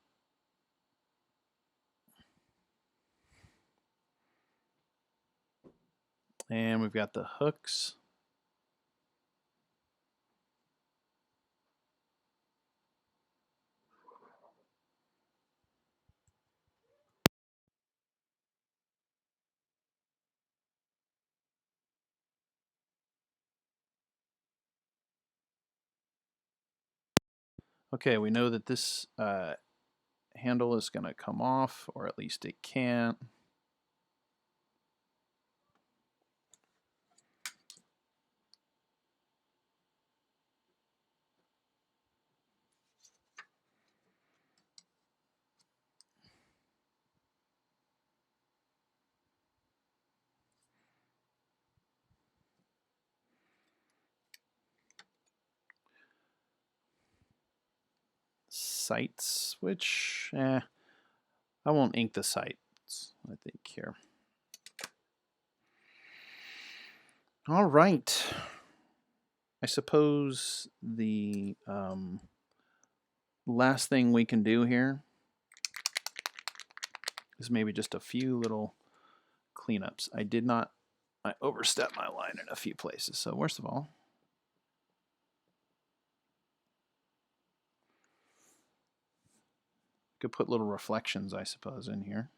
And we've got the hooks. Okay, we know that this handle is going to come off, or at least it can't. Sight switch. I won't ink the sights, I think, here. All right. I suppose the last thing we can do here is maybe just a few little cleanups. I overstepped my line in a few places. So first of all, could put little reflections, I suppose, in here,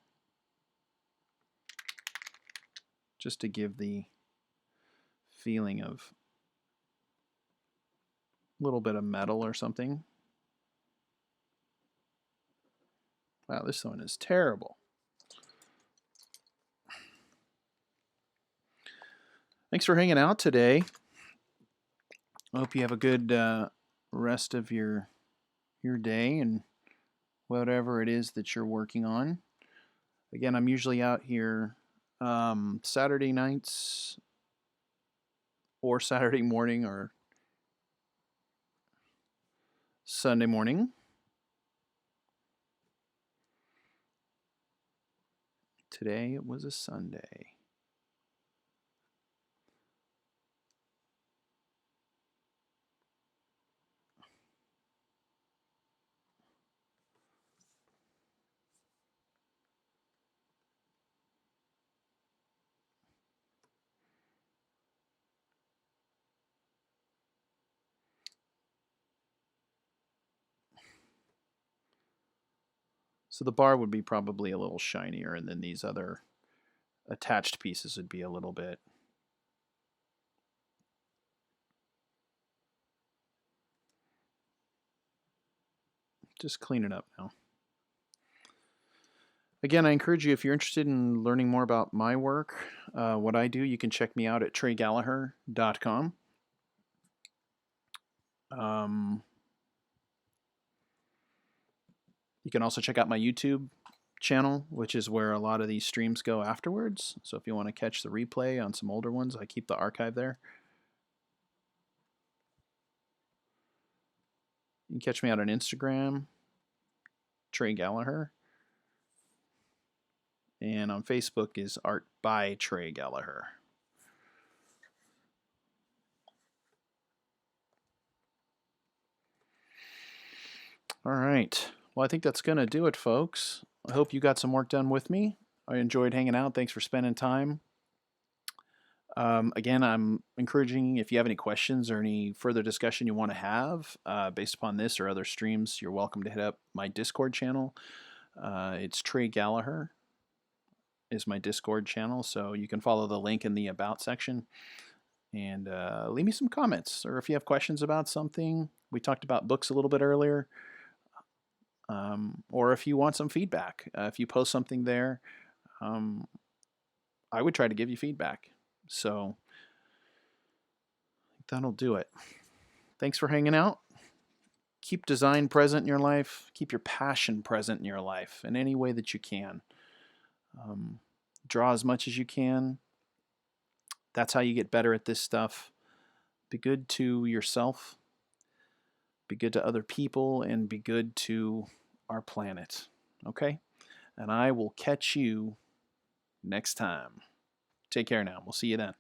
just to give the feeling of a little bit of metal or something. Wow, this one is terrible. Thanks for hanging out today. I hope you have a good rest of your day and whatever it is that you're working on. Again, I'm usually out here Saturday nights or Saturday morning or Sunday morning. Today it was a Sunday. So the bar would be probably a little shinier, and then these other attached pieces would be a little bit just clean it up now. Again, I encourage you, if you're interested in learning more about my work, what I do, you can check me out at treygallaher.com. You can also check out my YouTube channel, which is where a lot of these streams go afterwards. So if you want to catch the replay on some older ones, I keep the archive there. You can catch me out on Instagram, Trey Gallaher. And on Facebook is Art by Trey Gallaher. All right. Well, I think that's going to do it, folks. I hope you got some work done with me. I enjoyed hanging out. Thanks for spending time. Again, I'm encouraging if you have any questions or any further discussion you want to have based upon this or other streams, you're welcome to hit up my Discord channel. It's Trey Gallaher is my Discord channel, so you can follow the link in the About section and leave me some comments. Or if you have questions about something, we talked about books a little bit earlier, or if you want some feedback, if you post something there, I would try to give you feedback. So that'll do it. Thanks for hanging out. Keep design present in your life. Keep your passion present in your life in any way that you can. Draw as much as you can. That's how you get better at this stuff. Be good to yourself. Be good to other people, and be good to our planet. Okay? And I will catch you next time. Take care now. We'll see you then.